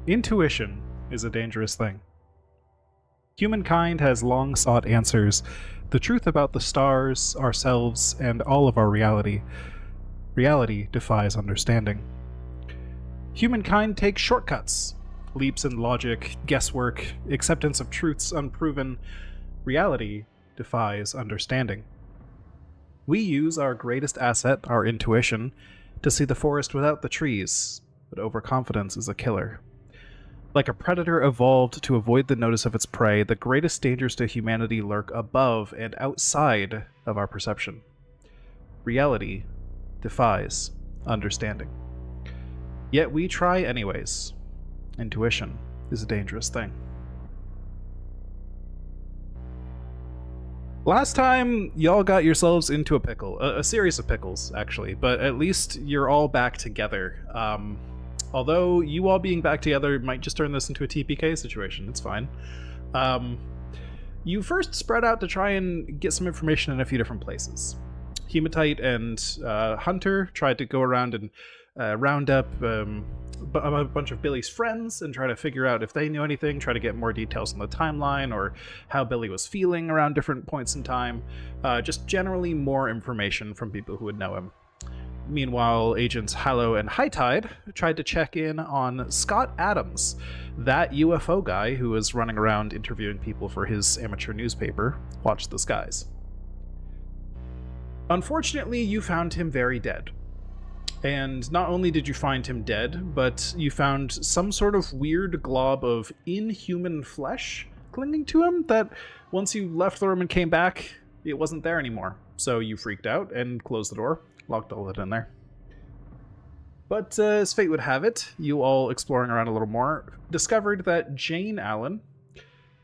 Intuition is a dangerous thing. Humankind has long sought answers, the truth about the stars, ourselves, and all of our reality. Reality defies understanding. Humankind takes shortcuts, leaps in logic, guesswork, acceptance of truths unproven. Reality defies understanding. We use our greatest asset, our intuition, to see the forest without the trees, but overconfidence is a killer. Like a predator evolved to avoid the notice of its prey, the greatest dangers to humanity lurk above and outside of our perception. Reality defies understanding. Yet we try anyways. Intuition is a dangerous thing. Last time, y'all got yourselves into a pickle. A series of pickles, actually, but at least you're all back together. Although you all being back together might just turn this into a TPK situation. It's fine. You first spread out to try and get some information in a few different places. Hematite and Hunter tried to go around and round up a bunch of Billy's friends and try to figure out if they knew anything, try to get more details on the timeline or how Billy was feeling around different points in time. Just generally more information from people who would know him. Meanwhile, Agents Hallow and Hightide tried to check in on Scott Adams, that UFO guy who was running around interviewing people for his amateur newspaper, Watch the Skies. Unfortunately, you found him very dead. And not only did you find him dead, but you found some sort of weird glob of inhuman flesh clinging to him that once you left the room and came back, it wasn't there anymore. So you freaked out and closed the door. Locked all of it in there. But as fate would have it, you all exploring around a little more, discovered that Jane Allen,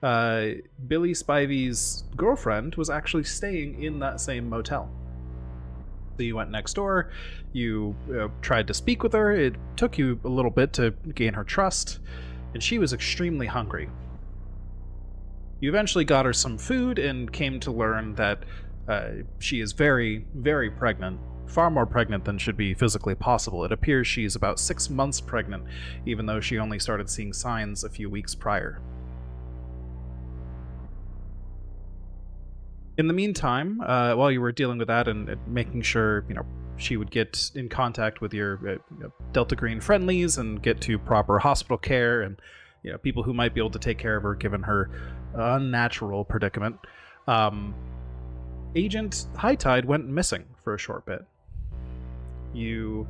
Billy Spivey's girlfriend, was actually staying in that same motel. So you went next door, you tried to speak with her, it took you a little bit to gain her trust, and she was extremely hungry. You eventually got her some food and came to learn that she is very, very pregnant. Far more pregnant than should be physically possible. It appears she's about 6 months pregnant, even though she only started seeing signs a few weeks prior. In the meantime, while you were dealing with that and making sure, she would get in contact with your Delta Green friendlies and get to proper hospital care and, people who might be able to take care of her given her unnatural predicament, Agent Hightide went missing for a short bit. You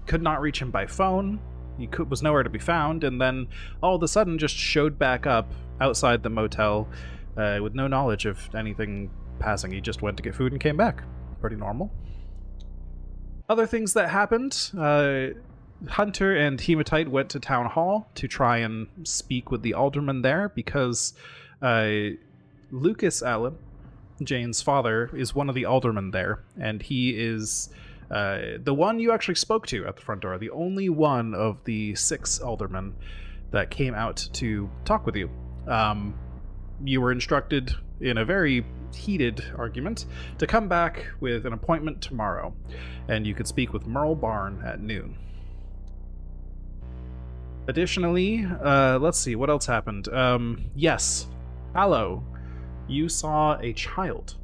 could not reach him by phone. He was nowhere to be found, and then all of a sudden just showed back up outside the motel with no knowledge of anything passing. He just went to get food and came back. Pretty normal. Other things that happened, Hunter and Hematite went to Town Hall to try and speak with the alderman there because Lucas Allen, Jane's father, is one of the aldermen there, and he is the one you actually spoke to at the front door, the only one of the 6 aldermen that came out to talk with you. You were instructed in a very heated argument to come back with an appointment tomorrow, and you could speak with Merle Barn at noon. Additionally, let's see, what else happened? Yes, Hallow, you saw a child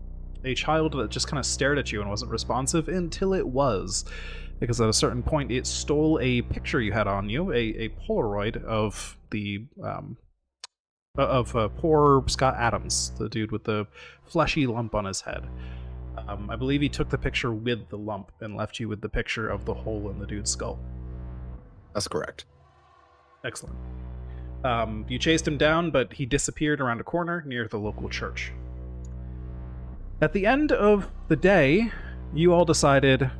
that just kind of stared at you and wasn't responsive until it was, because at a certain point it stole a picture you had on you, a Polaroid of the poor Scott Adams, the dude with the fleshy lump on his head. I believe he took the picture with the lump and left you with the picture of the hole in the dude's skull. That's correct. Excellent. You chased him down, but he disappeared around a corner near the local church. At the end of the day, you all decided,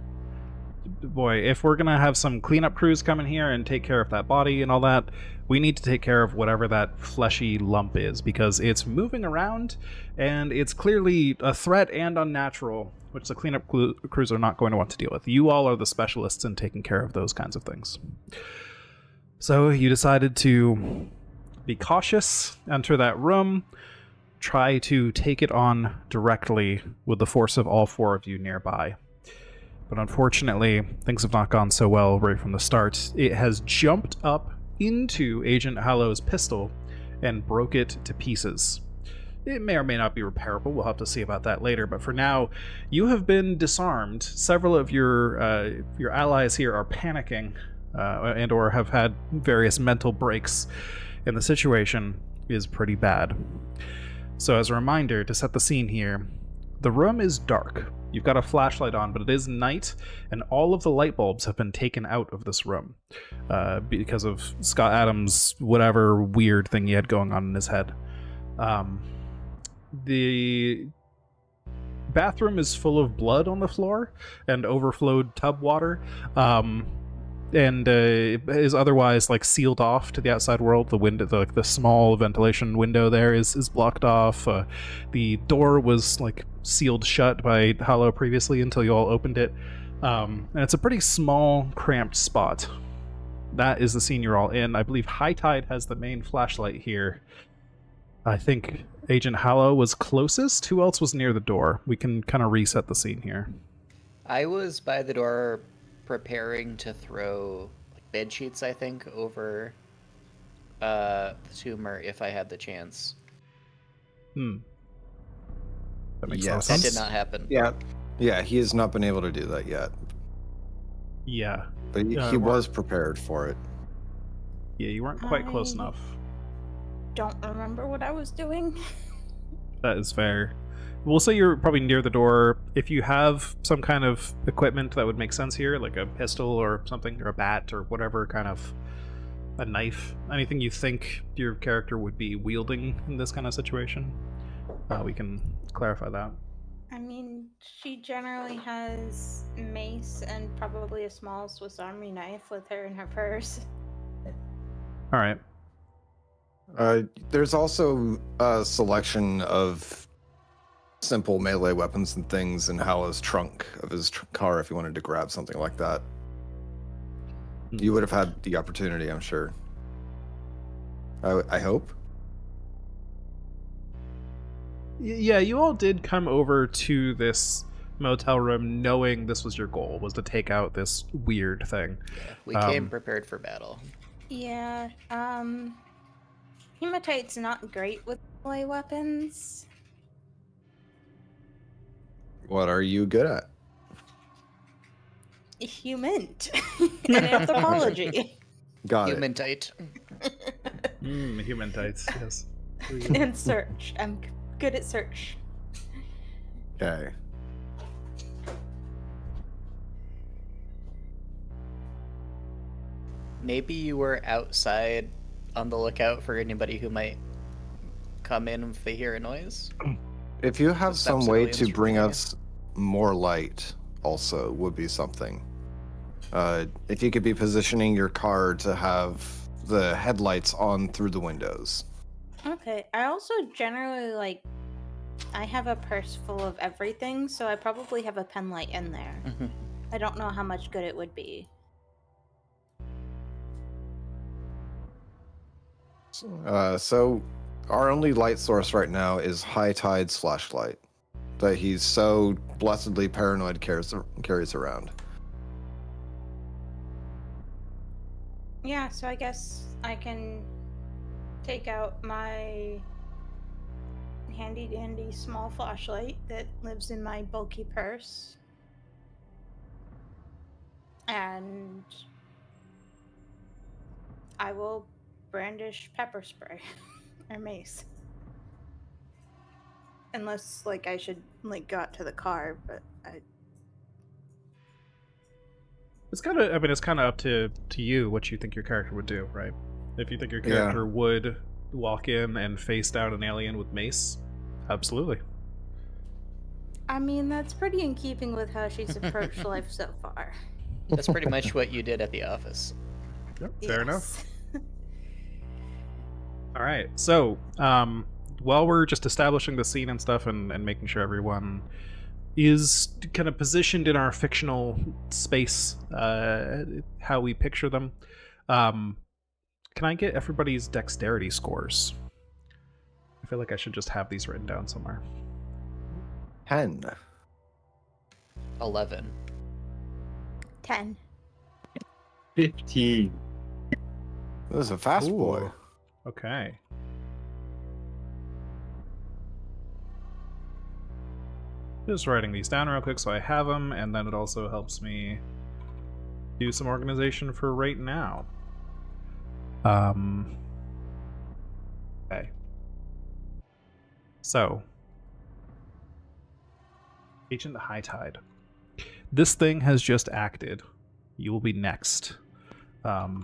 boy, if we're gonna have some cleanup crews come in here and take care of that body and all that, we need to take care of whatever that fleshy lump is, because it's moving around and it's clearly a threat and unnatural, which the cleanup crews are not going to want to deal with. You all are the specialists in taking care of those kinds of things. So you decided to be cautious, enter that room, try to take it on directly with the force of all 4 of you nearby. But unfortunately, things have not gone so well right from the start. It has jumped up into Agent Hallow's pistol and broke it to pieces. It may or may not be repairable. We'll have to see about that later. But for now, you have been disarmed. Several of your allies here are panicking and or have had various mental breaks, and the situation is pretty bad. So as a reminder, to set the scene here, the room is dark. You've got a flashlight on, but it is night, and all of the light bulbs have been taken out of this room because of Scott Adams' whatever weird thing he had going on in his head. The bathroom is full of blood on the floor and overflowed tub water, and is otherwise like sealed off to the outside world. The window, the small ventilation window there is blocked off. The door was like sealed shut by Hollow previously until you all opened it, and it's a pretty small, cramped spot. That is the scene you're all in. I believe High Tide has the main flashlight here. I think Agent Hallow was closest. Who else was near the door? We can kind of reset the scene here. I was by the door preparing to throw like bed sheets, I think, over the tumor if I had the chance. That makes Yes. sense. That did not happen. Yeah, he has not been able to do that yet. Yeah. But he was prepared for it. Yeah, you weren't quite close enough. Don't remember what I was doing. That is fair. We'll say you're probably near the door. If you have some kind of equipment that would make sense here, like a pistol or something, or a bat, or whatever kind of a knife, anything you think your character would be wielding in this kind of situation, we can clarify that. I mean, she generally has mace and probably a small Swiss Army knife with her in her purse. All right. There's also a selection of simple melee weapons and things in Hallow's trunk of his car if you wanted to grab something like that. You would have had the opportunity, I'm sure. I hope. Yeah, you all did come over to this motel room knowing this was your goal, was to take out this weird thing. Yeah, we came prepared for battle. Yeah, Hematite's not great with melee weapons. What are you good at? Humint and anthropology. Got it. Human-tite. Human tights, yes. And search. I'm good at search. Okay. Maybe you were outside on the lookout for anybody who might come in if they hear a noise. If you have Stop some way civilians to from bring getting us more light, also would be something. If you could be positioning your car to have the headlights on through the windows. Okay, I also generally I have a purse full of everything, so I probably have a pen light in there. I don't know how much good it would be. So our only light source right now is High Tide's flashlight that he's so blessedly paranoid carries around. Yeah, so I guess I can take out my handy dandy small flashlight that lives in my bulky purse. And I will brandish pepper spray or mace. Unless I should go out to the car, but It's kind of, it's kind of up to you what you think your character would do, right? If you think your character would walk in and face down an alien with mace, absolutely. I mean, that's pretty in keeping with how she's approached life so far. That's pretty much what you did at the office. Yep, fair enough. Yes. All right, so while we're just establishing the scene and stuff and making sure everyone is kind of positioned in our fictional space, how we picture them, can I get everybody's dexterity scores? I feel like I should just have these written down somewhere. 10. 11. 10. 15. This is a fast boy. Ooh. Okay. Just writing these down real quick so I have them, and then it also helps me do some organization for right now. Okay. So, Agent High Tide. This thing has just acted. You will be next. So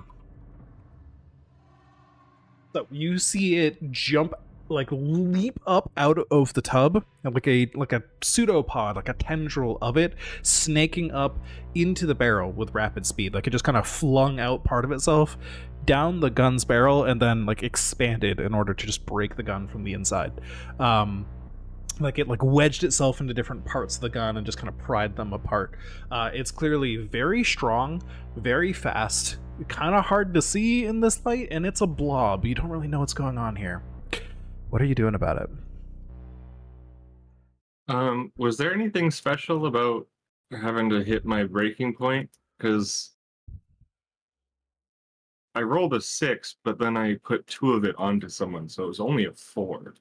you see it jump, like leap up out of the tub, like a pseudopod, like a tendril of it, snaking up into the barrel with rapid speed. Like it just kind of flung out part of itself down the gun's barrel and then like expanded in order to just break the gun from the inside. Like it like wedged itself into different parts of the gun and just kind of pried them apart. It's clearly very strong, very fast, kind of hard to see in this light, and it's a blob. You don't really know what's going on here. What are you doing about it? Was there anything special about having to hit my breaking point? Because I rolled a 6, but then I put 2 of it onto someone, so it was only a 4.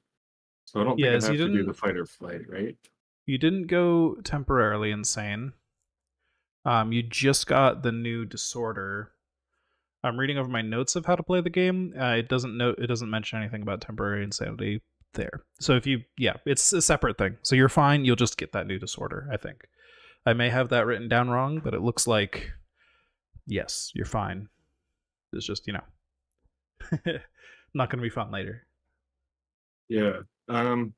So I don't think Yes, I'd you have to do didn't- the fight or flight, right? You didn't go temporarily insane. You just got the new disorder. I'm reading over my notes of how to play the game. It doesn't mention anything about temporary insanity there. So it's a separate thing. So you're fine. You'll just get that new disorder, I think. I may have that written down wrong, but it looks like yes, you're fine. It's just, not going to be fun later. Yeah. I don't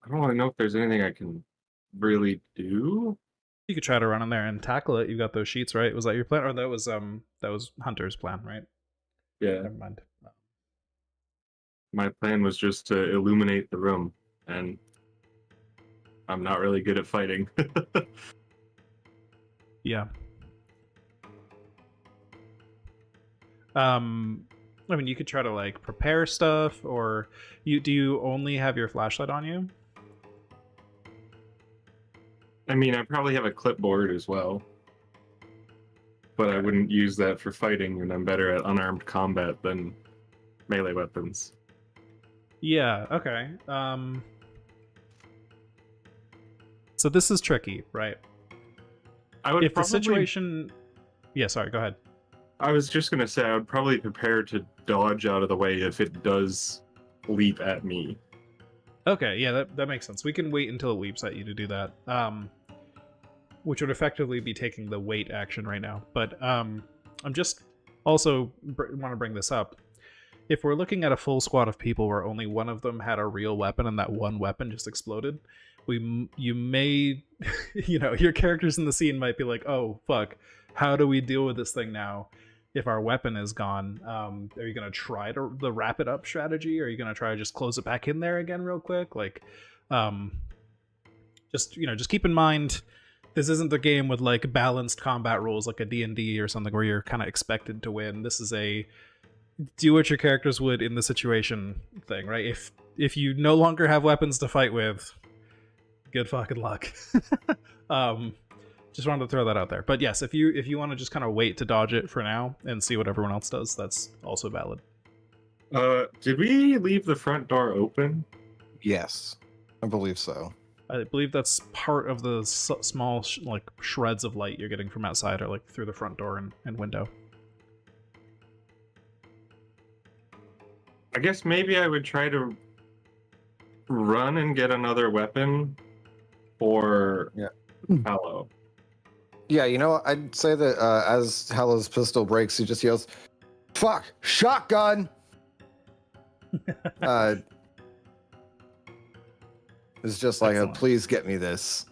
want to know if there's anything I can really do. You could try to run in there and tackle it. You got those sheets, right? Was that your plan, or that was Hunter's plan, right? Yeah. Never mind. My plan was just to illuminate the room, and I'm not really good at fighting. Yeah. I mean, you could try to like prepare stuff, or do you only have your flashlight on you? I mean, I probably have a clipboard as well, but I wouldn't use that for fighting, and I'm better at unarmed combat than melee weapons. Yeah, okay. So this is tricky, right? I would If the probably, situation... Yeah, sorry, go ahead. I was just gonna say I would probably prepare to dodge out of the way if it does leap at me. Okay, yeah, that makes sense. We can wait until it leaps at you to do that. Which would effectively be taking the wait action right now. But I'm just also want to bring this up. If we're looking at a full squad of people where only one of them had a real weapon and that one weapon just exploded, you may, your characters in the scene might be like, oh, fuck, how do we deal with this thing now if our weapon is gone? Are you going to try the wrap it up strategy? Or are you going to try to just close it back in there again real quick? Like, just keep in mind, this isn't the game with like balanced combat rules like a D&D or something where you're kind of expected to win. This is a do what your characters would in the situation thing, right? If you no longer have weapons to fight with, good fucking luck. Just wanted to throw that out there. But yes, if you want to just kind of wait to dodge it for now and see what everyone else does, that's also valid. Did we leave the front door open? Yes, I believe so. I believe that's part of the small like shreds of light you're getting from outside, or like through the front door and window. I guess maybe I would try to run and get another weapon for Hallow. Yeah, I'd say that as Hallow's pistol breaks, he just yells, "Fuck! Shotgun!" It's just like Excellent. please get me this.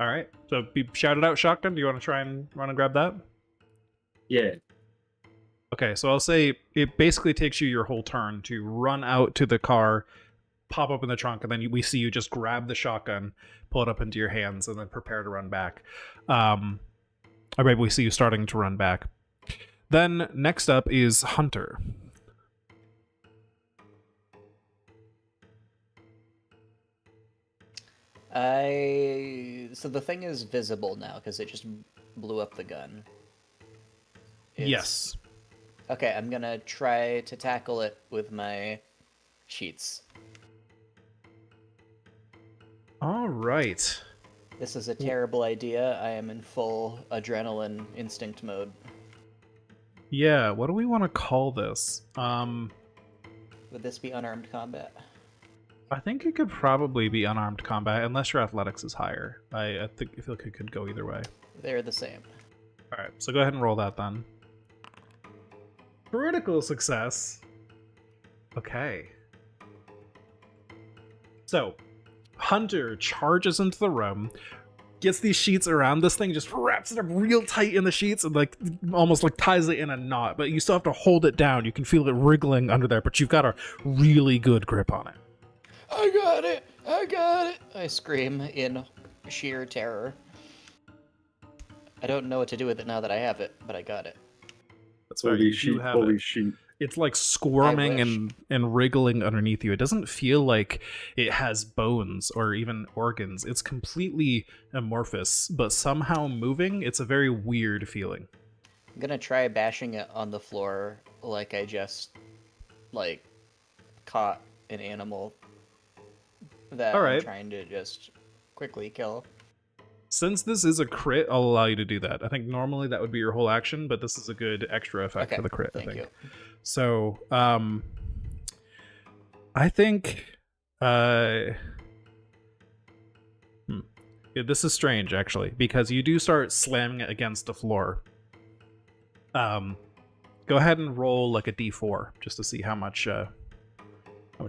All right. So be shouted out shotgun. Do you want to try and run and grab that? Yeah. Okay, so I'll say it basically takes you your whole turn to run out to the car, pop open the trunk, and then we see you just grab the shotgun, pull it up into your hands, and then prepare to run back. All right, we see you starting to run back. Then next up is Hunter. So the thing is visible now because it just blew up the gun. Yes. Okay, I'm gonna try to tackle it with my sheets. All right. This is a terrible idea. I am in full adrenaline instinct mode. Yeah, what do we want to call this? Would this be unarmed combat? I think it could probably be unarmed combat, unless your athletics is higher. I feel like it could go either way. They're the same. All right, so go ahead and roll that then. Critical success. Okay. So, Hunter charges into the room, gets these sheets around this thing, just wraps it up real tight in the sheets, and like almost like ties it in a knot. But you still have to hold it down. You can feel it wriggling under there, but you've got a really good grip on it. I got it! I got it! I scream in sheer terror. I don't know what to do with it now that I have it, but I got it. That's right. Holy You sheet, do have holy it. sheet. It's like squirming and wriggling underneath you. It doesn't feel like it has bones or even organs. It's completely amorphous, but somehow moving. It's a very weird feeling. I'm gonna try bashing it on the floor like I just, caught an animal that All I'm right. trying to just quickly kill. Since this is a crit, I'll allow you to do that. I think normally that would be your whole action, but this is a good extra effect for the crit, I Thank think. you. So, I think, yeah, this is strange actually, because you do start slamming it against the floor. Go ahead and roll like a d4 just to see how much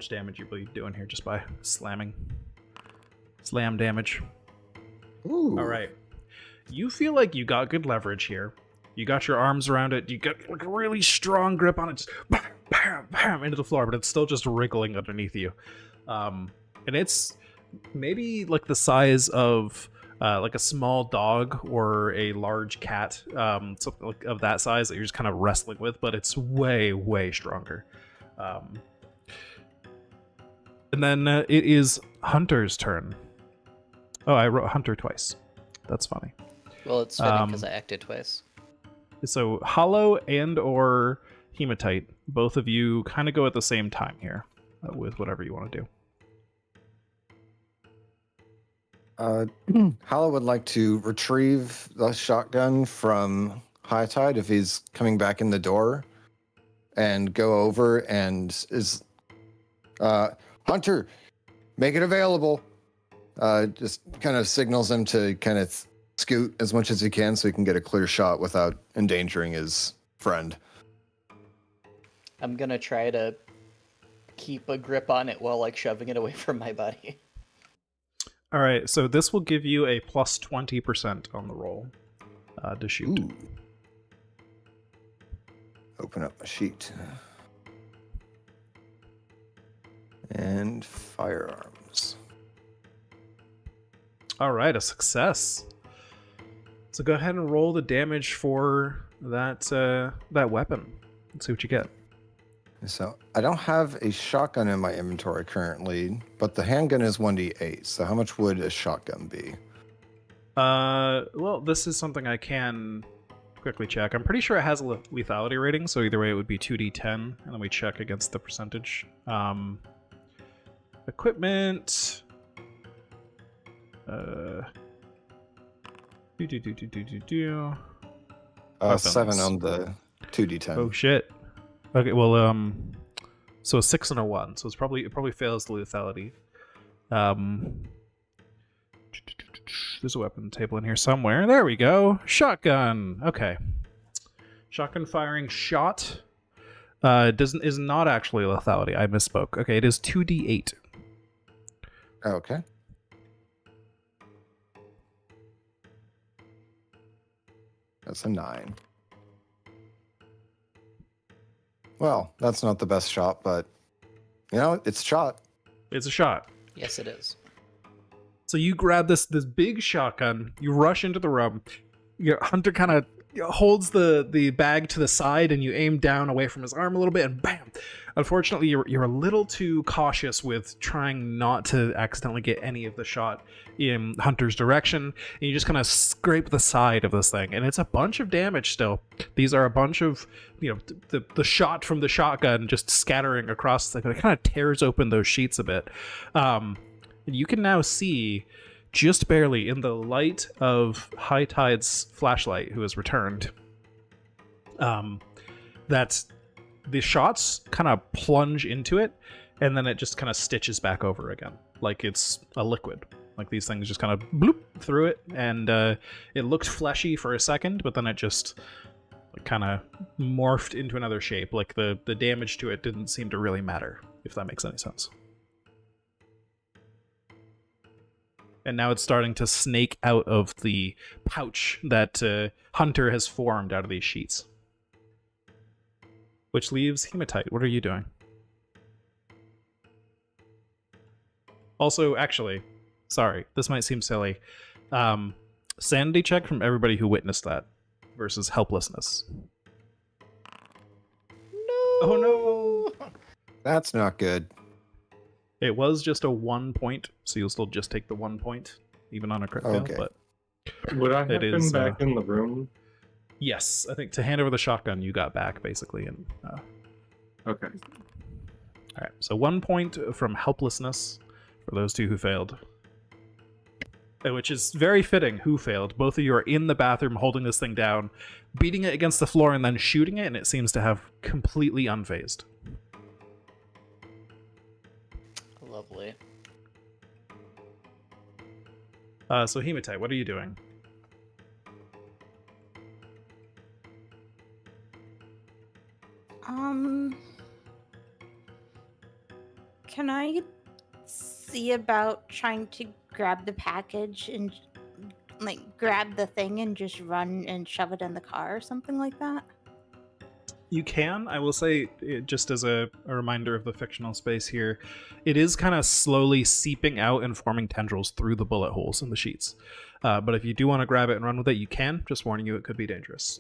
damage you're doing here just by slamming. Slam damage. Ooh. All right. You feel like you got good leverage here. You got your arms around it. You got like a really strong grip on it. Just bam, bam, bam, into the floor, but it's still just wriggling underneath you. And it's maybe like the size of like a small dog or a large cat, something like of that size that you're just kind of wrestling with, but it's way, way stronger. And then it is Hunter's turn. Oh, I wrote Hunter twice. That's funny. Well, it's fitting because I acted twice. So Hollow and or Hematite, both of you kind of go at the same time here with whatever you want to do. Hollow would like to retrieve the shotgun from High Tide if he's coming back in the door, and go over and is Hunter, make it available. Just kind of signals him to kind of scoot as much as he can so he can get a clear shot without endangering his friend. I'm gonna try to keep a grip on it while shoving it away from my body. All right, so this will give you a plus 20% on the roll to shoot. Ooh. Open up my sheet. And firearms. All right, a success. So go ahead and roll the damage for that that weapon. Let's see what you get. So I don't have a shotgun in my inventory currently, but the handgun is 1d8. So how much would a shotgun be? Well, this is something I can quickly check. I'm pretty sure it has a lethality rating, so either way it would be 2d10, and then we check against the percentage. Equipment. Weapons. 7 on the 2d10. Oh shit. Okay, well, so a 6 and a 1, so it probably fails the lethality. There's a weapon table in here somewhere. There we go. Shotgun. Okay. Shotgun firing shot. Is not actually lethality. I misspoke. Okay, it is 2d8. Okay. That's a 9. Well, that's not the best shot, but it's a shot. It's a shot. Yes, it is. So you grab this big shotgun, you rush into the room. Your Hunter kind of holds the bag to the side, and you aim down away from his arm a little bit, and bam! Unfortunately, you're a little too cautious with trying not to accidentally get any of the shot in Hunter's direction, and you just kind of scrape the side of this thing, and it's a bunch of damage still. These are a bunch of, the shot from the shotgun just scattering across, it kind of tears open those sheets a bit. You can now see, just barely in the light of High Tide's flashlight, who has returned, that the shots kind of plunge into it, and then it just kind of stitches back over again, like it's a liquid. Like these things just kind of bloop through it, and it looked fleshy for a second, but then it just kind of morphed into another shape. Like the damage to it didn't seem to really matter, if that makes any sense. And now it's starting to snake out of the pouch that Hunter has formed out of these sheets. Which leaves Hematite. What are you doing? Also, actually, sorry, this might seem silly. Sanity check from everybody who witnessed that versus helplessness. No. Oh no! That's not good. It was just a 1 point, so you'll still just take the 1 point, even on a crit fail. Okay. But Would I have It been is, back in the room? yes, I think to hand over the shotgun, you got back basically. And Okay. all right, so 1 point from helplessness for those two who failed, which is very fitting. Who failed? Both of you are in the bathroom holding this thing down, beating it against the floor, and then shooting it, and it seems to have completely unfazed. Lovely. So Hematite, what are you doing? Can I see about trying to grab the package and like grab the thing and just run and shove it in the car or something like that? You can. I will say, just as a reminder of the fictional space here, it is kind of slowly seeping out and forming tendrils through the bullet holes in the sheets. But if you do want to grab it and run with it, you can. Just warning you, it could be dangerous.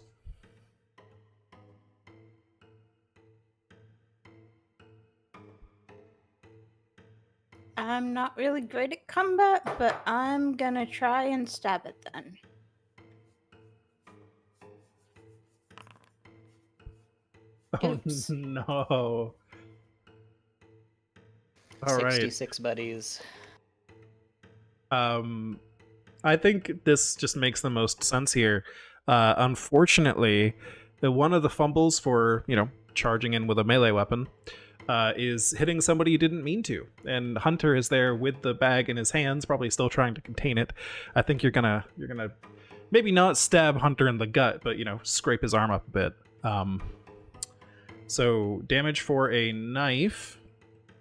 I'm not really great at combat, but I'm gonna try and stab it then. Oops. Oh no. All right. 66 buddies. I think this just makes the most sense here. Unfortunately, one of the fumbles for, charging in with a melee weapon is hitting somebody you didn't mean to. And Hunter is there with the bag in his hands, probably still trying to contain it. I think you're gonna maybe not stab Hunter in the gut, but scrape his arm up a bit. So damage for a knife,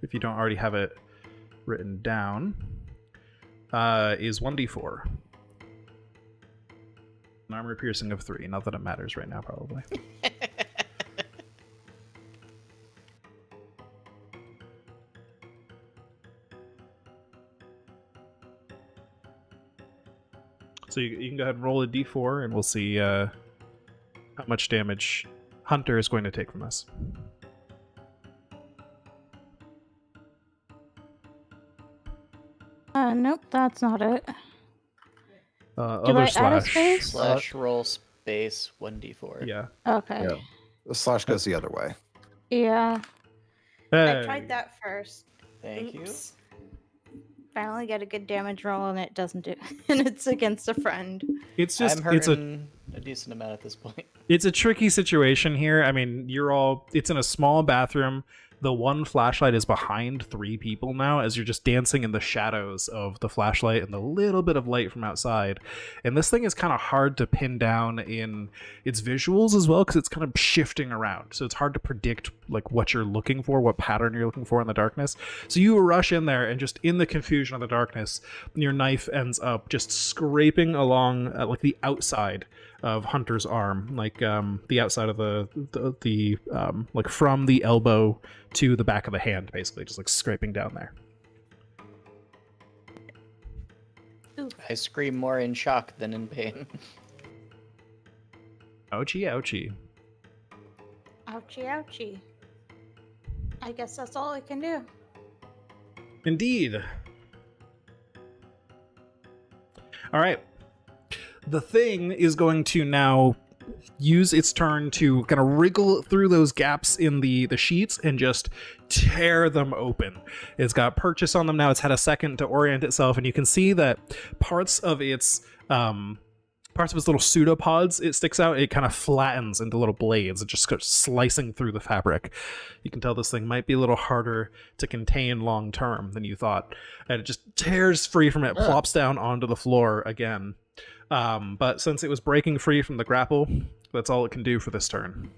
if you don't already have it written down, is 1d4. An armor piercing of 3. Not that it matters right now, probably. So you can go ahead and roll a d4, and we'll see how much damage Hunter is going to take from this. Nope, that's not it. Do Other I add a slash. space? Slash roll space 1d4. Yeah. Okay. Yeah. The slash goes the other way. Yeah. I Hey. tried that first. Thank you. Oops. Finally get a good damage roll and it doesn't do and it's against a friend. It's just I'm hurting a decent amount at this point. it's a tricky situation here. I mean, it's in a small bathroom. The one flashlight is behind 3 people now, as you're just dancing in the shadows of the flashlight and the little bit of light from outside. And this thing is kind of hard to pin down in its visuals as well, because it's kind of shifting around. So it's hard to predict like what you're looking for, what pattern you're looking for in the darkness. So you rush in there, and just in the confusion of the darkness, your knife ends up just scraping along like the outside of Hunter's arm, like the outside of the like from the elbow to the back of the hand, basically, just like scraping down there. I scream more in shock than in pain. Ouchie, ouchie. Ouchie, ouchie. I guess that's all I can do. Indeed. All right. The thing is going to now use its turn to kind of wriggle through those gaps in the sheets and just tear them open. It's got purchase on them now. It's had a second to orient itself, and you can see that parts of its little pseudopods, it sticks out. It kind of flattens into little blades. It just goes slicing through the fabric. You can tell this thing might be a little harder to contain long term than you thought, and it just tears free from it, plops down onto the floor again. But since it was breaking free from the grapple, that's all it can do for this turn.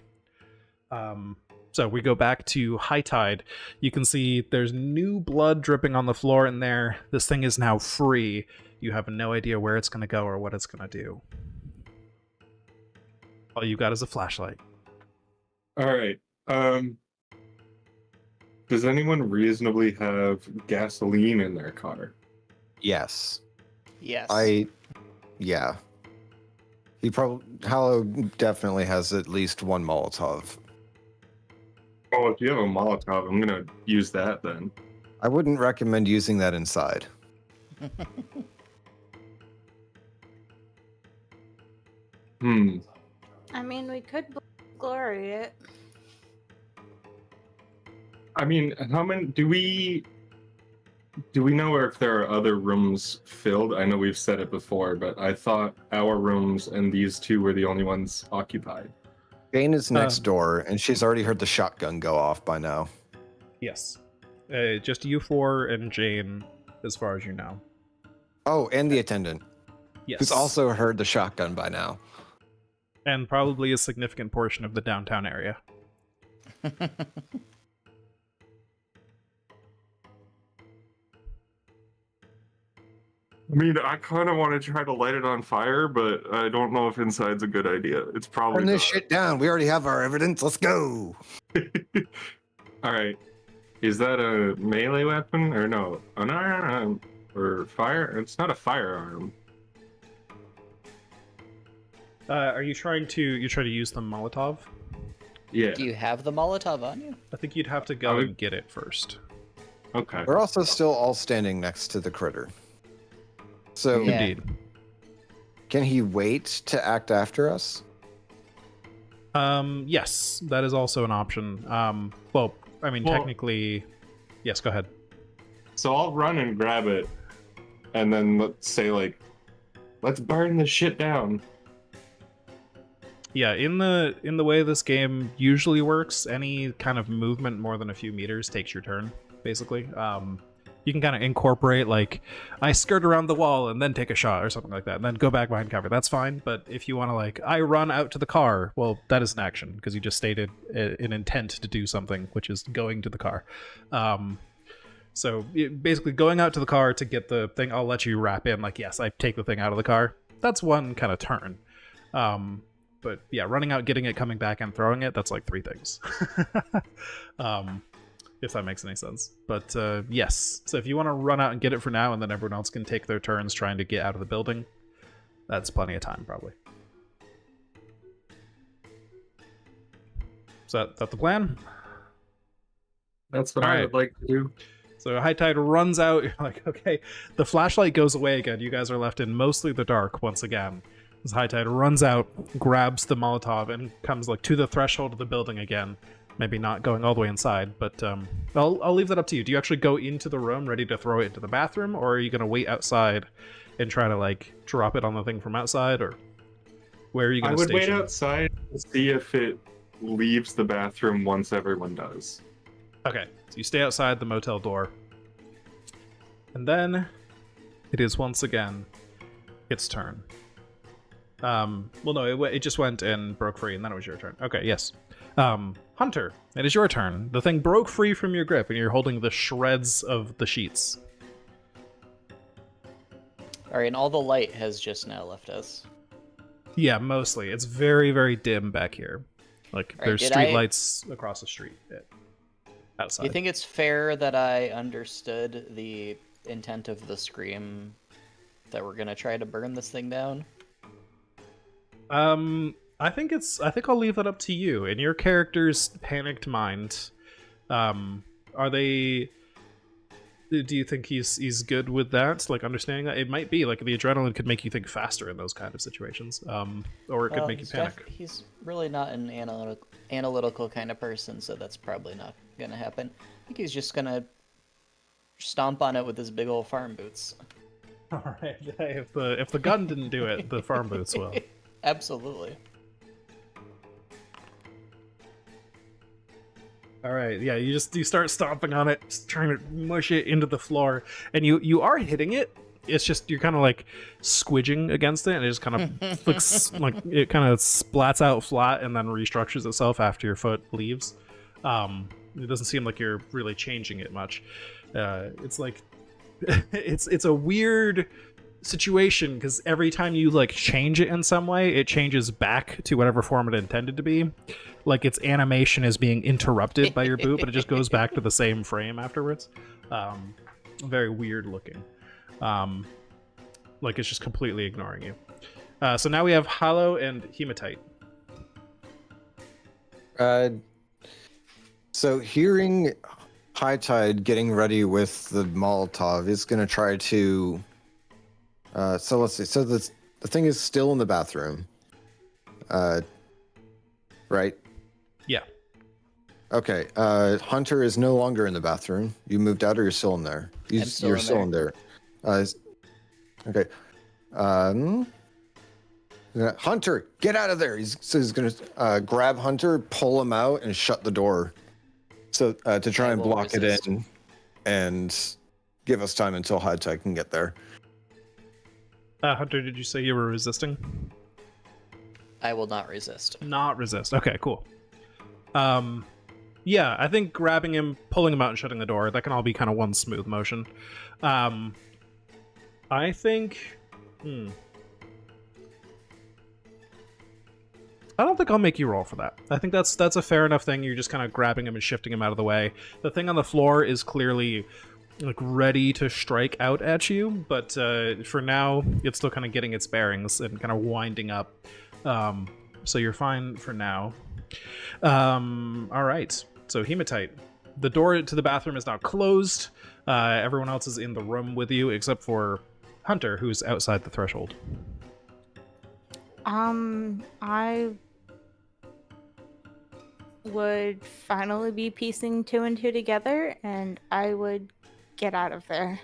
So we go back to High Tide. You can see there's new blood dripping on the floor in there. This thing is now free. You have no idea where it's going to go or what it's going to do. All you got is a flashlight. All right. Does anyone reasonably have gasoline in their car? Yes. Yes. Yeah. Hallow definitely has at least one Molotov. Oh, if you have a Molotov, I'm gonna use that then. I wouldn't recommend using that inside. I mean, we could glory it. I mean, how many do we know if there are other rooms filled? I know we've said it before, but I thought our rooms and these two were the only ones occupied. Jane is next door, and she's already heard the shotgun go off by now. Yes. Just you four and Jane, as far as you know. Oh, and the attendant, Yes. who's also heard the shotgun by now. And probably a significant portion of the downtown area. I mean, I kind of want to try to light it on fire, but I don't know if inside's a good idea. It's probably Turn this not. shit down. We already have our evidence. Let's go. All right. Is that a melee weapon or no? Unarmed or fire? It's not a firearm. Are you trying to use the Molotov? Yeah. Do you have the Molotov on you? I think you'd have to go and get it first. Okay. We're also still all standing next to the critter. So, Yeah. Indeed. can he wait to act after us? Yes, that is also an option. Well, technically, yes, go ahead. So I'll run and grab it, and then let's say let's burn this shit down. Yeah, in the way this game usually works, any kind of movement more than a few meters takes your turn, basically. You can kind of incorporate, I skirt around the wall and then take a shot or something like that, and then go back behind cover. That's fine, but if you want to, I run out to the car, well, that is an action, because you just stated an intent to do something, which is going to the car. So basically going out to the car to get the thing, I'll let you wrap in, yes, I take the thing out of the car. That's one kind of turn. But yeah, running out, getting it, coming back, and throwing it, that's 3 things. If that makes any sense. But yes, so if you want to run out and get it for now, and then everyone else can take their turns trying to get out of the building, that's plenty of time, probably. Is that the plan? That's what All I right. would like to do. So High Tide runs out. You're like, okay, the flashlight goes away again. You guys are left in mostly the dark once again. As High Tide runs out, grabs the Molotov, and comes to the threshold of the building again. Maybe not going all the way inside, but I'll leave that up to you. Do you actually go into the room ready to throw it into the bathroom, or are you going to wait outside and try to drop it on the thing from outside, or where are you going to station? I would wait outside to see if it leaves the bathroom once everyone does. Okay, so you stay outside the motel door. And then it is once again its turn. Well, no, it just went and broke free, and then it was your turn. Okay, yes. Hunter, it is your turn. The thing broke free from your grip, and you're holding the shreds of the sheets. Alright, and all the light has just now left us. Yeah, mostly. It's very, very dim back here. There's did street I- lights across the street outside. Do you think it's fair that I understood the intent of the scream that we're gonna try to burn this thing down? I think I'll leave that up to you. In your character's panicked mind, are they? Do you think he's good with that? Like understanding that it might be like the adrenaline could make you think faster in those kind of situations, or it could make you panic. He's really not an analytical kind of person, so that's probably not gonna happen. I think he's just gonna stomp on it with his big old farm boots. All right. If the gun didn't do it, the farm boots will. Absolutely. All right, yeah, you start stomping on it, just trying to mush it into the floor, and you are hitting it. It's just you're kind of like squidging against it, and it just kind of flicks, like it kind of splats out flat and then restructures itself after your foot leaves. It doesn't seem like you're really changing it much. It's like it's a weird situation because every time you like change it in some way, it changes back to whatever form it intended to be. Like its animation is being interrupted by your boot, but it just goes back to the same frame afterwards. Very weird looking. Like it's just completely ignoring you. So now we have Hollow and Hematite. So hearing High Tide getting ready with the Molotov is going to try to... so let's see. So the thing is still in the bathroom. Right? Yeah. Okay. Hunter is no longer in the bathroom. You moved out or you're still in there? You're still in there. Okay. Hunter, get out of there. He's going to grab Hunter, pull him out, and shut the door. So to try and block it in and give us time until High Tide can get there. Hunter, did you say you were resisting? I will not resist. Not resist. Okay, cool. Yeah, I think grabbing him, pulling him out, and shutting the door, that can all be kind of one smooth motion. I think... I don't think I'll make you roll for that. I think that's a fair enough thing. You're just kind of grabbing him and shifting him out of the way. The thing on the floor is clearly like ready to strike out at you, but for now, it's still kind of getting its bearings and kind of winding up. So you're fine for now. All right. So Hematite, the door to the bathroom is now closed. Everyone else is in the room with you except for Hunter, who's outside the threshold. I would finally be piecing 2 and 2 together, and I would get out of there.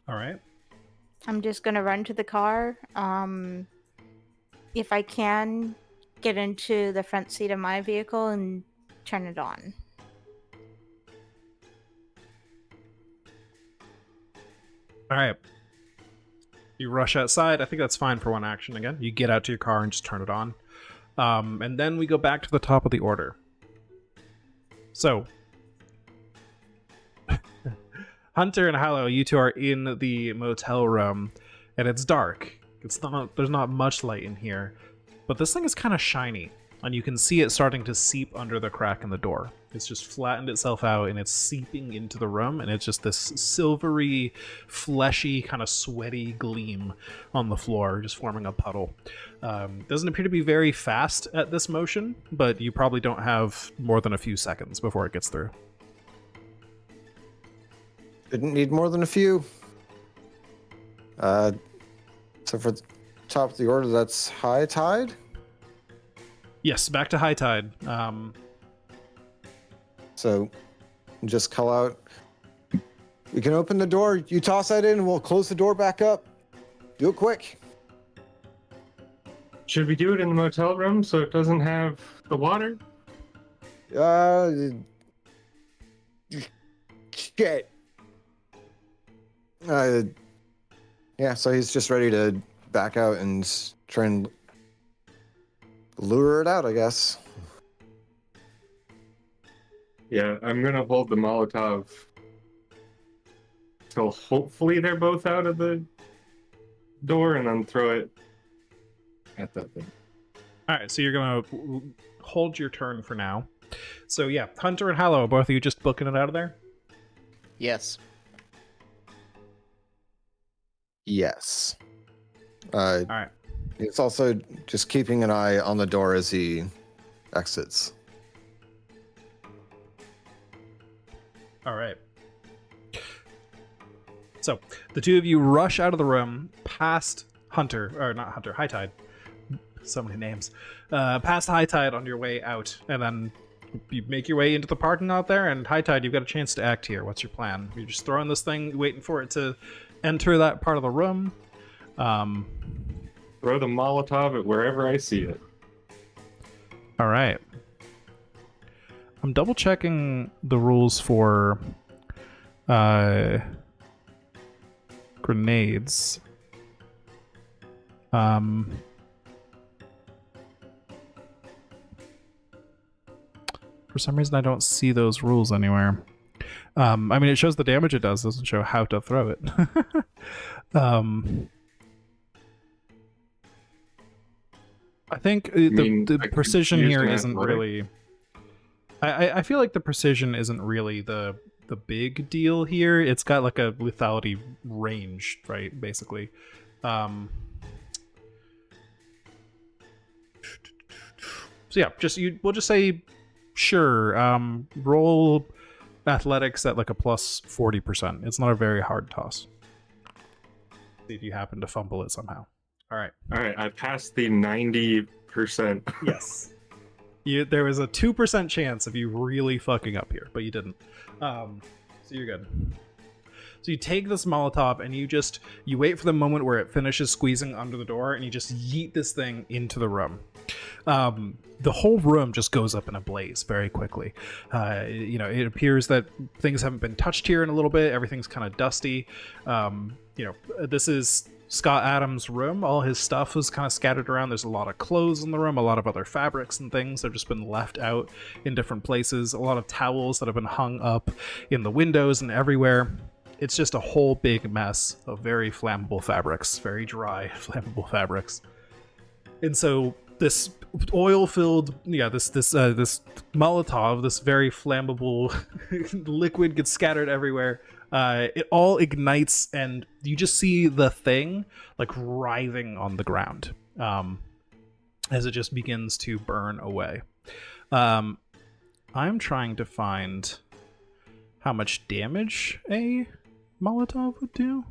All right. I'm just gonna run to the car. If I can, get into the front seat of my vehicle and turn it on. All right. You rush outside. I think that's fine for one action again. You get out to your car and just turn it on. And then we go back to the top of the order. So, Hunter and Hallow, you two are in the motel room, and it's dark. There's not much light in here, but this thing is kind of shiny, and you can see it starting to seep under the crack in the door. It's just flattened itself out, and it's seeping into the room, and it's just this silvery, fleshy, kind of sweaty gleam on the floor, just forming a puddle. Doesn't appear to be very fast at this motion, but you probably don't have more than a few seconds before it gets through. Didn't need more than a few. So for the top of the order, that's High Tide? Yes, back to High Tide. So just call out. We can open the door. You toss that in, and we'll close the door back up. Do it quick. Should we do it in the motel room so it doesn't have the water? Shit. Yeah, so he's just ready to back out and try and lure it out, I guess. Yeah, I'm gonna hold the Molotov till hopefully they're both out of the door and then throw it at that thing. All right, so you're gonna hold your turn for now. So yeah, Hunter and Hallow, both of you just booking it out of there? Yes. Yes. All right. It's also just keeping an eye on the door as he exits. All right. So the two of you rush out of the room past Hunter, or not Hunter, High Tide. So many names. Past High Tide on your way out, and then you make your way into the parking lot there. And High Tide, you've got a chance to act here. What's your plan? You're just throwing this thing, waiting for it to enter that part of the room. Throw the Molotov at wherever I see it. All right. I'm double checking the rules for grenades. For some reason, I don't see those rules anywhere. I mean, it shows the damage it does, doesn't show how to throw it. I think the precision here isn't really... I feel like the precision isn't really the big deal here. It's got like a lethality range, right? Basically. So yeah, we'll just say sure. Roll athletics at like a plus 40%. It's not a very hard toss. See if you happen to fumble it somehow. All right. I passed the 90%. Yes. There was a 2% chance of you really fucking up here, but you didn't. So you're good. So you take this Molotov and you wait for the moment where it finishes squeezing under the door, and you just yeet this thing into the room. The whole room just goes up in a blaze very quickly. It appears that things haven't been touched here in a little bit. Everything's kind of dusty. This is Scott Adams' room. All his stuff is kind of scattered around. There's a lot of clothes in the room, a lot of other fabrics and things that have just been left out in different places, a lot of towels that have been hung up in the windows and everywhere. It's just a whole big mess of very flammable fabrics, very dry, flammable fabrics. And so this oil-filled, this Molotov, this very flammable liquid gets scattered everywhere. It all ignites, and you just see the thing like writhing on the ground as it just begins to burn away. I'm trying to find how much damage a Molotov would do.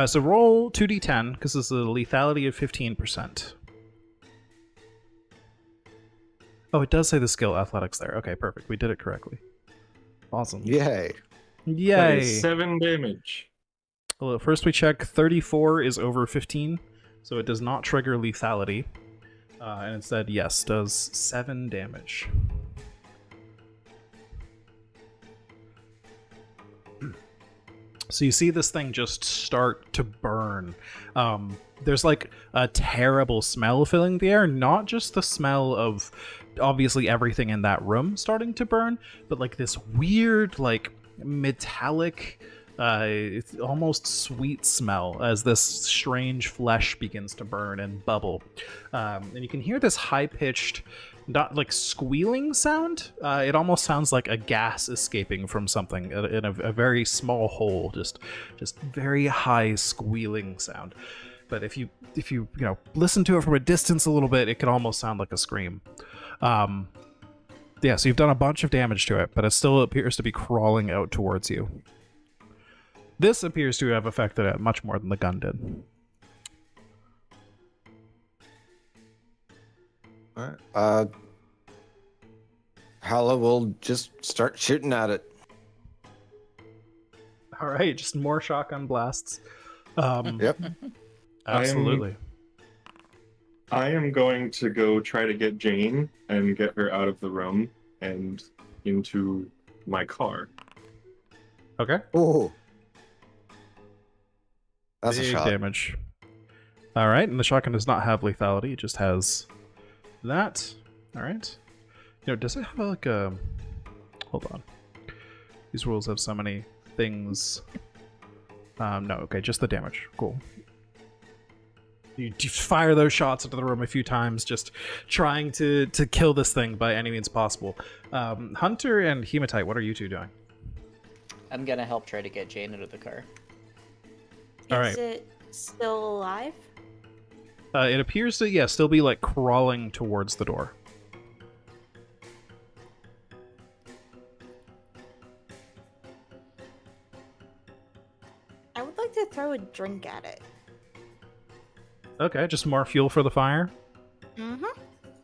So roll 2d10 because this is a lethality of 15%. Oh, it does say the skill athletics there. Okay, perfect. We did it correctly. Awesome. Yay. Yay. 7 damage. Well, first we check 34 is over 15, so it does not trigger lethality. And instead, yes, does 7 damage. So you see this thing just start to burn. There's like a terrible smell filling the air, not just the smell of obviously everything in that room starting to burn, but like this weird, like metallic, almost sweet smell as this strange flesh begins to burn and bubble. And you can hear this high-pitched, not like squealing sound. It almost sounds like a gas escaping from something in a very small hole, just very high squealing sound. But if you listen to it from a distance a little bit, it can almost sound like a scream. Yeah, so you've done a bunch of damage to it, but it still appears to be crawling out towards you. This appears to have affected it much more than the gun did. All right. Hala will just start shooting at it. All right, just more shotgun blasts. Yep. Absolutely. I am going to go try to get Jane and get her out of the room and into my car. Okay. Oh. That's Big a shot. damage. All right, and the shotgun does not have lethality. It just has that. All right. Does it have like a... Hold on. These rules have so many things. No, okay, just the damage. Cool. You fire those shots into the room a few times, just trying to kill this thing by any means possible. Hunter and Hematite, what are you two doing? I'm gonna help try to get Jane out of the car. All Is right. it still alive? It appears to, yeah, still be like crawling towards the door. I would like to throw a drink at it. Okay, just more fuel for the fire. Mm-hmm.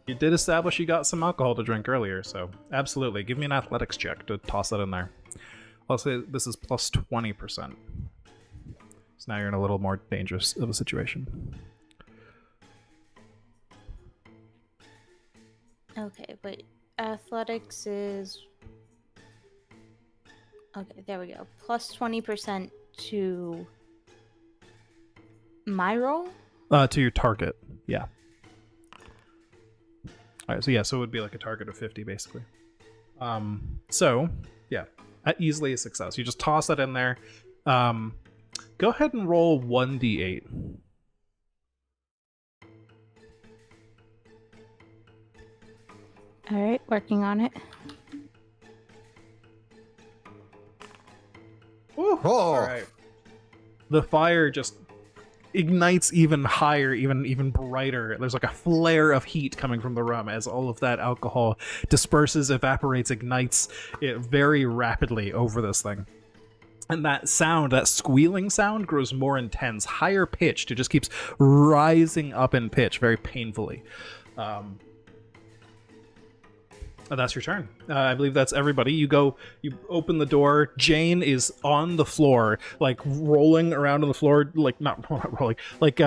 You did establish you got some alcohol to drink earlier, so absolutely. Give me an athletics check to toss that in there. I'll say this is plus 20%. So now you're in a little more dangerous of a situation. Okay, but athletics is... Okay, there we go. Plus 20% to my roll? To your target, yeah. Alright, so yeah, so it would be like a target of 50, basically. So, yeah, easily a success. You just toss that in there. Go ahead and roll 1d8. Alright, working on it. Woo! Oh. Alright. The fire just ignites even higher, even brighter. There's like a flare of heat coming from the rum as all of that alcohol disperses, evaporates, ignites it very rapidly over this thing. And that sound, that squealing sound, grows more intense, higher pitched. It just keeps rising up in pitch very painfully. And that's your turn. I believe that's everybody. You open the door. Jane is on the floor, like rolling around on the floor, like not rolling, like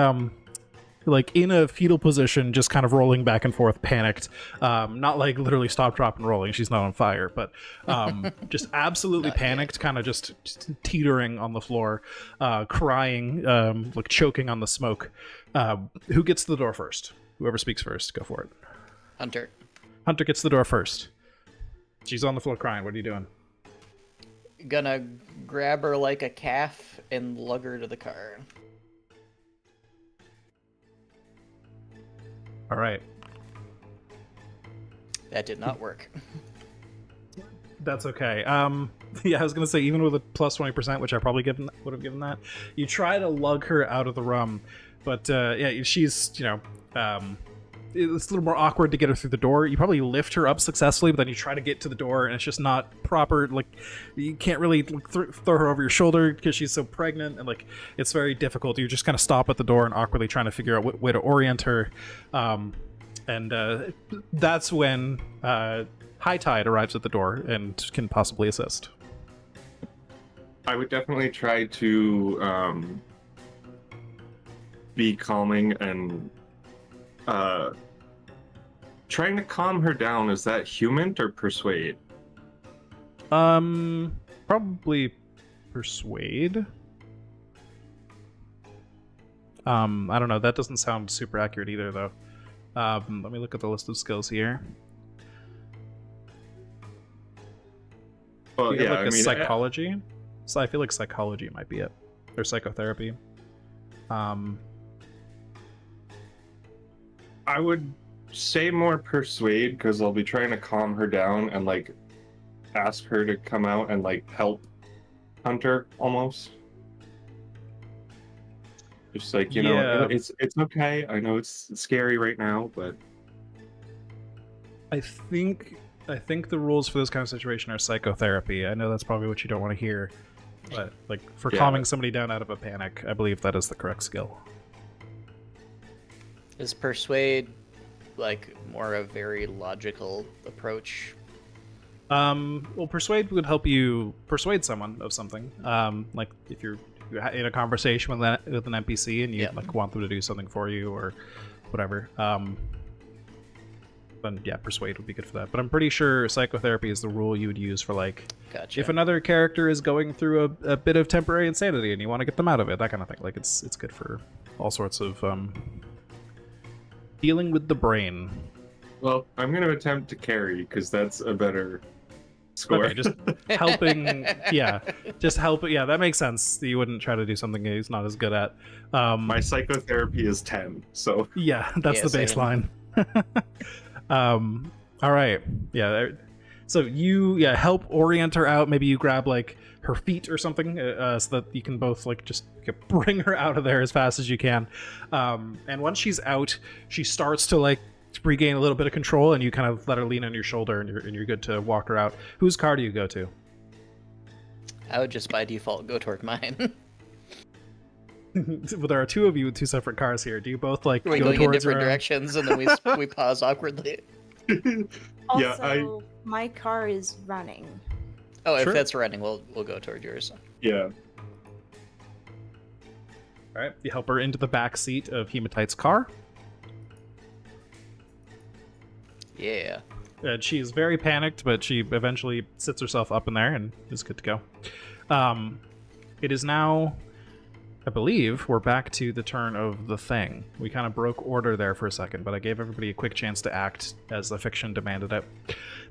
in a fetal position, just kind of rolling back and forth, panicked. Not like literally stop, drop, and rolling. She's not on fire, but just absolutely panicked, kind of just teetering on the floor, crying, like choking on the smoke. Who gets to the door first? Whoever speaks first, go for it. Hunter. Hunter gets the door first. She's on the floor crying. What are you doing? Gonna grab her like a calf and lug her to the car. All right. That did not work. That's okay. Yeah, I was gonna say even with a plus 20%, which I probably would have given that. You try to lug her out of the rum, but yeah, she's it's a little more awkward to get her through the door. You probably lift her up successfully, but then you try to get to the door, and it's just not proper. Like, you can't really throw her over your shoulder because she's so pregnant, and like it's very difficult. You just kind of stop at the door and awkwardly trying to figure out what way to orient her. And that's when High Tide arrives at the door and can possibly assist. I would definitely try to be calming and trying to calm her down. Is that human or persuade? Probably persuade. I don't know. That doesn't sound super accurate either, though. Let me look at the list of skills here. Well, Do you yeah, have like I mean, psychology? So I feel like psychology might be it, or psychotherapy. I would say more persuade because I'll be trying to calm her down and like ask her to come out and like help Hunter almost. Just like, you know, it's okay. I know it's scary right now, but I think the rules for this kind of situation are psychotherapy. I know that's probably what you don't want to hear, but like for calming somebody down out of a panic, I believe that is the correct skill. Is persuade like more a very logical approach? Well, persuade would help you persuade someone of something. Like if you're in a conversation with an NPC and you like want them to do something for you or whatever. Then yeah, persuade would be good for that. But I'm pretty sure psychotherapy is the rule you would use for like, if another character is going through a bit of temporary insanity and you want to get them out of it, that kind of thing. Like it's good for all sorts of dealing with the brain. well, I'm going to attempt to carry because that's a better score. Okay, just helping. Yeah, just help. Yeah, that makes sense. You wouldn't try to do something he's not as good at. My psychotherapy is 10, so yeah, that's the baseline. All right, yeah. So you help orient her out. Maybe you grab like her feet or something, so that you can both like just bring her out of there as fast as you can. And once she's out, she starts to like regain a little bit of control, and you kind of let her lean on your shoulder, and you're good to walk her out. Whose car do you go to? I would just by default go toward mine. Well, there are two of you with two separate cars here. Do you both like We're go going in towards different her? directions, and then we pause awkwardly. Also, my car is running. Oh, Sure. if that's running, we'll go toward yours. Yeah. All right, you help her into the back seat of Hematite's car. Yeah. She's very panicked, but she eventually sits herself up in there and is good to go. It is now, I believe, we're back to the turn of the thing. We kind of broke order there for a second, but I gave everybody a quick chance to act as the fiction demanded it.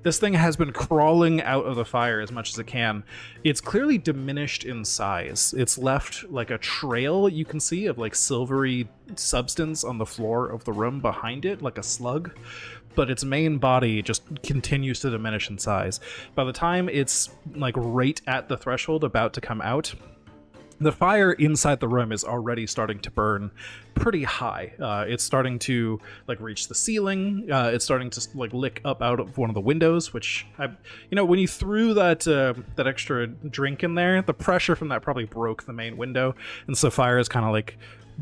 This thing has been crawling out of the fire as much as it can. It's clearly diminished in size. It's left like a trail you can see of like silvery substance on the floor of the room behind it, like a slug. But its main body just continues to diminish in size. By the time it's like right at the threshold about to come out, the fire inside the room is already starting to burn pretty high. It's starting to like reach the ceiling. It's starting to like lick up out of one of the windows, which when you threw that extra drink in there, the pressure from that probably broke the main window, and so fire is kind of like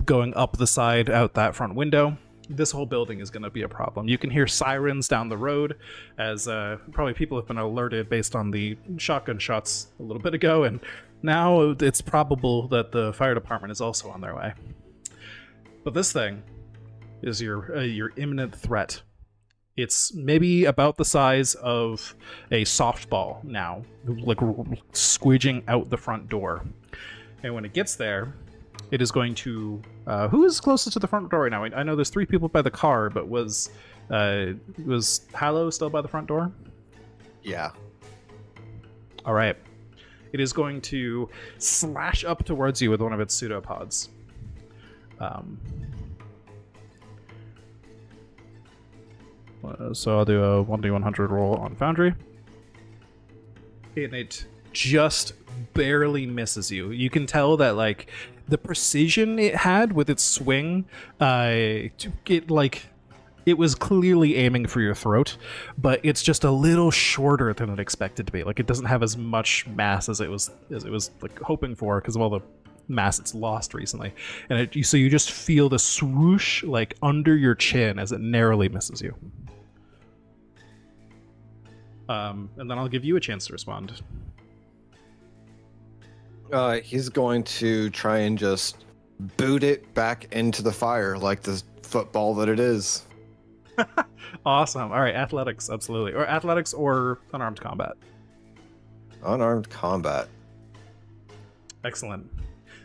going up the side out that front window. This whole building is going to be a problem. You can hear sirens down the road, as probably people have been alerted based on the shotgun shots a little bit ago, and now it's probable that the fire department is also on their way. But this thing is your imminent threat. It's maybe about the size of a softball now, like squeeging out the front door. And when it gets there, it is going to... who is closest to the front door right now? I know there's 3 people by the car, but was Hallow still by the front door? Yeah. All right. It is going to slash up towards you with one of its pseudopods. So I'll do a 1d100 roll on Foundry. And it just barely misses you. You can tell that like the precision it had with its swing, it was clearly aiming for your throat, but it's just a little shorter than it expected to be. Like it doesn't have as much mass as it was like hoping for because of all the mass it's lost recently. And so you just feel the swoosh like under your chin as it narrowly misses you. And then I'll give you a chance to respond. He's going to try and just boot it back into the fire like the football that it is. Awesome. All right, athletics, absolutely. Or athletics or unarmed combat. Unarmed combat. Excellent.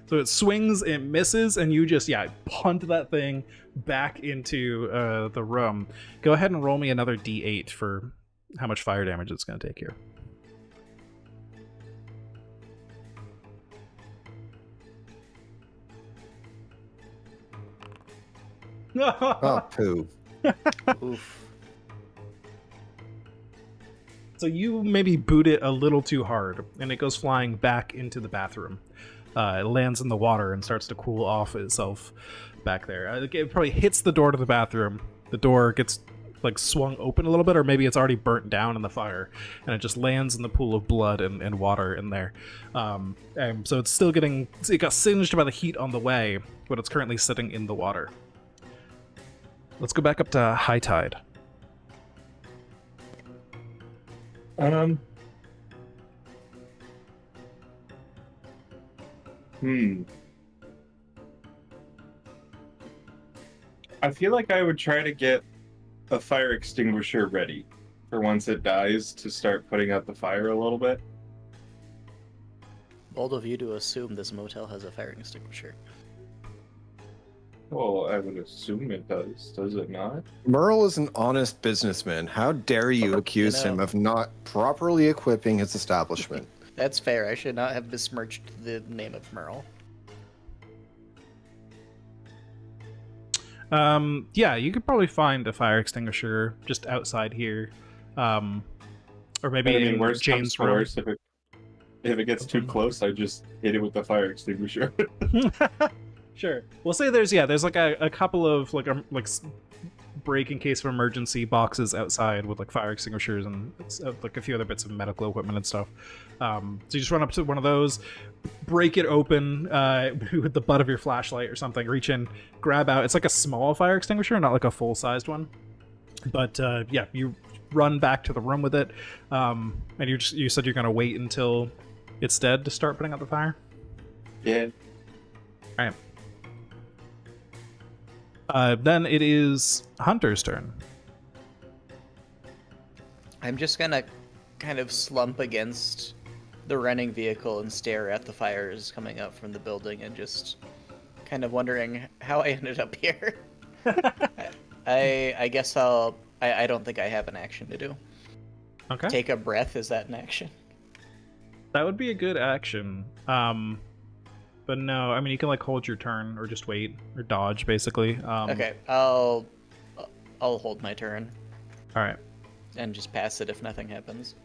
So it swings, it misses, and you just, punt that thing back into the room. Go ahead and roll me another d8 for how much fire damage it's going to take here. Oh, poo. Oof. So you maybe boot it a little too hard, and it goes flying back into the bathroom. It lands in the water and starts to cool off itself back there. It probably hits the door to the bathroom. The door gets like swung open a little bit, or maybe it's already burnt down in the fire, and it just lands in the pool of blood and water in there. And so it's still it got singed by the heat on the way, but it's currently sitting in the water. Let's go back up to high tide. I feel like I would try to get a fire extinguisher ready for once it dies to start putting out the fire a little bit. Bold of you to assume this motel has a fire extinguisher. Well, I would assume it does it not? Merle is an honest businessman. How dare you accuse him of not properly equipping his establishment? That's fair. I should not have besmirched the name of Merle. Yeah, you could probably find a fire extinguisher just outside here. Or maybe I mean, in worst comes Jane's to room. worst, if it gets too close, I just hit it with the fire extinguisher. Sure. We'll say there's like a couple of like break in case of emergency boxes outside with like fire extinguishers and like a few other bits of medical equipment and stuff. So you just run up to one of those, break it open with the butt of your flashlight or something, reach in, grab out. It's like a small fire extinguisher, not like a full-sized one. But yeah, you run back to the room with it, and you said you're gonna wait until it's dead to start putting out the fire. Yeah. All right. Then it is Hunter's turn. I'm just gonna kind of slump against the running vehicle and stare at the fires coming up from the building and just kind of wondering how I ended up here. I guess I don't think I have an action to do. Okay. Take a breath, is that an action? That would be a good action. But no, I mean you can like hold your turn or just wait or dodge basically. Okay, I'll hold my turn All right. and just pass it if nothing happens.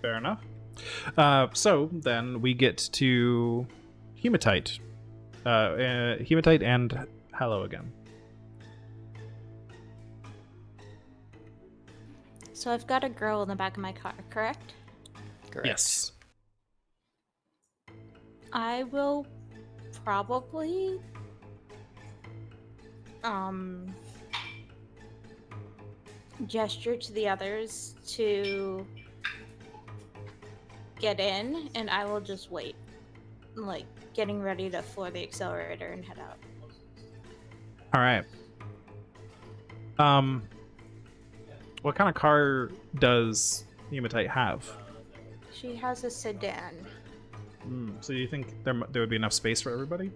Fair enough. So then we get to Hematite. Hematite and Hallow again. So I've got a girl in the back of my car, correct? Correct. Yes. I will probably gesture to the others to get in, and I will just wait, like getting ready to floor the accelerator and head out. All right. What kind of car does Hematite have? She has a sedan. So you think there would be enough space for everybody?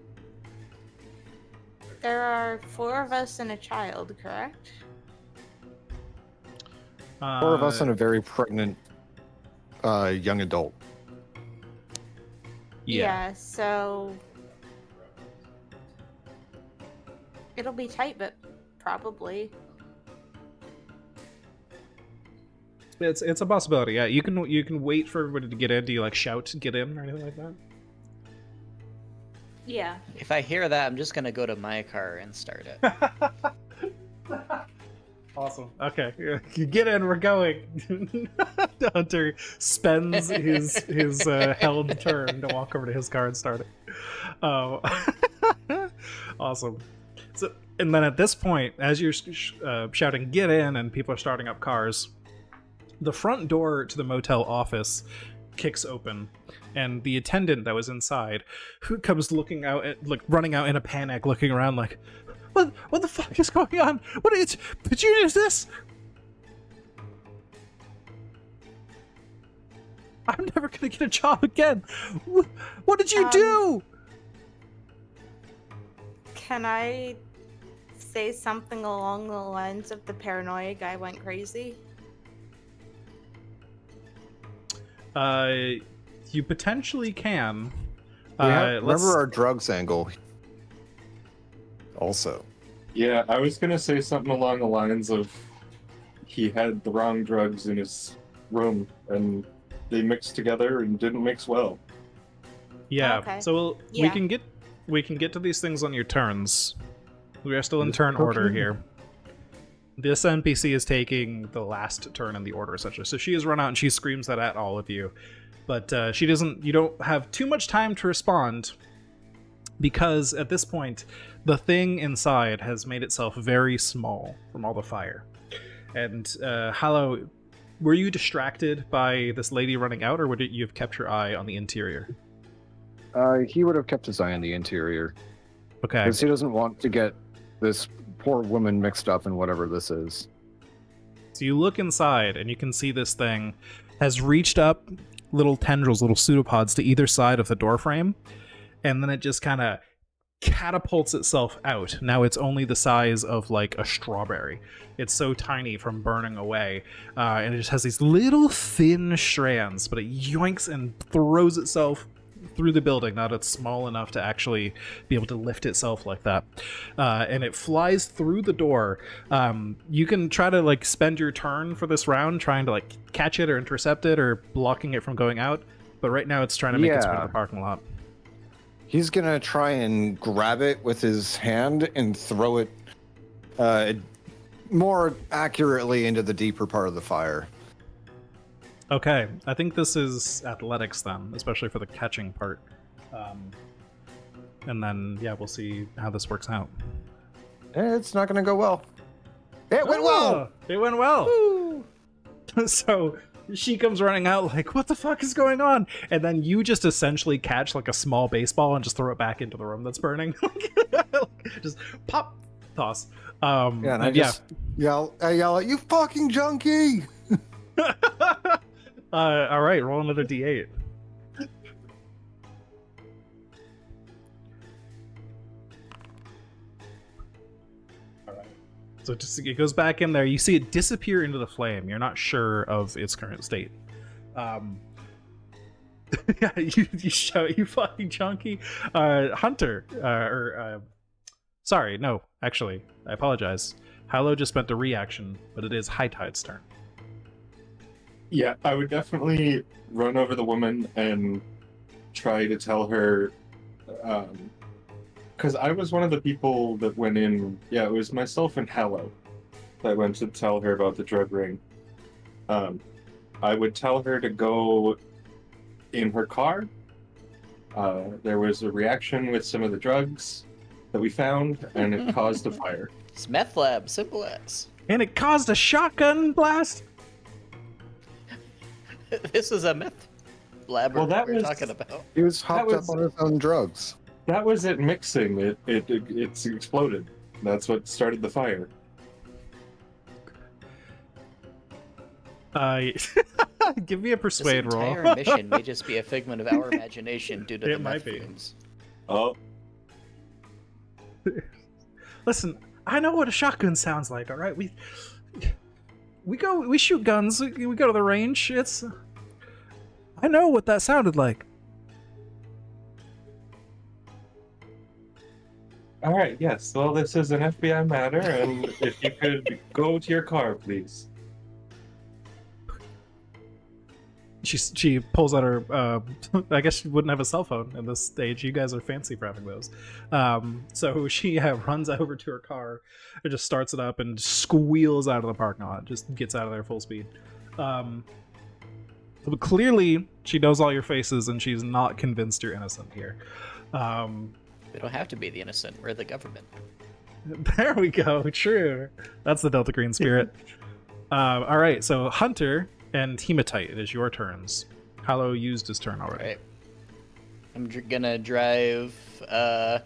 There are 4 of us and a child, correct? 4 of us and a very pregnant young adult. Yeah. So it'll be tight, but probably. It's a possibility. Yeah, you can wait for everybody to get in. Do you like shout "get in" or anything like that? Yeah. If I hear that, I'm just gonna go to my car and start it. Awesome. Okay, you get in. We're going. Hunter spends his held turn to walk over to his car and start it. Oh, awesome. So, and then at this point, as you're shouting "get in" and people are starting up cars, the front door to the motel office kicks open, and the attendant that was inside, who comes looking out, running out in a panic, looking around like, "What the fuck is going on? Did you use this? I'm never gonna get a job again. What did you do?" Can I say something along the lines of the paranoia guy went crazy? You potentially can. Remember our drugs angle. Also. Yeah, I was gonna say something along the lines of he had the wrong drugs in his room and they mixed together and didn't mix well. Yeah. Okay. So Yeah. we can get to these things on your turns. We are still in turn order here. This NPC is taking the last turn in the order, essentially. So she has run out and she screams that at all of you. But she doesn't. You don't have too much time to respond because at this point, the thing inside has made itself very small from all the fire. And Hallow, were you distracted by this lady running out, or would you have kept your eye on the interior? He would have kept his eye on the interior. Okay. Because he doesn't want to get this poor woman mixed up in whatever this is. So you look inside, and you can see this thing has reached up little tendrils, little pseudopods to either side of the doorframe, and then it just kind of catapults itself out. Now it's only the size of like a strawberry. It's so tiny from burning away, and it just has these little thin strands, but it yoinks and throws itself through the building. Not it's small enough to actually be able to lift itself like that, and it flies through the door. You can try to like spend your turn for this round trying to like catch it or intercept it or blocking it from going out. But right now it's trying to make its way to the parking lot. He's gonna try and grab it with his hand and throw it more accurately into the deeper part of the fire. Okay, I think this is athletics then, especially for the catching part. And then, yeah, we'll see how this works out. It's not going to go well. It went well! It went well! So she comes running out like, what the fuck is going on? And then you just essentially catch like a small baseball and just throw it back into the room that's burning. Just pop, toss. Yeah, and I just yell at you fucking junkie! All right, roll another d8. All right. So it goes back in there. You see it disappear into the flame. You're not sure of its current state. Yeah, you shout, you fucking junkie. Hunter, sorry, no, actually, I apologize. Hallow just spent a reaction, but it is High Tide's turn. Yeah, I would definitely run over the woman and try to tell her, because I was one of the people that went in. Yeah, it was myself and Hallow that went to tell her about the drug ring. I would tell her to go in her car. There was a reaction with some of the drugs that we found, and it caused a fire. It's meth lab, simple as. And it caused a shotgun blast? This is a meth lab Well, that we're was- talking about. He was hopped was- up on his own drugs. That was it mixing. It's exploded. That's what started the fire. Give me a persuade This roll. entire mission may just be a figment of our imagination due to It the might meth be. fumes. Oh, Listen, I know what a shotgun sounds like. All right, we shoot guns. We go to the range. I know what that sounded like. all right. Yes. Well, this is an FBI matter, and if you could go to your car, please. She pulls out her. I guess she wouldn't have a cell phone in this stage. You guys are fancy for having those. So she runs over to her car and just starts it up and squeals out of the parking lot. Just gets out of there full speed. But clearly, she knows all your faces, and she's not convinced you're innocent here. We don't have to be the innocent. We're the government. There we go. True. That's the Delta Green spirit. All right. So Hunter and Hematite, it is your turns. Hallow used his turn already. Right. I'm gonna drive, I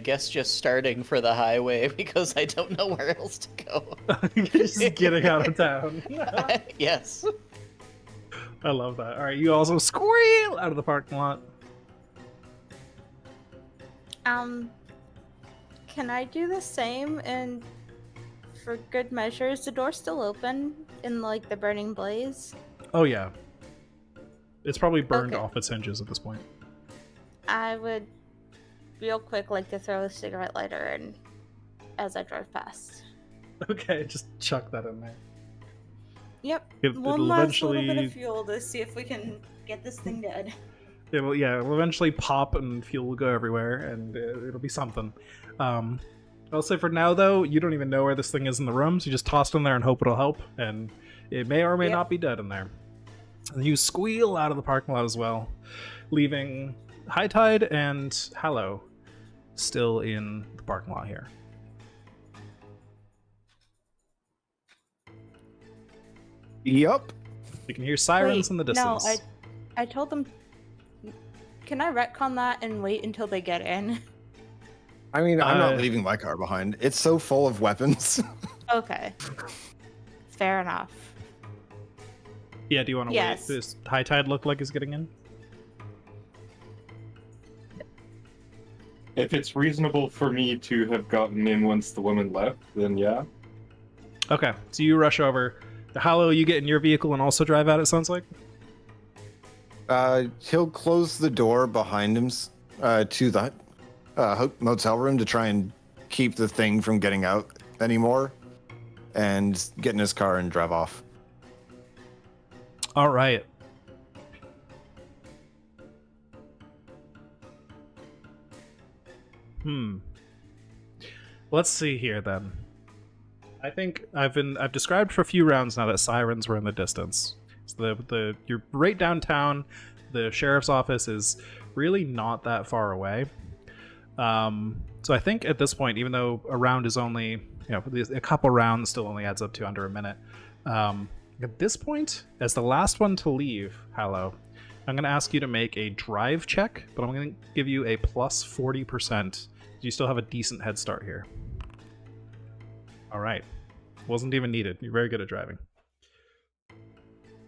guess just starting for the highway because I don't know where else to go. Just getting out of town. Yes. I love that. All right, you also squeal out of the parking lot. Can I do the same? And for good measure, is the door still open in like the burning blaze? Oh yeah. It's probably burned Okay. off its hinges at this point. I would real quick like to throw a cigarette lighter in as I drive past. Okay, just chuck that in there. Yep. It'll One last little bit eventually, of fuel to see if we can get this thing dead. it'll eventually pop and fuel will go everywhere, and it'll be something. I'll say for now though, you don't even know where this thing is in the room, so you just toss it in there and hope it'll help, and it may or may Yep. not be dead in there. And you squeal out of the parking lot as well, leaving High Tide and Hallow still in the parking lot here. Yup. You can hear sirens Wait, in the distance. No, I told them. Can I retcon that and wait until they get in? I mean, I'm not Uh, leaving my car behind. It's so full of weapons. Okay. Fair enough. Yeah, do you want to Yes. wait? Does High Tide look like it's getting in? If it's reasonable for me to have gotten in once the woman left, then yeah. Okay, so you rush over. The Hallow, you get in your vehicle and also drive out, it sounds like? He'll close the door behind him to the motel room to try and keep the thing from getting out anymore, and get in his car and drive off. All right. Let's see here then. I think I've described for a few rounds now that sirens were in the distance. So you're right downtown. The sheriff's office is really not that far away. So I think at this point, even though a round is only, a couple rounds still only adds up to under a minute. At this point, as the last one to leave, Hallow, I'm going to ask you to make a drive check, but I'm going to give you a plus 40%. You still have a decent head start here. All right. Wasn't even needed. You're very good at driving.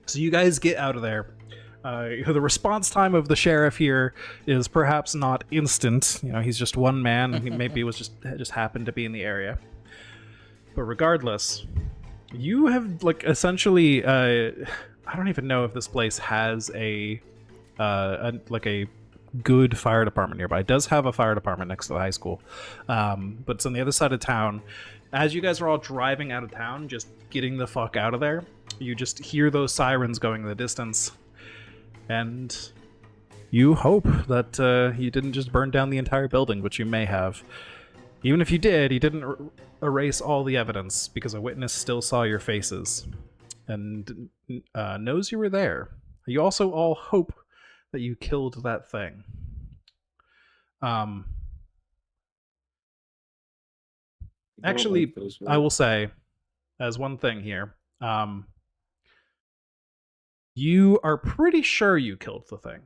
So you guys get out of there. The response time of the sheriff here is perhaps not instant. He's just one man. He maybe was just happened to be in the area. But regardless, you have essentially. I don't even know if this place has a good fire department nearby. It does have a fire department next to the high school, but it's on the other side of town. As you guys are all driving out of town, just getting the fuck out of there, you just hear those sirens going in the distance, and you hope that you didn't just burn down the entire building, which you may have. Even if you did, you didn't erase all the evidence, because a witness still saw your faces and knows you were there. You also all hope that you killed that thing. Actually, I will say, as one thing here, you are pretty sure you killed the thing.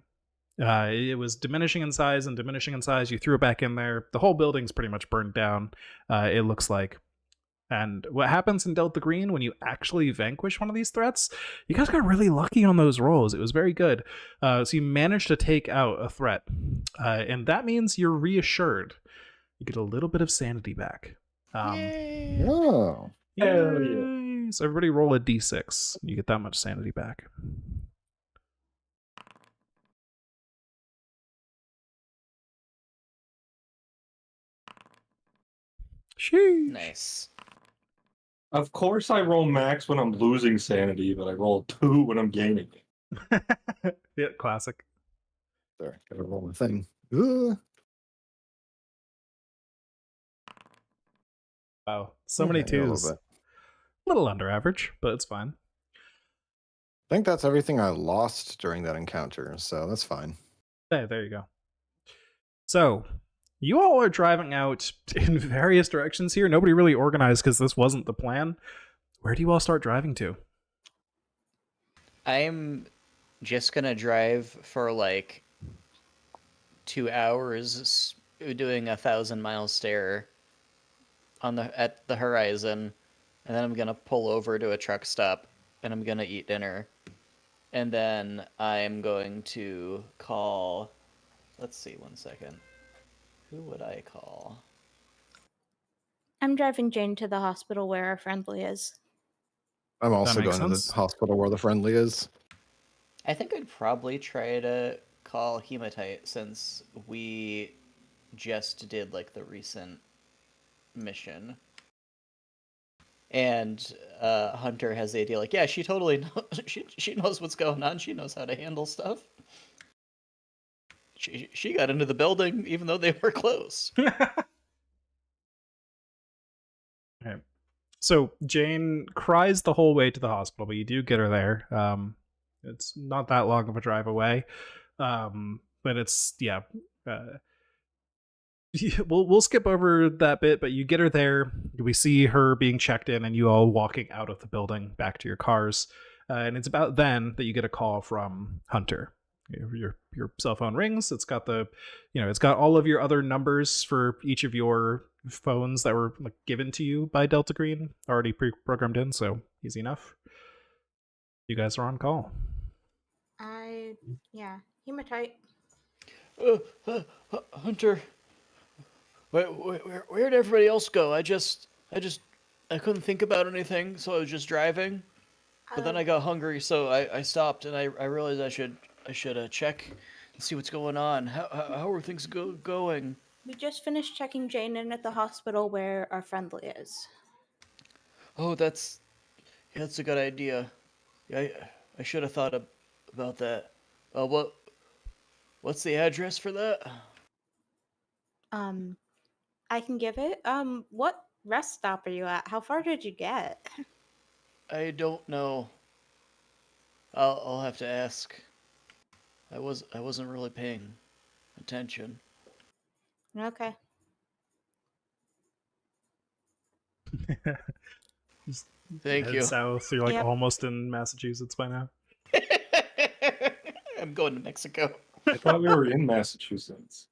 It was diminishing in size and diminishing in size. You threw it back in there. The whole building's pretty much burned down, it looks like. And what happens in Delta Green when you actually vanquish one of these threats, you guys got really lucky on those rolls. It was very good. So you managed to take out a threat. And that means you're reassured. You get a little bit of sanity back. Yay. Oh. Hell yeah. So everybody roll a d6. You get that much sanity back. Sheesh. Nice. Of course I roll max when I'm losing sanity, but I roll 2 when I'm gaining it. Yeah, classic. Sorry, gotta roll the thing. Ugh. Wow, so many Okay, a little twos. bit. A little under average, but it's fine. I think that's everything I lost during that encounter, so that's fine. Hey, there you go. So, you all are driving out in various directions here. Nobody really organized because this wasn't the plan. Where do you all start driving to? I'm just gonna drive for like 2 hours, doing 1,000-mile stare at the horizon, and then I'm gonna pull over to a truck stop, and I'm gonna eat dinner, and then I'm going to call. Let's see, 1 second. Who would I call? I'm driving Jane to the hospital where our friendly is. I'm also makes going to sense. the hospital where the friendly is. I think I'd probably try to call Hematite, since we just did like the recent mission. And Hunter has the idea, like, yeah, she totally knows, she knows what's going on. She knows how to handle stuff. She got into the building even though they were close. Okay. So Jane cries the whole way to the hospital, but you do get her there. It's not that long of a drive away, but it's we'll skip over that bit. But you get her there. We see her being checked in, and you all walking out of the building back to your cars. And it's about then that you get a call from Hunter. Your cell phone rings. It's got it's got all of your other numbers for each of your phones that were given to you by Delta Green, already pre-programmed in, so easy enough. You guys are on call. Hematite. Hunter, where'd everybody else go? I couldn't think about anything, so I was just driving. But then I got hungry, so I stopped, and I realized I I should check and see what's going on. How are things going? We just finished checking Jane in at the hospital where our friendly is. Oh, that's a good idea. Yeah, I should have thought about that. What's the address for that? I can give it. What rest stop are you at? How far did you get? I don't know. I'll have to ask. I wasn't really paying attention. Okay. Just Thank head you. south. You're like Yep. almost in Massachusetts by now. I'm going to Mexico. I thought we were in Massachusetts.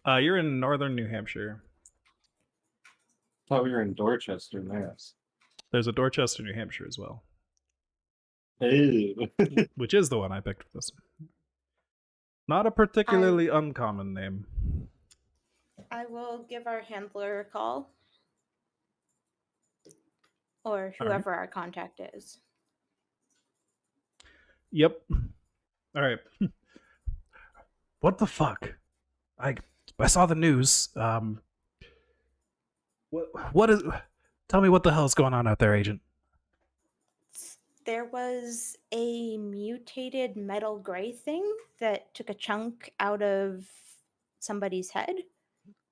You're in northern New Hampshire. I thought we were in Dorchester, Mass. There's a Dorchester, New Hampshire as well, Hey. which is the one I picked for this. Not a particularly uncommon name. I will give our handler a call. Or whoever our contact is. Yep. All right. What the fuck? I saw the news. What is? Tell me what the hell's going on out there, Agent. There was a mutated metal gray thing that took a chunk out of somebody's head.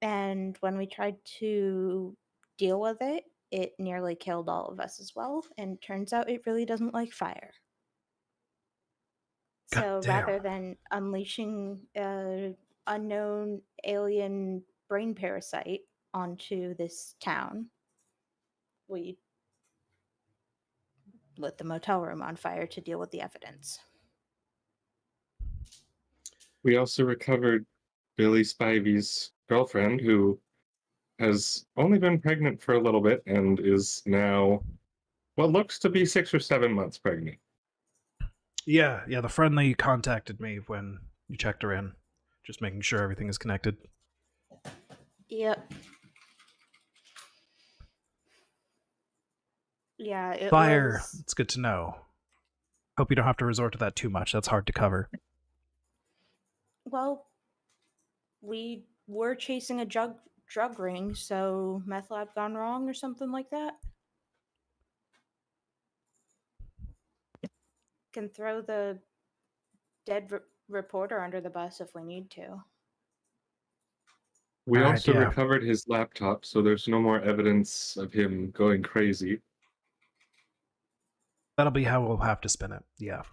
And when we tried to deal with it, it nearly killed all of us as well. And turns out it really doesn't like fire. So God damn. rather than unleashing an unknown alien brain parasite onto this town, we lit the motel room on fire to deal with the evidence. We also recovered Billy Spivey's girlfriend, who has only been pregnant for a little bit and is now what looks to be 6 or 7 months pregnant. Yeah, the friendly contacted me when you checked her in. Just making sure everything is connected. Yep. Yeah, it Fire. was... It's good to know. Hope you don't have to resort to that too much. That's hard to cover. Well, we were chasing a drug ring, so meth lab gone wrong or something like that. Can throw the dead reporter under the bus if we need to. We Alright, also yeah. recovered his laptop, so there's no more evidence of him going crazy. That'll be how we'll have to spin it. Yeah.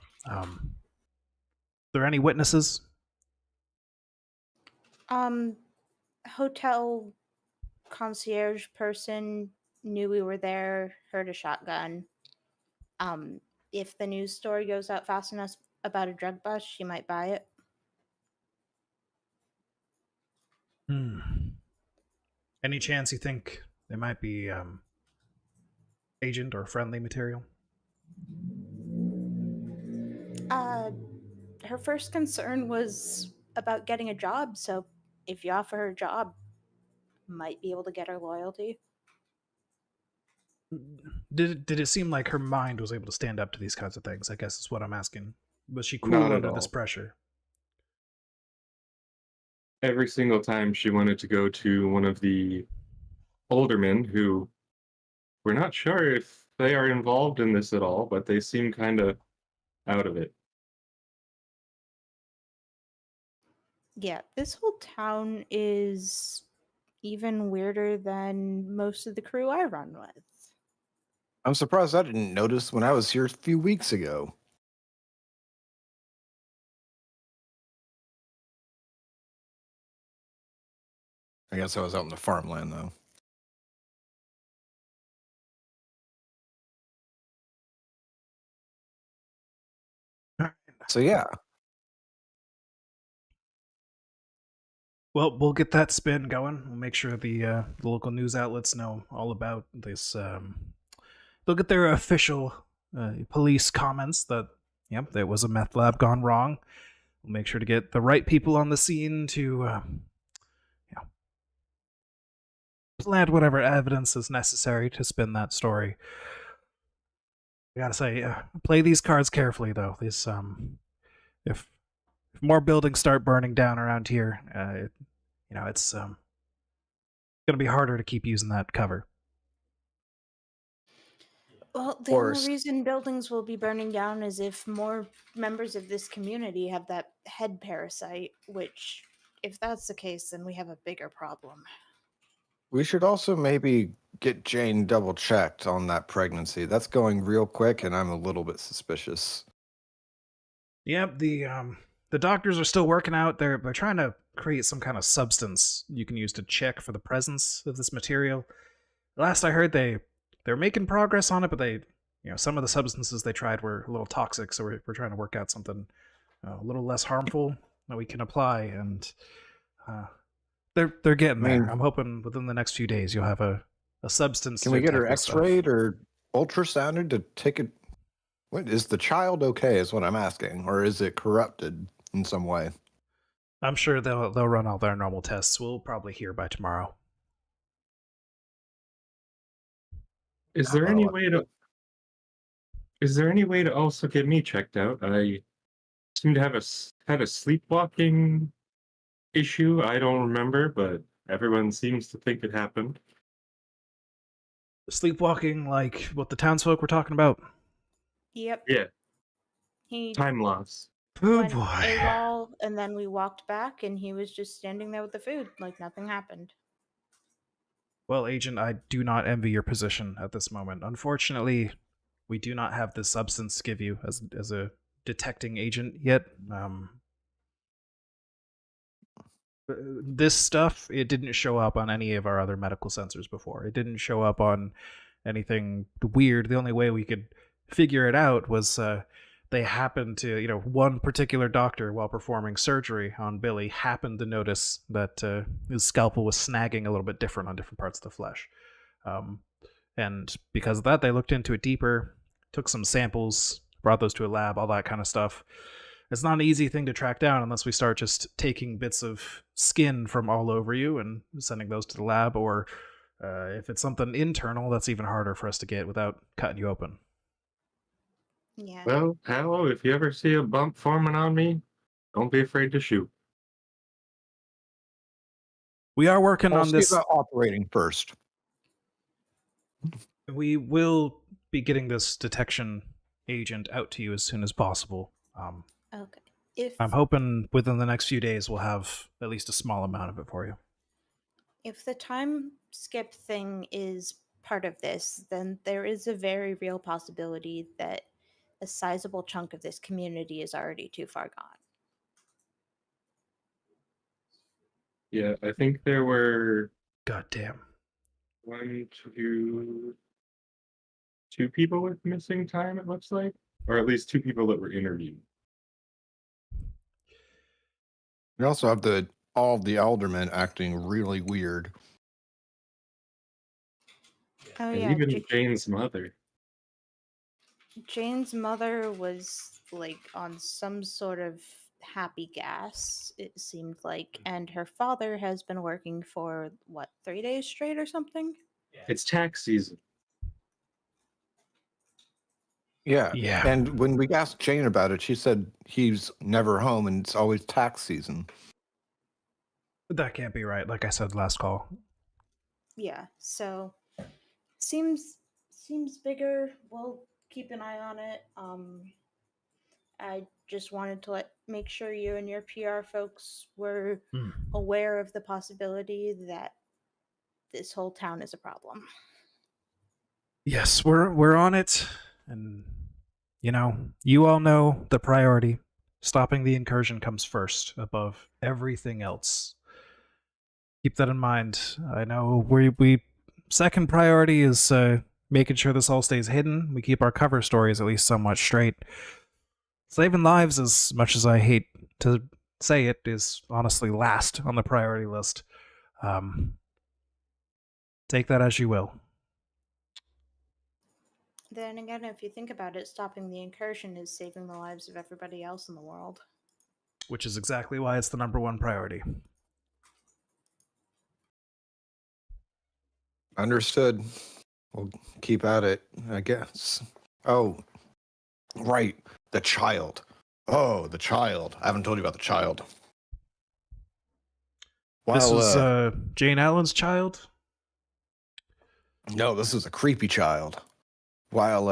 There any witnesses? Hotel concierge person knew we were there, heard a shotgun. If the news story goes out fast enough about a drug bust, she might buy it. Any chance you think they might be agent or friendly material? Her first concern was about getting a job, so if you offer her a job, might be able to get her loyalty. Did it seem like her mind was able to stand up to these kinds of things? I guess is what I'm asking. Was she Not cool at under all. this pressure? Every single time she wanted to go to one of the aldermen, who we're not sure if they are involved in this at all, but they seem kind of out of it. Yeah, this whole town is even weirder than most of the crew I run with. I'm surprised I didn't notice when I was here a few weeks ago. I guess I was out in the farmland, though. So, yeah. Well, we'll get that spin going. We'll make sure the local news outlets know all about this. They'll get their official police comments that, yep, there was a meth lab gone wrong. We'll make sure to get the right people on the scene to plant whatever evidence is necessary to spin that story. I gotta say, play these cards carefully, though. These, if if more buildings start burning down around here, it's going to be harder to keep using that cover. Well, the only course. reason buildings will be burning down is if more members of this community have that head parasite, which, if that's the case, then we have a bigger problem. We should also maybe get Jane double checked on that pregnancy. That's going real quick, and I'm a little bit suspicious. Yep, the doctors are still working out. They're trying to create some kind of substance you can use to check for the presence of this material. Last I heard, they're making progress on it, but some of the substances they tried were a little toxic, so we're trying to work out something a little less harmful that we can apply, and they're getting there. I'm hoping within the next few days you'll have a substance. Can we get her detect this stuff. X-rayed or ultrasounded to take it? What is the child okay? Is what I'm asking, or is it corrupted in some way? I'm sure they'll run all their normal tests. We'll probably hear by tomorrow. Is there any way to also get me checked out? I seem to have had a sleepwalking issue. I don't remember, but everyone seems to think it happened. Sleepwalking, like what the townsfolk were talking about? Yep. Yeah, He time loss. Oh went boy. AWOL, and then we walked back, and he was just standing there with the food, like nothing happened. Well, Agent, I do not envy your position at this moment. Unfortunately, we do not have this substance to give you as a detecting agent yet. This stuff, it didn't show up on any of our other medical sensors before. It didn't show up on anything weird. The only way we could figure it out was they happened to, one particular doctor while performing surgery on Billy happened to notice that his scalpel was snagging a little bit different on different parts of the flesh. And because of that, they looked into it deeper, took some samples, brought those to a lab, all that kind of stuff. It's not an easy thing to track down unless we start just taking bits of skin from all over you and sending those to the lab, or if it's something internal, that's even harder for us to get without cutting you open. Yeah. Well, Paolo, if you ever see a bump forming on me, don't be afraid to shoot. We are working I'll on see this. about operating first. We will be getting this detection agent out to you as soon as possible. Okay. I'm hoping within the next few days we'll have at least a small amount of it for you. If the time skip thing is part of this, then there is a very real possibility that a sizable chunk of this community is already too far gone. Yeah, I think there were Goddamn. two people with missing time, it looks like. Or at least two people that were interviewed. We also have all the aldermen acting really weird. Oh And yeah, even Jane's mother. Jane's mother was like on some sort of happy gas, it seemed like, and her father has been working for 3 days straight or something. It's tax season. Yeah. Yeah. And when we asked Jane about it, she said he's never home and it's always tax season. That can't be right, like I said last call. Yeah, so seems bigger. We'll keep an eye on it. I just wanted to make sure you and your PR folks were aware of the possibility that this whole town is a problem. Yes, we're on it, and you all know the priority. Stopping the incursion comes first, above everything else. Keep that in mind. I know we second priority is making sure this all stays hidden. We keep our cover stories at least somewhat straight. Saving lives, as much as I hate to say it, is honestly last on the priority list. Take that as you will. Then again, if you think about it, stopping the incursion is saving the lives of everybody else in the world. Which is exactly why it's the #1 priority. Understood. We'll keep at it, I guess. Oh, right. The child. Oh, the child. I haven't told you about the child. This While, was Jane Allen's child? no, this was a creepy child. While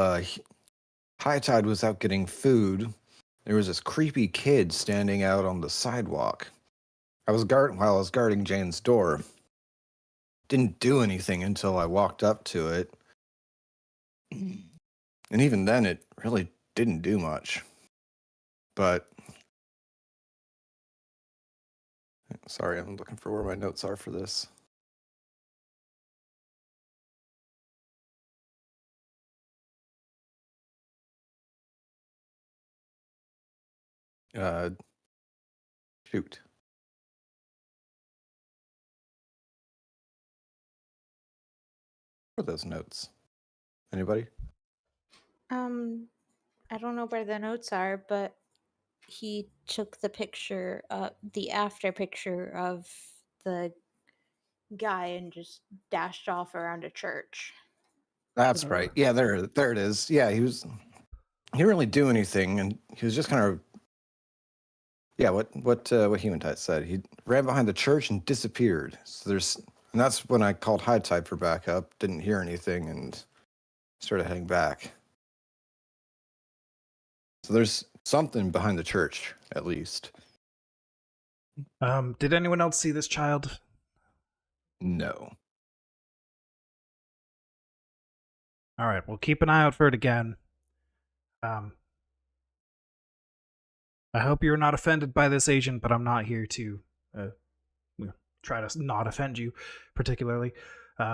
High Tide was out getting food, there was this creepy kid standing out on the sidewalk. While I was guarding Jane's door. Didn't do anything until I walked up to it. And even then, it really didn't do much. But sorry, I'm looking for where my notes are for this. Shoot. Where are those notes? Anybody? I don't know where the notes are, but he took the picture, the after picture of the guy and just dashed off around a church. That's right. Yeah, there it is. Yeah, he didn't really do anything, and he was just kind of, yeah, what Human Tide said. He ran behind the church and disappeared. And that's when I called High Tide for backup. Didn't hear anything and started heading back. So there's something behind the church, at least. Did anyone else see this child? No. All right, we'll keep an eye out for it again. I hope you're not offended by this, agent, but I'm not here to try to not offend you particularly.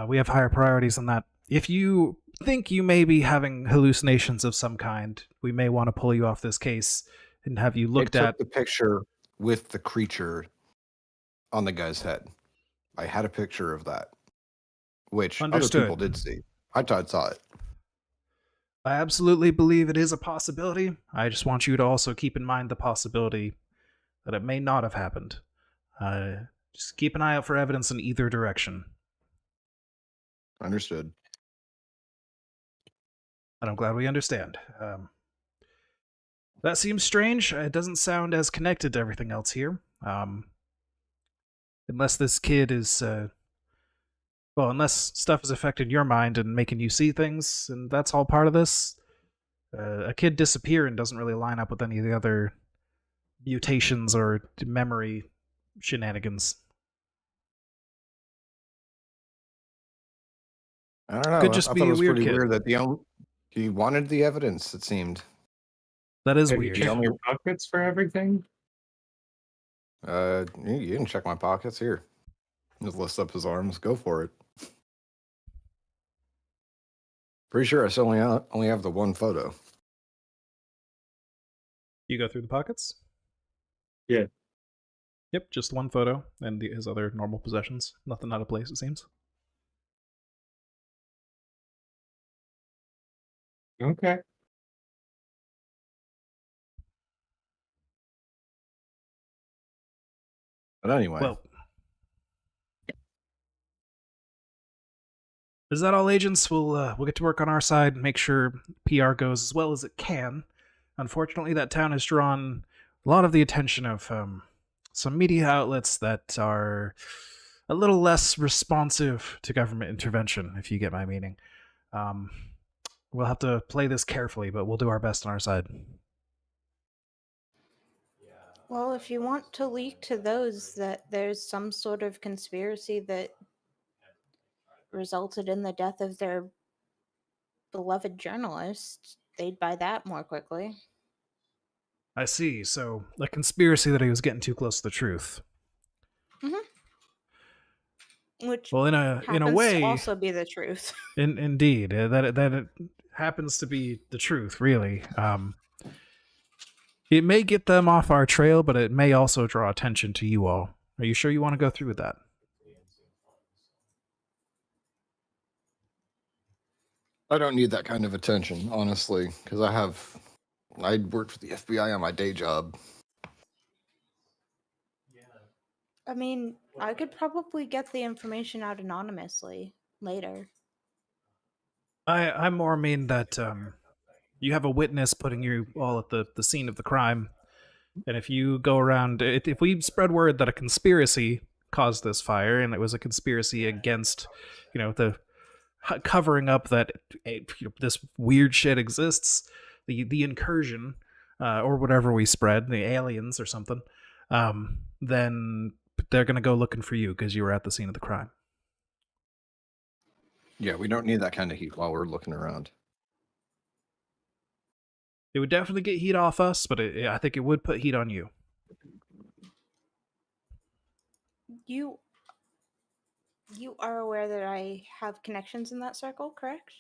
We have higher priorities than that. If you think you may be having hallucinations of some kind, we may want to pull you off this case and have you looked I at. took the picture with the creature on the guy's head. I had a picture of that, which Understood. other people did see. High Tide saw it. I absolutely believe it is a possibility. I just want you to also keep in mind the possibility that it may not have happened. Just keep an eye out for evidence in either direction. Understood. And I'm glad we understand. That seems strange. It doesn't sound as connected to everything else here. Unless this kid is... unless stuff has affected your mind and making you see things, and that's all part of this. A kid disappearing doesn't really line up with any of the other mutations or memory shenanigans. I don't know. Could just I be thought it a was weird pretty kid. weird that he wanted the evidence, it seemed. That is Have weird. you checked your pockets for everything? You can check my pockets here. Just lifts up his arms. Go for it. Pretty sure I still only have the one photo. You go through the pockets? Yeah. Yep, just one photo and his other normal possessions. Nothing out of place, it seems. Okay. But anyway. Well, is that all, agents? We'll get to work on our side and make sure PR goes as well as it can. Unfortunately, that town has drawn a lot of the attention of some media outlets that are a little less responsive to government intervention, if you get my meaning. We'll have to play this carefully, but we'll do our best on our side. Well, if you want to leak to those that there's some sort of conspiracy that resulted in the death of their beloved journalist, they'd buy that more quickly. I see. So, a conspiracy that he was getting too close to the truth. Which Well, in a way, to also be the truth. Indeed, that it happens to be the truth. Really, it may get them off our trail, but it may also draw attention to you all. Are you sure you want to go through with that? I don't need that kind of attention, honestly, because I worked for the FBI on my day job. I mean, I could probably get the information out anonymously later. I more mean that you have a witness putting you all at the scene of the crime. And if you go around, if we spread word that a conspiracy caused this fire, and it was a conspiracy against, the covering up that this weird shit exists, the incursion, or whatever we spread, the aliens or something, then they're gonna go looking for you because you were at the scene of the crime. Yeah, we don't need that kind of heat while we're looking around. It would definitely get heat off us, but I think it would put heat on you. You are aware that I have connections in that circle, correct?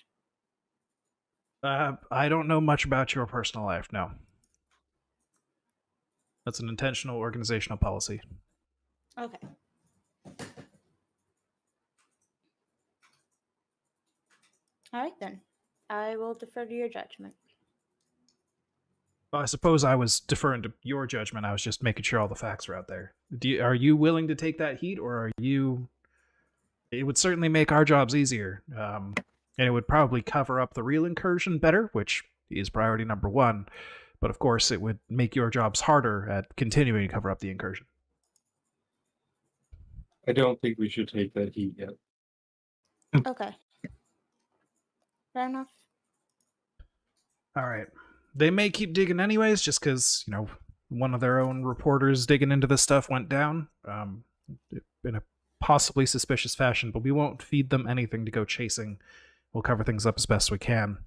I don't know much about your personal life, no. That's an intentional organizational policy. Okay. All right, then. I will defer to your judgment. Well, I suppose I was deferring to your judgment. I was just making sure all the facts are out there. Are you willing to take that heat, or are you... It would certainly make our jobs easier, and it would probably cover up the real incursion better, which is priority number one. But of course, it would make your jobs harder at continuing to cover up the incursion. I don't think we should take that heat yet. Okay. Fair enough. All right. They may keep digging anyways, just because, one of their own reporters digging into this stuff went down in a possibly suspicious fashion, but we won't feed them anything to go chasing. We'll cover things up as best we can.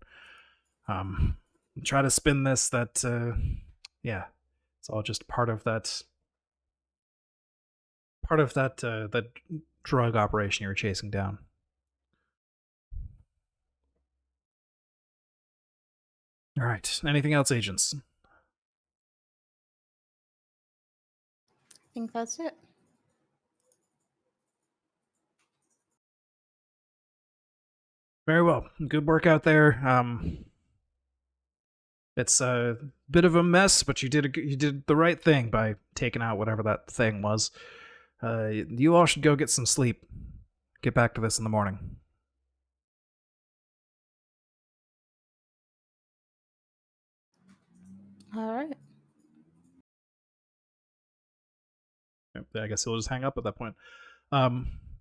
Try to spin this that, it's all just part of that that drug operation you were chasing down. All right. Anything else, agents? I think that's it. Very well. Good work out there. It's a bit of a mess, but you did the right thing by taking out whatever that thing was. You all should go get some sleep. Get back to this in the morning. All right. I guess he'll just hang up at that point.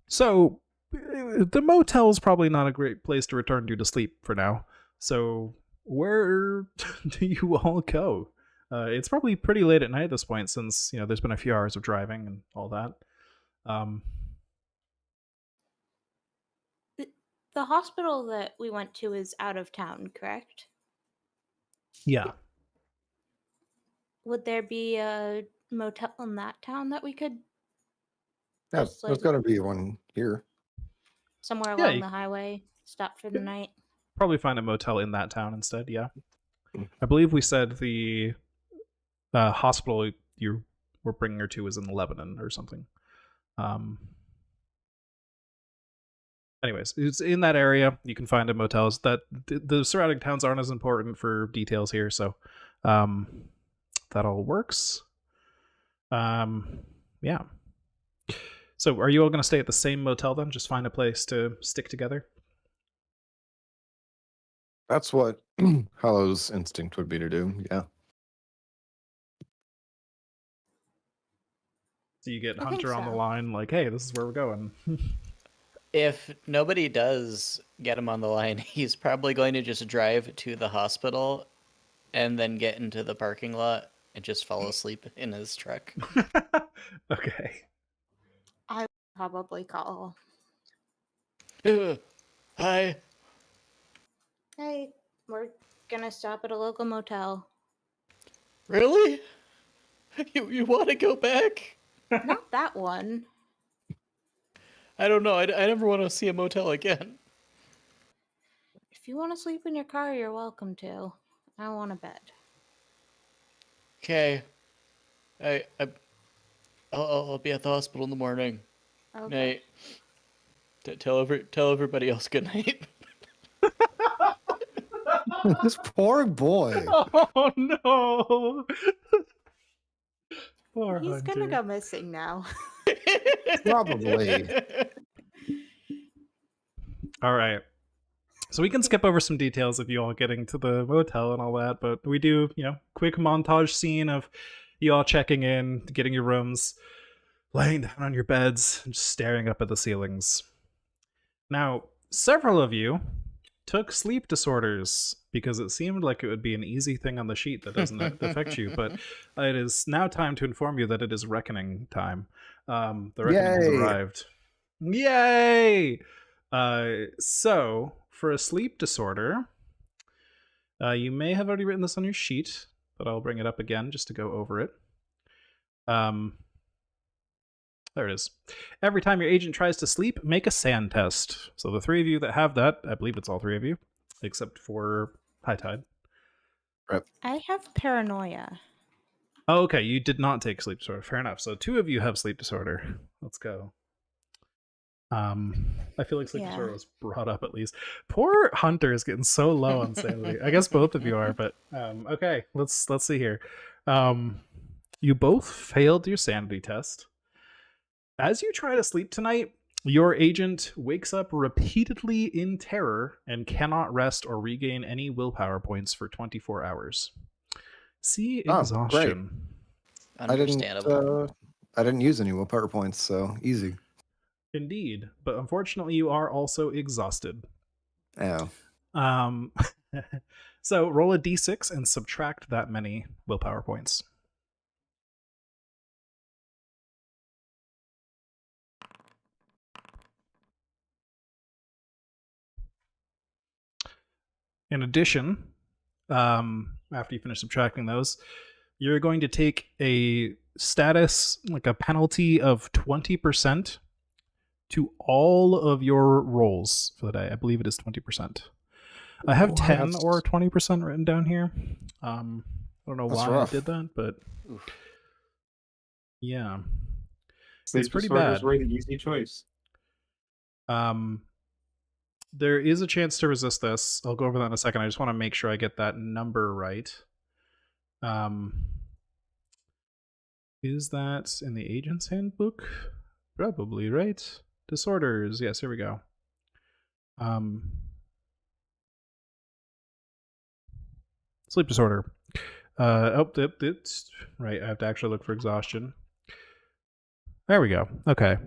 So the motel's probably not a great place to return to sleep for now. So where do you all go? It's probably pretty late at night at this point, since there's been a few hours of driving and all that. The hospital that we went to is out of town, correct? Yeah. Would there be a motel in that town that we could Yeah, Just there's like- got to be one here. somewhere Yeah, along you- the highway stop for the Yeah. night? Probably find a motel in that town instead, yeah. Mm. I believe we said the hospital you were bringing her to was in Lebanon or something. Anyways, it's in that area. You can find a motels. That the surrounding towns aren't as important for details here, so that all works. Yeah. So are you all going to stay at the same motel then? Just find a place to stick together? That's what Hollow's instinct would be to do. Yeah. So you get I think Hunter on the so. line, like, hey, this is where we're going. If nobody does get him on the line, he's probably going to just drive to the hospital and then get into the parking lot and just fall asleep in his truck. Okay. Probably call. Hi. Hey, we're gonna stop at a local motel. Really? You want to go back? Not that one. I don't know. I never want to see a motel again. If you want to sleep in your car, you're welcome to. I want a bed. Okay. I'll be at the hospital in the morning. Okay. Night. Tell everybody else good night. This poor boy. Oh no. Poor He's Hunter. gonna go missing now. Probably. All right. So we can skip over some details of you all getting to the motel and all that, but we do, quick montage scene of You all checking in, getting your rooms, laying down on your beds, and just staring up at the ceilings. Now, several of you took sleep disorders because it seemed like it would be an easy thing on the sheet that doesn't affect you, but it is now time to inform you that it is reckoning time. The reckoning has Yay! arrived. Yay! So, for a sleep disorder, you may have already written this on your sheet, but I'll bring it up again just to go over it. There it is. Every time your agent tries to sleep, make a sand test. So the three of you that have that, I believe it's all three of you, except for High Tide. I have paranoia. Oh, okay, you did not take sleep disorder. Fair enough. So two of you have sleep disorder. Let's go. I feel like sleep disorder was brought up at least. Poor Hunter is getting so low on sanity. I guess both of you are, but okay, let's see here. You both failed your sanity test. As you try to sleep tonight, your agent wakes up repeatedly in terror and cannot rest or regain any willpower points for 24 hours. See exhaustion. Understandable. I didn't use any willpower points, so easy. Indeed, but unfortunately you are also exhausted. Oh. So roll a d6 and subtract that many willpower points. In addition, after you finish subtracting those, you're going to take a status, like a penalty of 20% to all of your rolls for the day. I believe it is 20%. I have 10 or 20% written down here. I don't know why I did that, but yeah, it's pretty bad. Were the easy choice. There is a chance to resist this. I'll go over that in a second. I just want to make sure I get that number right. Is that in the agent's handbook? Probably, right? Disorders. Yes, here we go. Sleep disorder. It's right. I have to actually look for exhaustion. There we go. Okay.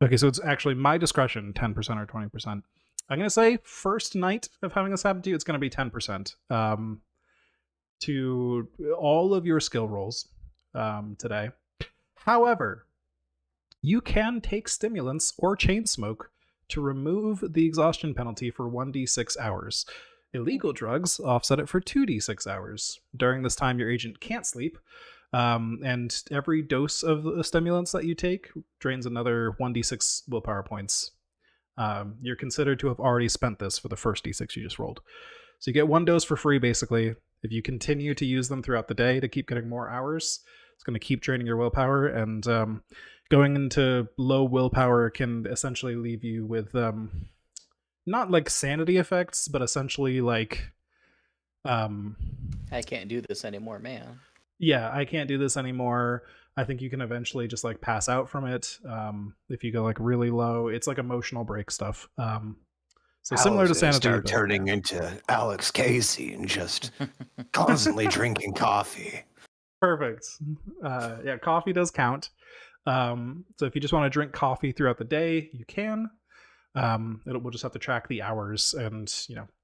Okay, so it's actually my discretion, 10% or 20%. I'm going to say first night of having this happen to you, it's going to be 10%. To all of your skill rolls today. However, you can take stimulants or chain smoke to remove the exhaustion penalty for 1d6 hours. Illegal drugs offset it for 2d6 hours. During this time, your agent can't sleep. And every dose of the stimulants that you take drains another 1d6 willpower points. You're considered to have already spent this for the first d6 you just rolled. So you get one dose for free, basically. If you continue to use them throughout the day to keep getting more hours, it's going to keep draining your willpower. And going into low willpower can essentially leave you with not like sanity effects, but essentially like... I can't do this anymore, man. Yeah, I can't do this anymore. I think you can eventually just like pass out from it if you go like really low. It's like emotional break stuff. So similar to sanity. Start turning into Alex Casey and just constantly drinking coffee. Perfect. Yeah, coffee does count. So if you just want to drink coffee throughout the day, you can. We'll just have to track the hours and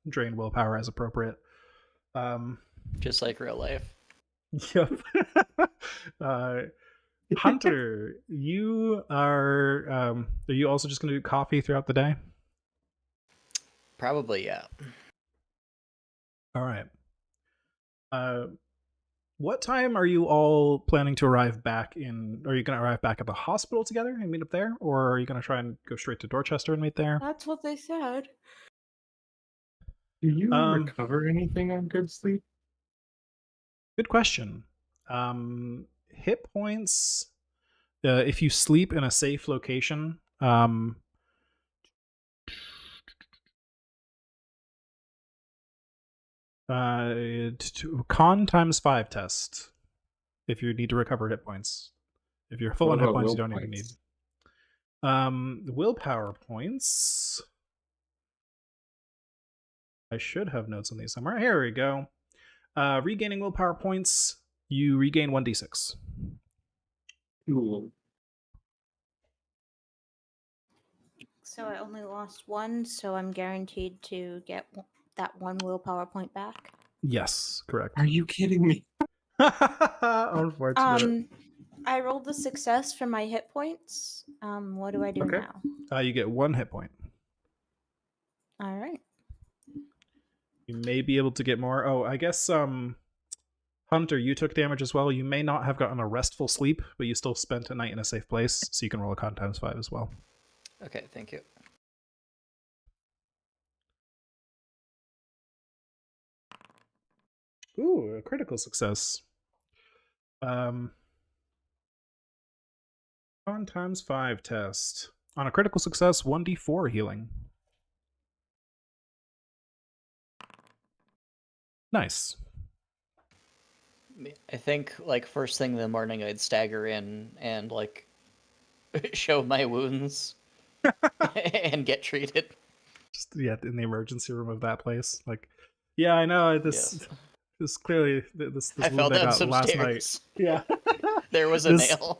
drain willpower as appropriate. Just like real life. Yep. Hunter, you are you also just going to do coffee throughout the day? Probably, yeah. All right. What time are you all planning to arrive back in? Are you going to arrive back at the hospital together and meet up there? Or are you going to try and go straight to Dorchester and meet there? That's what they said. Do you recover anything on good sleep? Good question. Hit points, if you sleep in a safe location, con times 5 test if you need to recover hit points. If you're full on hit points, you don't even need. Willpower points. I should have notes on these somewhere. Here we go. Regaining willpower points, you regain 1d6. Cool. So I only lost one, so I'm guaranteed to get that one willpower point back. Yes, correct. Are you kidding me? Unfortunate. I rolled a success for my hit points. What do I do Okay. now? You get 1 hit point. All right. You may be able to get more. Oh, I guess Hunter, you took damage as well. You may not have gotten a restful sleep, but you still spent a night in a safe place, so you can roll a con times 5 as well. Okay, thank you. Ooh, a critical success. Con times 5 test. On a critical success, 1d4 healing. Nice. I think, like, first thing in the morning, I'd stagger in and, like, show my wounds and get treated. Just in the emergency room of that place. Like, yeah, I know this. Yes. This clearly this I wound fell I down got some last stairs. night. Yeah, There was a This- nail.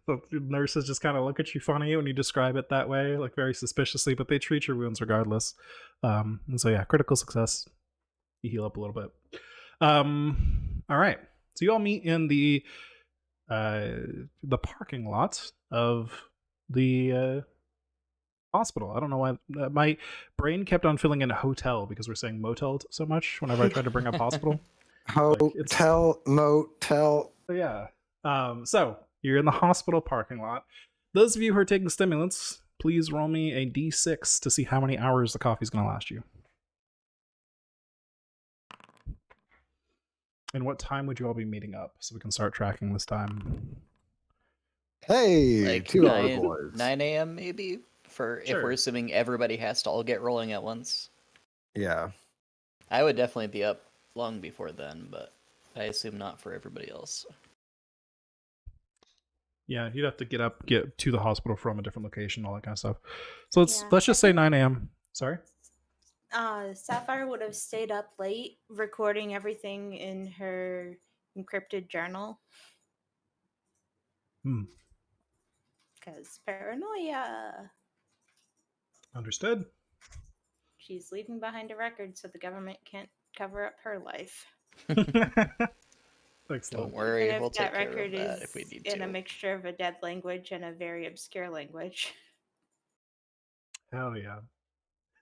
The nurses just kind of look at you funny when you describe it that way, like very suspiciously, but they treat your wounds regardless. And so yeah, critical success. You heal up a little bit. All right. So you all meet in the parking lot of the hospital. I don't know why my brain kept on filling in hotel because we're saying motel so much whenever I tried to bring up hospital. it's- Hotel, motel. So yeah. So you're in the hospital parking lot. Those of you who are taking stimulants, please roll me a d6 to see how many hours the coffee's going to last you. And what time would you all be meeting up so we can start tracking this time? Hey, Like 2 hour boys. 9 a.m. maybe? For if Sure. we're assuming everybody has to all get rolling at once. Yeah. I would definitely be up long before then, but I assume not for everybody else. Yeah, you'd have to get to the hospital from a different location, all that kind of stuff. So let's Yeah. just say 9 a.m. Sorry? Sapphire would have stayed up late recording everything in her encrypted journal. Because paranoia. Understood. She's leaving behind a record so the government can't cover up her life. Excellent. Don't worry, And we'll if take that care of record that is if we need in a to. mixture of a dead language and a very obscure language. Hell yeah.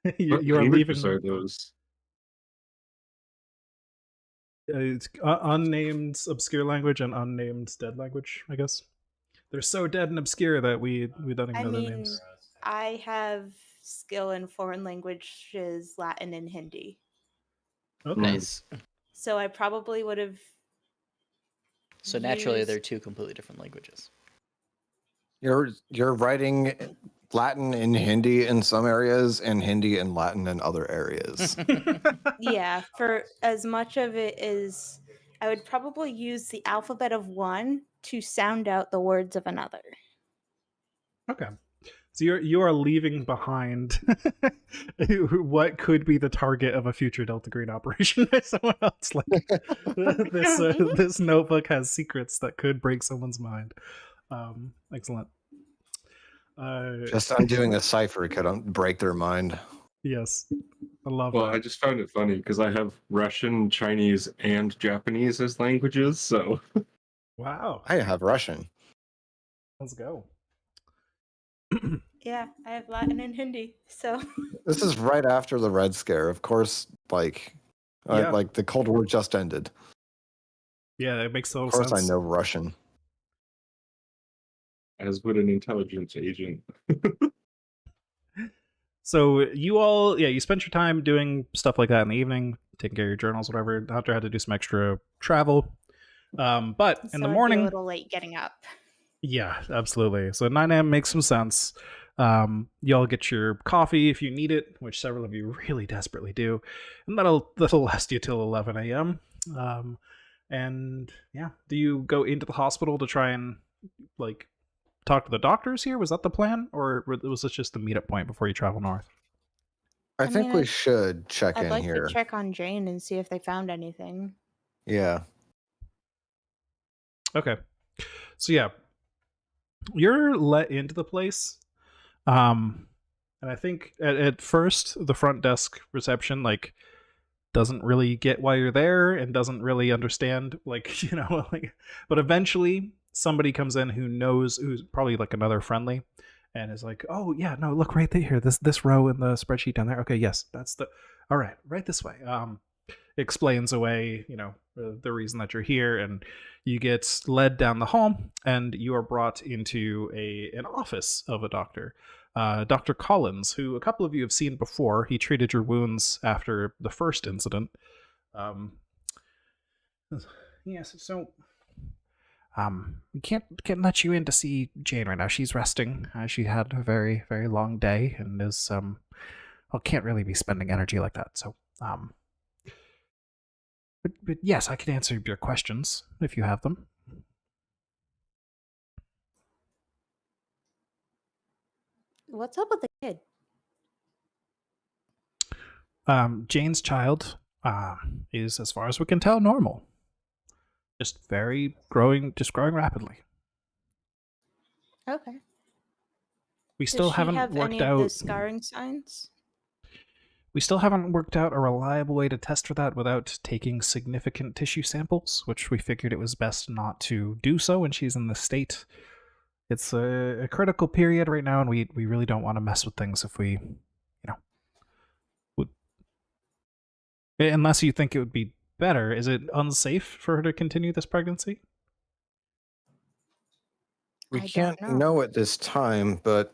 What you are languages leaving are those? it's unnamed obscure language and unnamed dead language, I guess. They're so dead and obscure that we don't even I know their mean, names. I have skill in foreign languages, Latin and Hindi. Okay. Nice. So I probably would have. So naturally, used- they're two completely different languages. You're writing Latin and Hindi in some areas and Hindi and Latin in other areas. Yeah, for as much of it as I would probably use the alphabet of one to sound out the words of another. Okay. So you are leaving behind what could be the target of a future Delta Green operation by someone else. Like this notebook has secrets that could break someone's mind. Excellent. Just undoing a cipher could break their mind. Yes, I love Well, that. I just found it funny because I have Russian, Chinese, and Japanese as languages, so Wow. I have Russian. Let's go. Yeah, I have Latin and Hindi. So This is right after the Red Scare. Of course, like the Cold War just ended. Yeah, that makes total Of course, sense. I know Russian. as would an intelligence agent. So you all, you spent your time doing stuff like that in the evening, taking care of your journals, whatever. Hunter had to do some extra travel. But in so the I'd be morning, a little late getting up. yeah, absolutely. So 9 a.m. makes some sense. Y'all get your coffee if you need it, which several of you really desperately do, and that'll last you till 11 a.m. And yeah, do you go into the hospital to try and like talk to the doctors here? Was that the plan, or was this just the meetup point before you travel north? I I think mean, we should check I'd in like here. to check on Jane and see if they found anything. Yeah. Okay. So yeah, you're let into the place. And I think at first the front desk reception like doesn't really get why you're there and doesn't really understand like like, but eventually somebody comes in who's probably like another friendly and is like, oh yeah, no, look right there, this row in the spreadsheet down there. Okay, yes, that's the all right, right this way. Explains away the reason that you're here, and you get led down the hall and you are brought into an office of a doctor, Dr. Collins, who a couple of you have seen before. He treated your wounds after the first incident. Yes, so we can't let you in to see Jane right now. She's resting. She had a very, very long day and is well, can't really be spending energy like that. So but yes, I can answer your questions if you have them. What's up with the kid? Jane's child is, as far as we can tell, normal. Just growing rapidly. Okay. We Does still she haven't have worked any of the out. scarring signs? We still haven't worked out a reliable way to test for that without taking significant tissue samples, which we figured it was best not to do so when she's in this state. It's a critical period right now, and we really don't want to mess with things if we, would. Unless you think it would be better. Is it unsafe for her to continue this pregnancy? We I can't don't know. know at this time, but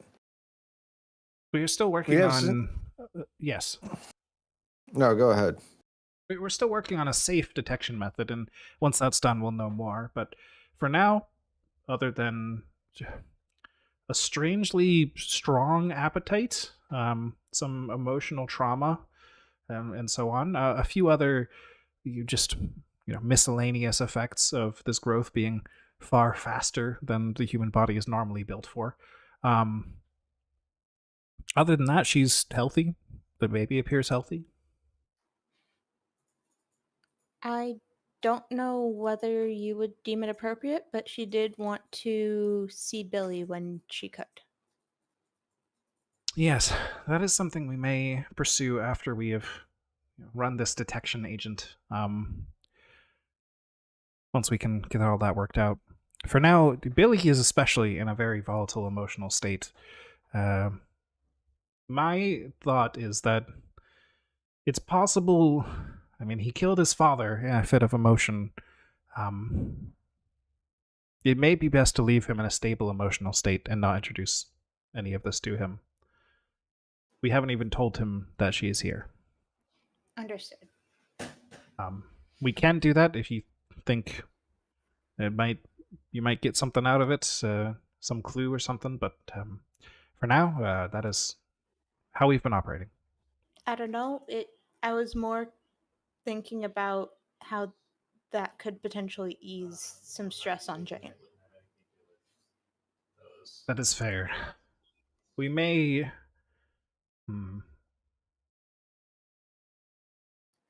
We're still working have on. Yes. no, go ahead. We're still working on a safe detection method, and once that's done, we'll know more. But for now, other than a strangely strong appetite, some emotional trauma, and so on, a few other miscellaneous effects of this growth being far faster than the human body is normally built for. Other than that, she's healthy. The baby appears healthy. I don't know whether you would deem it appropriate, but she did want to see Billy when she could. Yes, that is something we may pursue after we have run this detection agent. Once we can get all that worked out. For now, Billy is especially in a very volatile emotional state. My thought is that it's possible. I mean, he killed his father in a fit of emotion. It may be best to leave him in a stable emotional state and not introduce any of this to him. We haven't even told him that she is here. Understood. We can do that if you think you might get something out of it, some clue or something. But for now, that is how we've been operating. I don't know. I was more thinking about how that could potentially ease some stress on Jane. That is fair. We may.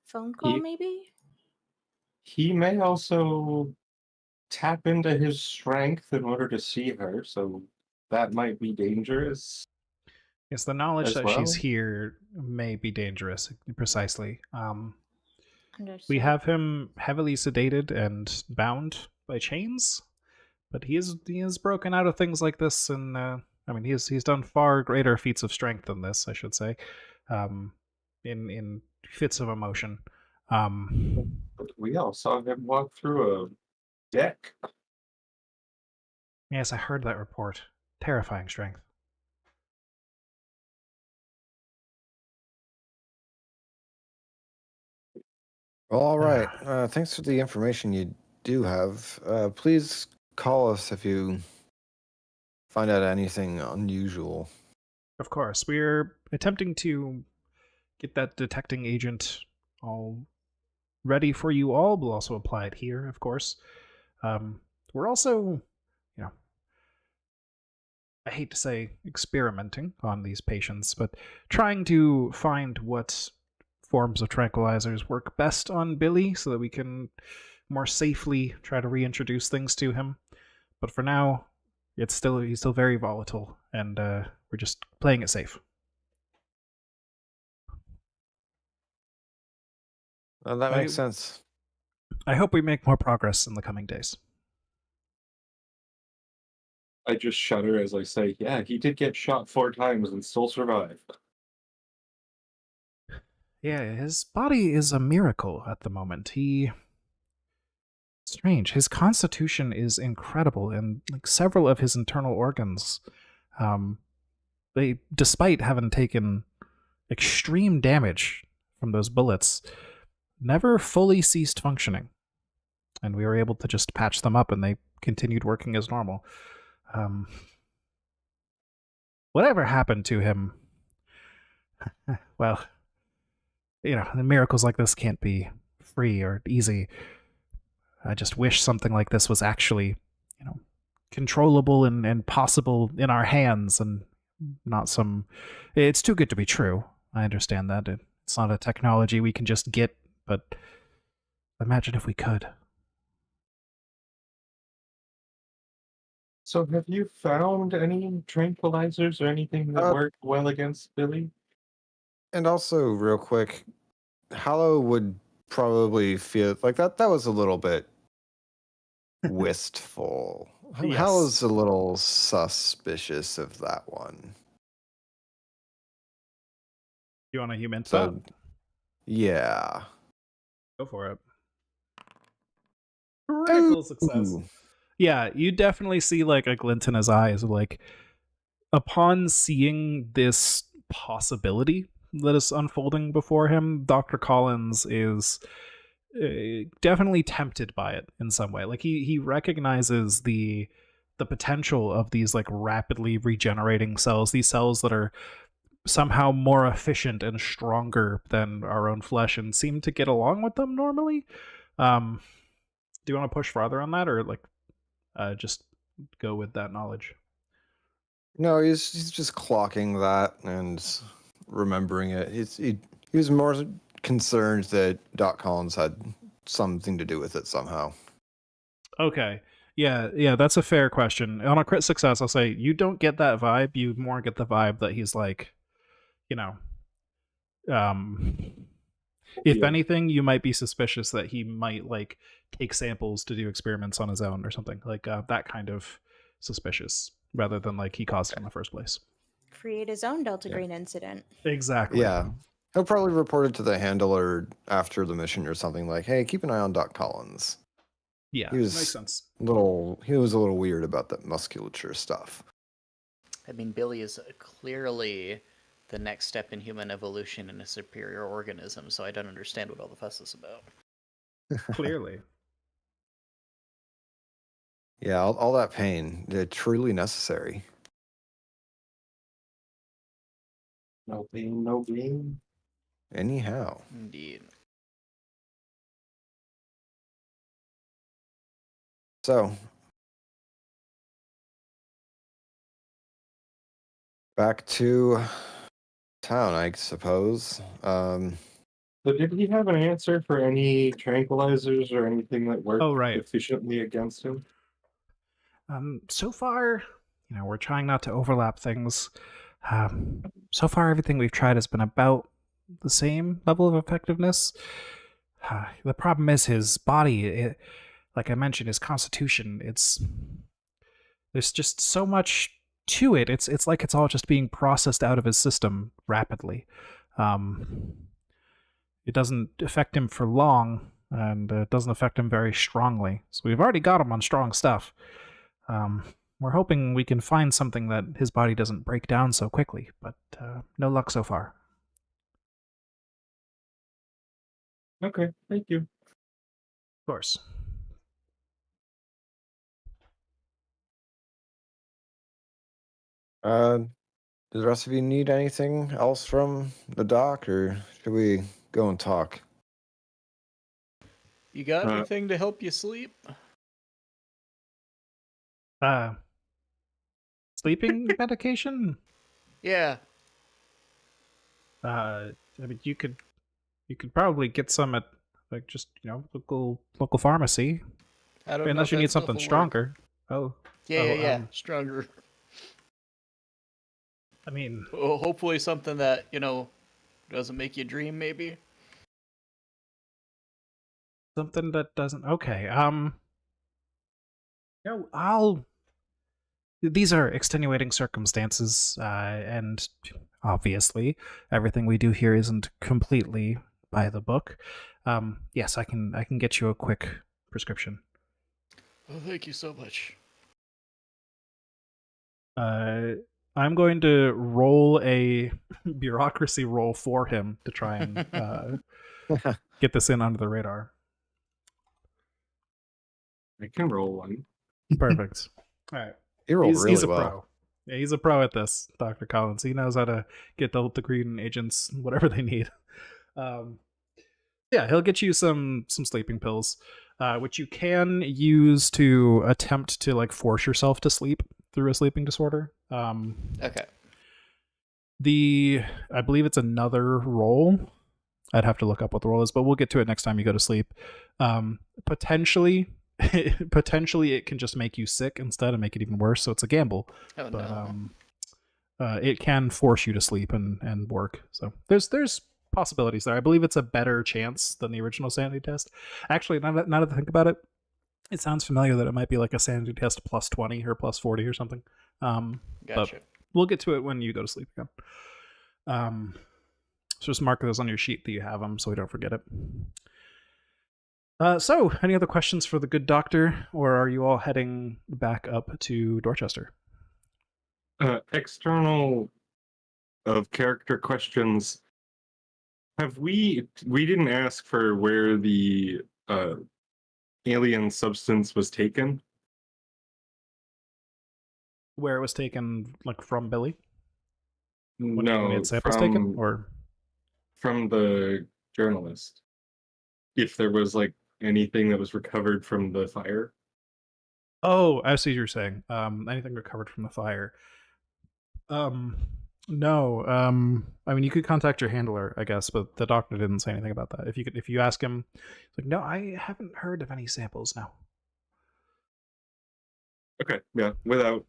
Phone call, He- maybe? He may also tap into his strength in order to see her, so that might be dangerous. Yes, the knowledge As that well? she's here may be dangerous. Precisely. Understood. We have him heavily sedated and bound by chains, but he is broken out of things like this, and I mean he's done far greater feats of strength than this, I should say, in fits of emotion. But we all saw him walk through a deck. Yes, I heard that report. Terrifying strength. Well, all right. Thanks for the information you do have. Please call us if you find out anything unusual. Of course, we're attempting to get that detecting agent all ready for you all. We'll also apply it here, of course. We're also, I hate to say experimenting on these patients, but trying to find what forms of tranquilizers work best on Billy so that we can more safely try to reintroduce things to him. But for now, he's still very volatile, and we're just playing it safe. Well, that I- makes sense. I hope we make more progress in the coming days. I just shudder as I say, yeah, he did get shot 4 times and still survived. Yeah, his body is a miracle at the moment. Strange. His constitution is incredible, and like several of his internal organs, they, despite having taken extreme damage from those bullets, never fully ceased functioning. And we were able to just patch them up, and they continued working as normal. Whatever happened to him? Well, miracles like this can't be free or easy. I just wish something like this was actually, controllable and possible in our hands, and not some. It's too good to be true. I understand that. It's not a technology we can just get, but imagine if we could. So have you found any tranquilizers or anything that work well against Billy? And also, real quick, Hallow would probably feel like that was a little bit wistful. Yes. Hallow's a little suspicious of that one. You want to human So, that? yeah. Go for it. Critical success. Ooh. Yeah, you definitely see like a glint in his eyes, like upon seeing this possibility that is unfolding before him, Dr. Collins is definitely tempted by it in some way. Like he recognizes the potential of these like rapidly regenerating cells, these cells that are somehow more efficient and stronger than our own flesh and seem to get along with them normally. Do you want to push farther on that, or like just go with that knowledge? No, he's just clocking that and remembering it. He was more concerned that Doc Collins had something to do with it somehow. Okay. Yeah, that's a fair question. On a crit success, I'll say you don't get that vibe. You more get the vibe that he's like, if Yeah. anything, you might be suspicious that he might like take samples to do experiments on his own or something like that kind of suspicious, rather than like he caused it in the first place. Create his own Delta Green incident. Exactly. Yeah. He'll probably report it to the handler after the mission or something like, hey, keep an eye on Doc Collins. Yeah, He was makes sense. He was a little weird about that musculature stuff. I mean, Billy is clearly the next step in human evolution in a superior organism, so I don't understand what all the fuss is about. Clearly. Yeah, all that pain, truly necessary. No pain, no gain. Anyhow. Indeed. So, back to town, I suppose. So did he have an answer for any tranquilizers or anything that worked right. efficiently against him? So far, we're trying not to overlap things. So far, everything we've tried has been about the same level of effectiveness. The problem is his body, like I mentioned, his constitution. There's just so much to it. It's like it's all just being processed out of his system rapidly. It doesn't affect him for long, and it doesn't affect him very strongly. So we've already got him on strong stuff. We're hoping we can find something that his body doesn't break down so quickly, but no luck so far. Okay, thank you. Of course. Do the rest of you need anything else from the doc, or should we go and talk? You got anything to help you sleep? Sleeping medication? Yeah. I mean, you could probably get some at like just local pharmacy. I don't know Unless if you that need stuff something will work. stronger. Oh, Yeah, stronger. I mean, Well, hopefully something that, doesn't make you dream, maybe. something that doesn't. Okay. I'll. These are extenuating circumstances, and obviously, everything we do here isn't completely by the book. Yes, I can get you a quick prescription. Oh, thank you so much. I'm going to roll a bureaucracy roll for him to try and get this in under the radar. I can roll one. Perfect. All right. He rolled really he's a well. pro. Yeah, he's a pro at this, Dr. Collins. He knows how to get the Green agents whatever they need. Yeah, he'll get you some sleeping pills, which you can use to attempt to like force yourself to sleep through a sleeping disorder. Okay. I believe it's another roll. I'd have to look up what the roll is, but we'll get to it next time you go to sleep. Potentially it can just make you sick instead and make it even worse, so it's a gamble. Oh, But no. it can force you to sleep and work. So there's possibilities there. I believe it's a better chance than the original sanity test. Actually, now that I think about it, it sounds familiar that it might be like a sanity test plus 20 or plus 40 or something. Gotcha. But we'll get to it when you go to sleep again. So just mark those on your sheet that you have them so we don't forget it. So, any other questions for the good doctor, or are you all heading back up to Dorchester? External of character questions. We didn't ask for where the alien substance was taken? Where it was taken, like from Billy? When he No, had samples taken, or from the journalist. If there was like anything that was recovered from the fire. oh, I see what you're saying. Anything recovered from the fire? No. I mean, you could contact your handler, I guess, but the doctor didn't say anything about that. If you ask him, it's like, no, I haven't heard of any samples. No. Okay, yeah. Without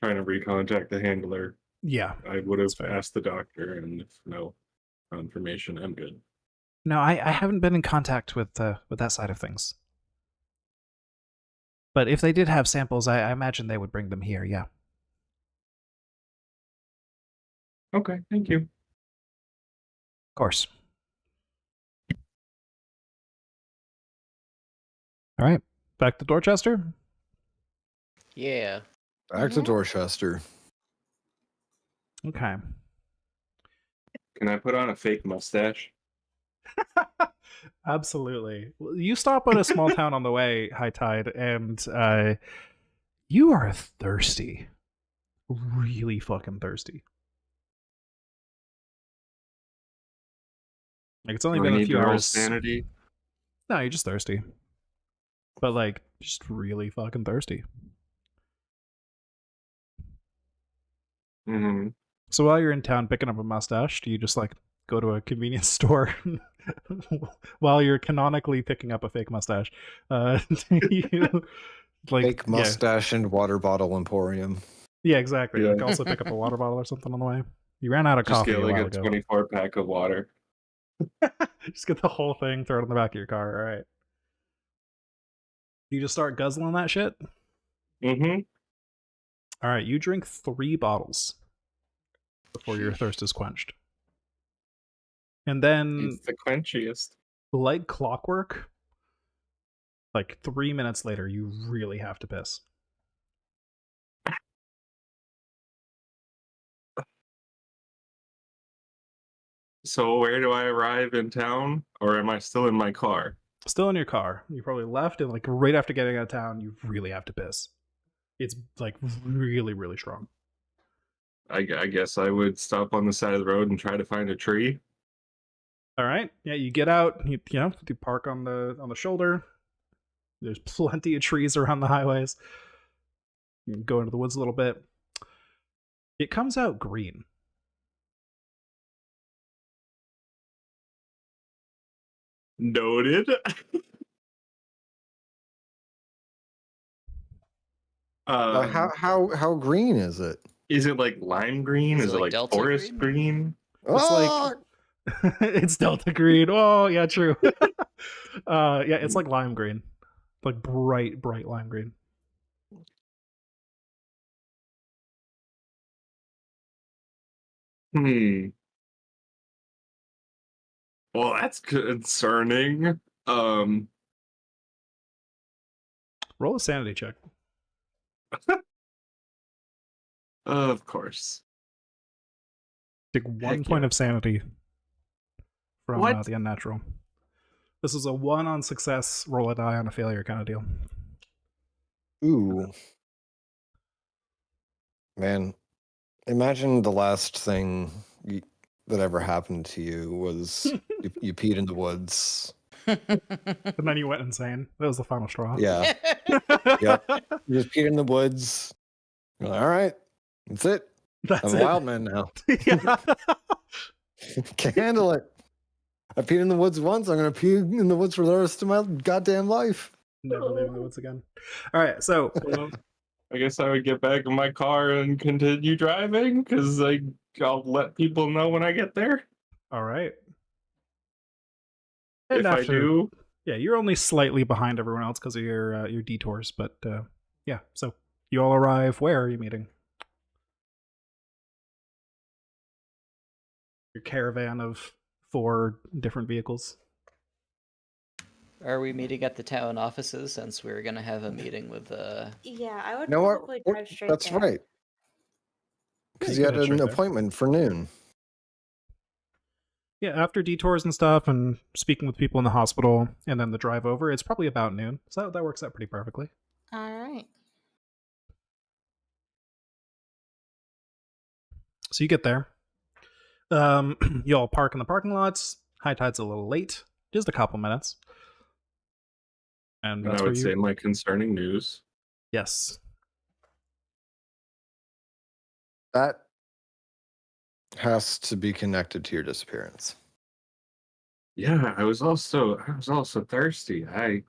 trying to recontact the handler, Yeah, I would have that's fair. asked the doctor, and if no confirmation, I'm good. No, I haven't been in contact with that side of things. But if they did have samples, I imagine they would bring them here. Yeah. Okay, thank you. Of course. All right, back to Dorchester. Yeah. Back to Dorchester. Okay. Can I put on a fake mustache? Absolutely. You stop at a small town on the way, High Tide, and you are thirsty. Really fucking thirsty. Like, it's only Do I been a need few to roll hours. sanity? No, you're just thirsty. But, like, just really fucking thirsty. Mm-hmm. So while you're in town picking up a mustache, do you just, like, go to a convenience store while you're canonically picking up a fake mustache? Do you, like, Fake mustache and water bottle emporium. Yeah, exactly. Yeah. You can also pick up a water bottle or something on the way. You ran out of Just coffee get a like while a ago. 24-pack of water. Just get the whole thing, throw it in the back of your car. All right. You just start guzzling that shit? Mm-hmm. All right, you drink 3 bottles before your Sheesh. thirst is quenched. And then, It's the quenchiest. like clockwork, like 3 minutes later, you really have to piss. So where do I arrive in town? Or am I still in my car? Still in your car. You probably left, and like right after getting out of town, you really have to piss. It's like really, really strong. I guess I would stop on the side of the road and try to find a tree. All right. Yeah, you get out. You park on the shoulder. There's plenty of trees around the highways. You can go into the woods a little bit. It comes out green. Noted. How green is it? Is it like lime green? Is Is it it like like Delta forest green? It's like Ah! it's Delta green. Oh yeah, true. Yeah, it's like lime green, like bright lime green. Well, that's concerning. Roll a sanity check. Of course. Take 1 Heck point yeah. of sanity from What? the unnatural. This is a 1 on success, roll a die on a failure kind of deal. Ooh. Man, imagine the last thing that ever happened to you was you peed in the woods. And then you went insane. That was the final straw. Yeah. Yep. You just peed in the woods. You're like, all right, that's it. That's I'm a it. wild man now. Yeah. Can't handle it. I peed in the woods once. I'm gonna pee in the woods for the rest of my goddamn life. Never leaving the woods again. All right, so Well, I guess I would get back in my car and continue driving because I'll let people know when I get there. all right. And If I do, yeah, you're only slightly behind everyone else because of your detours, but yeah. So you all arrive. Where are you meeting? Your caravan of 4 different vehicles. Are we meeting at the town offices since we're gonna have a meeting with Yeah, I would You know what? probably drive straight That's there. right. Because you can had head an straight there. appointment for noon. Yeah, after detours and stuff and speaking with people in the hospital and then the drive over, it's probably about noon. So that works out pretty perfectly. All right. So you get there. You all park in the parking lots. High tide's a little late, just a couple minutes. And and that's I where would you... say my concerning news. Yes. That has to be connected to your disappearance. Yeah, I was also thirsty. I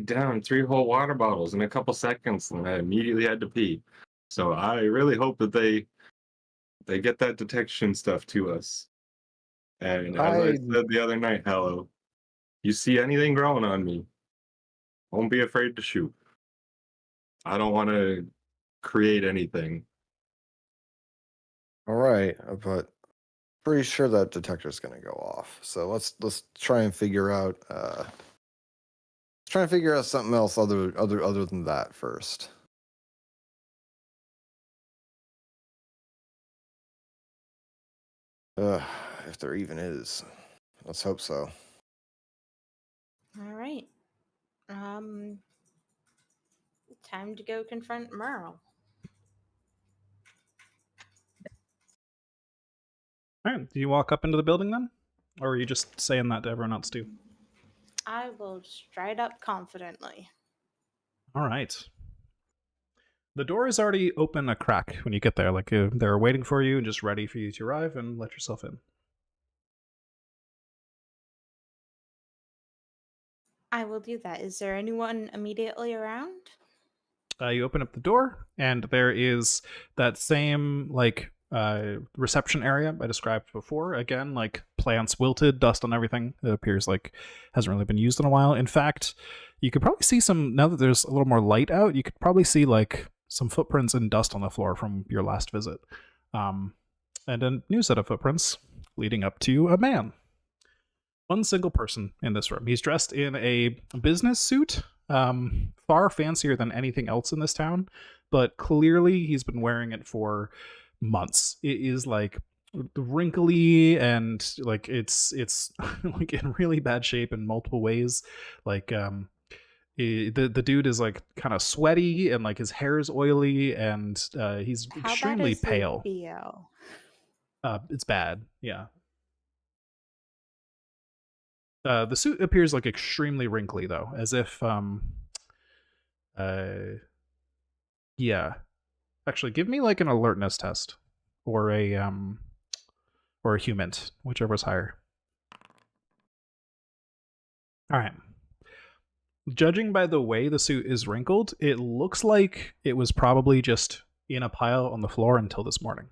downed 3 whole water bottles in a couple seconds, and I immediately had to pee. So I really hope that they get that detection stuff to us. And as I said the other night, Hello, you see anything growing on me, won't be afraid to shoot. I don't want to create anything. All right, but pretty sure that detector's going to go off. So let's try and figure out something else other than that first. If there even is. Let's hope so. All right. Time to go confront Merle. All right. Do you walk up into the building then? Or are you just saying that to everyone else too? I will stride up confidently. All right. The door is already open a crack when you get there. Like they're waiting for you and just ready for you to arrive and let yourself in. I will do that. Is there anyone immediately around? You open up the door, and there is that same reception area I described before. Again, like plants wilted, dust on everything. It appears like hasn't really been used in a while. In fact, you could probably see some, now that there's a little more light out, you could probably see like some footprints and dust on the floor from your last visit. And a new set of footprints leading up to a man. One single person in this room. He's dressed in a business suit, far fancier than anything else in this town, but clearly he's been wearing it for months. It is like wrinkly and like it's like in really bad shape in multiple ways. Like the dude is like kind of sweaty and like his hair is oily and he's extremely pale. It's bad, yeah. The suit appears like extremely wrinkly though, as if yeah. Actually, give me like an alertness test. or a human, whichever's higher. All right. Judging by the way the suit is wrinkled, it looks like it was probably just in a pile on the floor until this morning.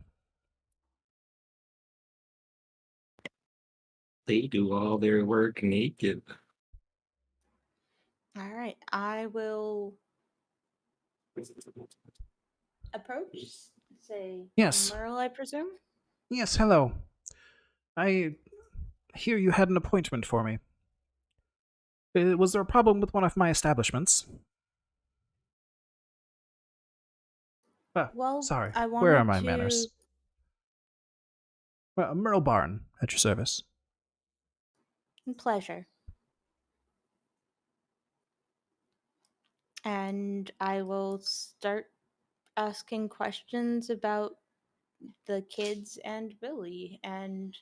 They do all their work naked. All right, I will approach. Say, Yes. Merle, I presume. Yes, hello. I hear you had an appointment for me. Was there a problem with one of my establishments? Well, sorry. I wanted Where are my to... manners? Merle Barn, at your service. Pleasure. And I will start asking questions about the kids and Billy. And,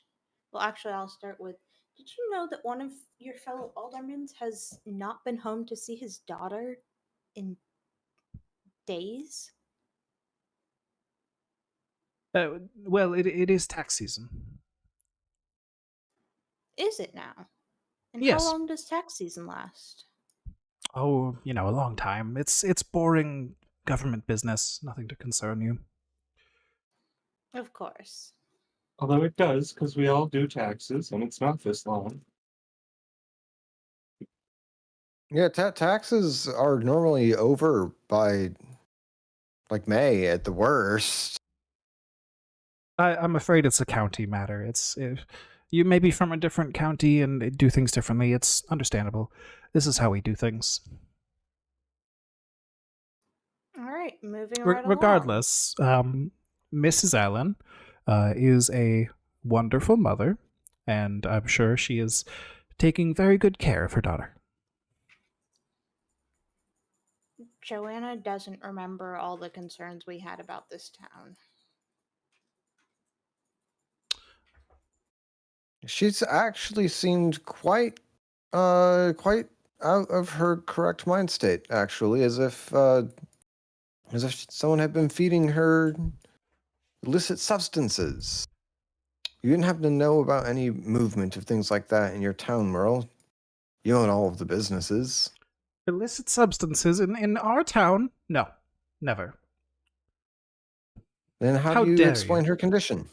well, actually, I'll start with, did you know that one of your fellow aldermans has not been home to see his daughter in days? Well, it is tax season. Is it now? And how Yes. long does tax season last? Oh, a long time. It's boring government business. Nothing to concern you. Of course. Although it does, because we all do taxes, and it's not this long. Yeah, taxes are normally over by like May at the worst. I'm afraid it's a county matter. You may be from a different county and do things differently. It's understandable. This is how we do things. All right, moving right along. Regardless, Mrs. Allen is a wonderful mother, and I'm sure she is taking very good care of her daughter. Joanna doesn't remember all the concerns we had about this town. She's actually seemed quite out of her correct mind state, actually, as if someone had been feeding her illicit substances. You didn't happen to know about any movement of things like that in your town, Merle. You own all of the businesses. Illicit substances in our town? No, never. Then how How do you dare explain you. her condition?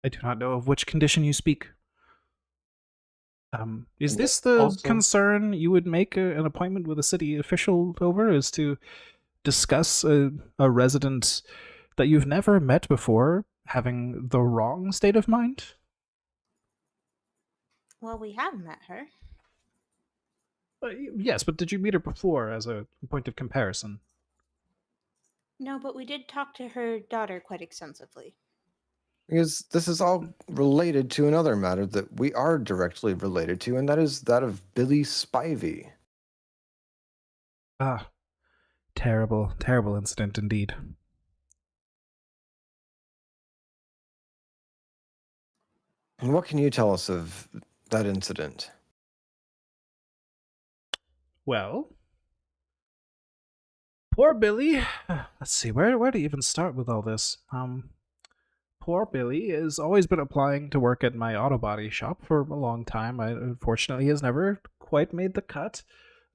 I do not know of which condition you speak. Is And this the also- concern you would make an appointment with a city official over? Is to discuss a resident that you've never met before having the wrong state of mind? Well, we have met her. Yes, but did you meet her before as a point of comparison? No, but we did talk to her daughter quite extensively. Because this is all related to another matter that we are directly related to, and that is that of Billy Spivey. Ah, terrible, terrible incident indeed. And what can you tell us of that incident? Well, poor Billy. Let's see, where to even start with all this? Poor Billy has always been applying to work at my auto body shop for a long time. Unfortunately, has never quite made the cut.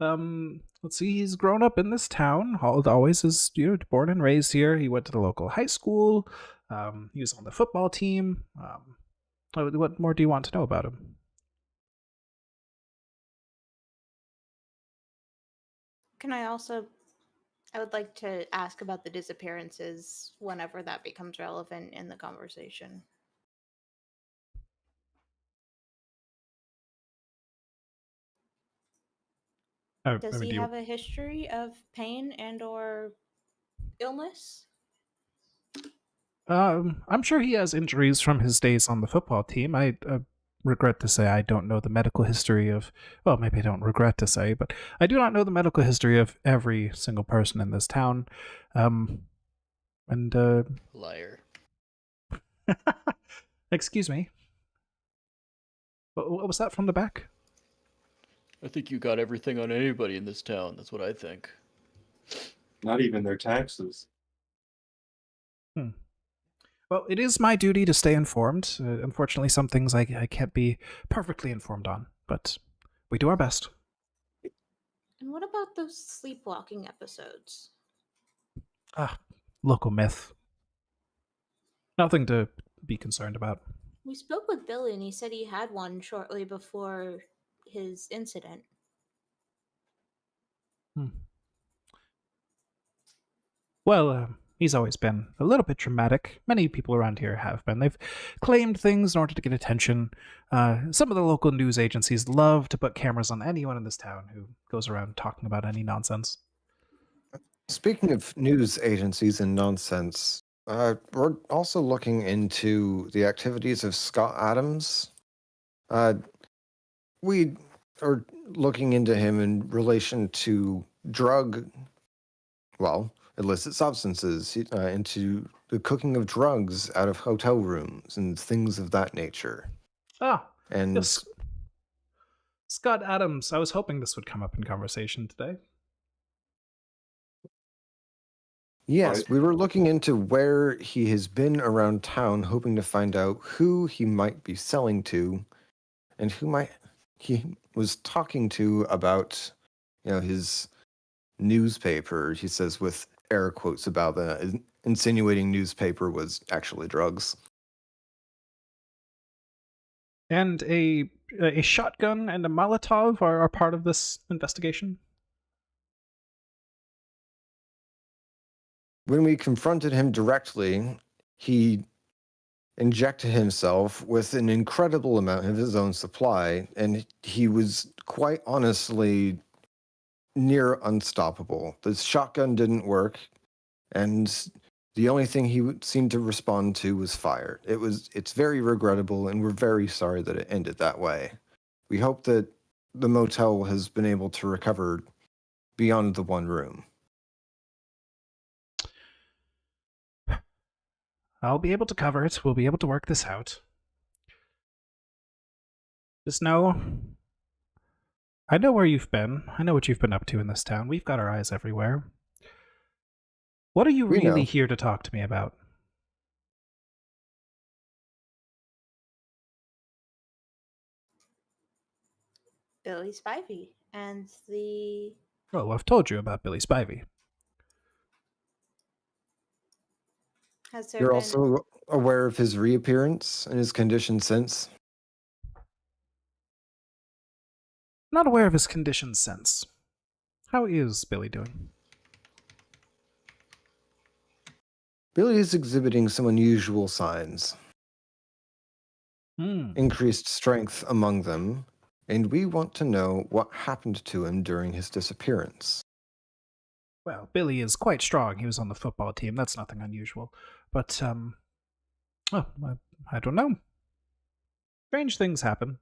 Let's see, he's grown up in this town. Always is, born and raised here. He went to the local high school. He was on the football team. What more do you want to know about him? Can I would like to ask about the disappearances whenever that becomes relevant in the conversation. Does he have a history of pain and or illness? I'm sure he has injuries from his days on the football team. I regret to say I don't know the medical history of, well, maybe I don't regret to say, but I do not know the medical history of every single person in this town. Liar. Excuse me. What was that from the back? I think you got everything on anybody in this town. That's what I think. Not even their taxes. Well, it is my duty to stay informed. Unfortunately, some things I can't be perfectly informed on, but we do our best. And what about those sleepwalking episodes? Ah, local myth. Nothing to be concerned about. We spoke with Billy and he said he had one shortly before his incident. Hmm. Well, he's always been a little bit dramatic. Many people around here have been. They've claimed things in order to get attention. Some of the local news agencies love to put cameras on anyone in this town who goes around talking about any nonsense. Speaking of news agencies and nonsense, we're also looking into the activities of Scott Adams. We are looking into him in relation to illicit substances, into the cooking of drugs out of hotel rooms and things of that nature. Ah, And yes. Scott Adams. I was hoping this would come up in conversation today. yes, we were looking into where he has been around town, hoping to find out who he might be selling to and he was talking to about, his newspaper. He says with air quotes about the insinuating newspaper was actually drugs. And a shotgun and a Molotov are part of this investigation? When we confronted him directly, he injected himself with an incredible amount of his own supply, and he was quite honestly near unstoppable. The shotgun didn't work, and the only thing he seemed to respond to was fire. It's very regrettable, and we're very sorry that it ended that way. We hope that the motel has been able to recover beyond the one room. I'll be able to cover it. We'll be able to work this out. Just know, I know where you've been. I know what you've been up to in this town. We've got our eyes everywhere. What are you We really know. here to talk to me about? Billy Spivey and the... Oh, I've told you about Billy Spivey. Has there You're been... also aware of his reappearance and his condition since? Not aware of his condition since. How is Billy doing? Billy is exhibiting some unusual signs. Hmm. Increased strength among them, and we want to know what happened to him during his disappearance. Well, Billy is quite strong. He was on the football team. That's nothing unusual. But, I don't know. Strange things happen.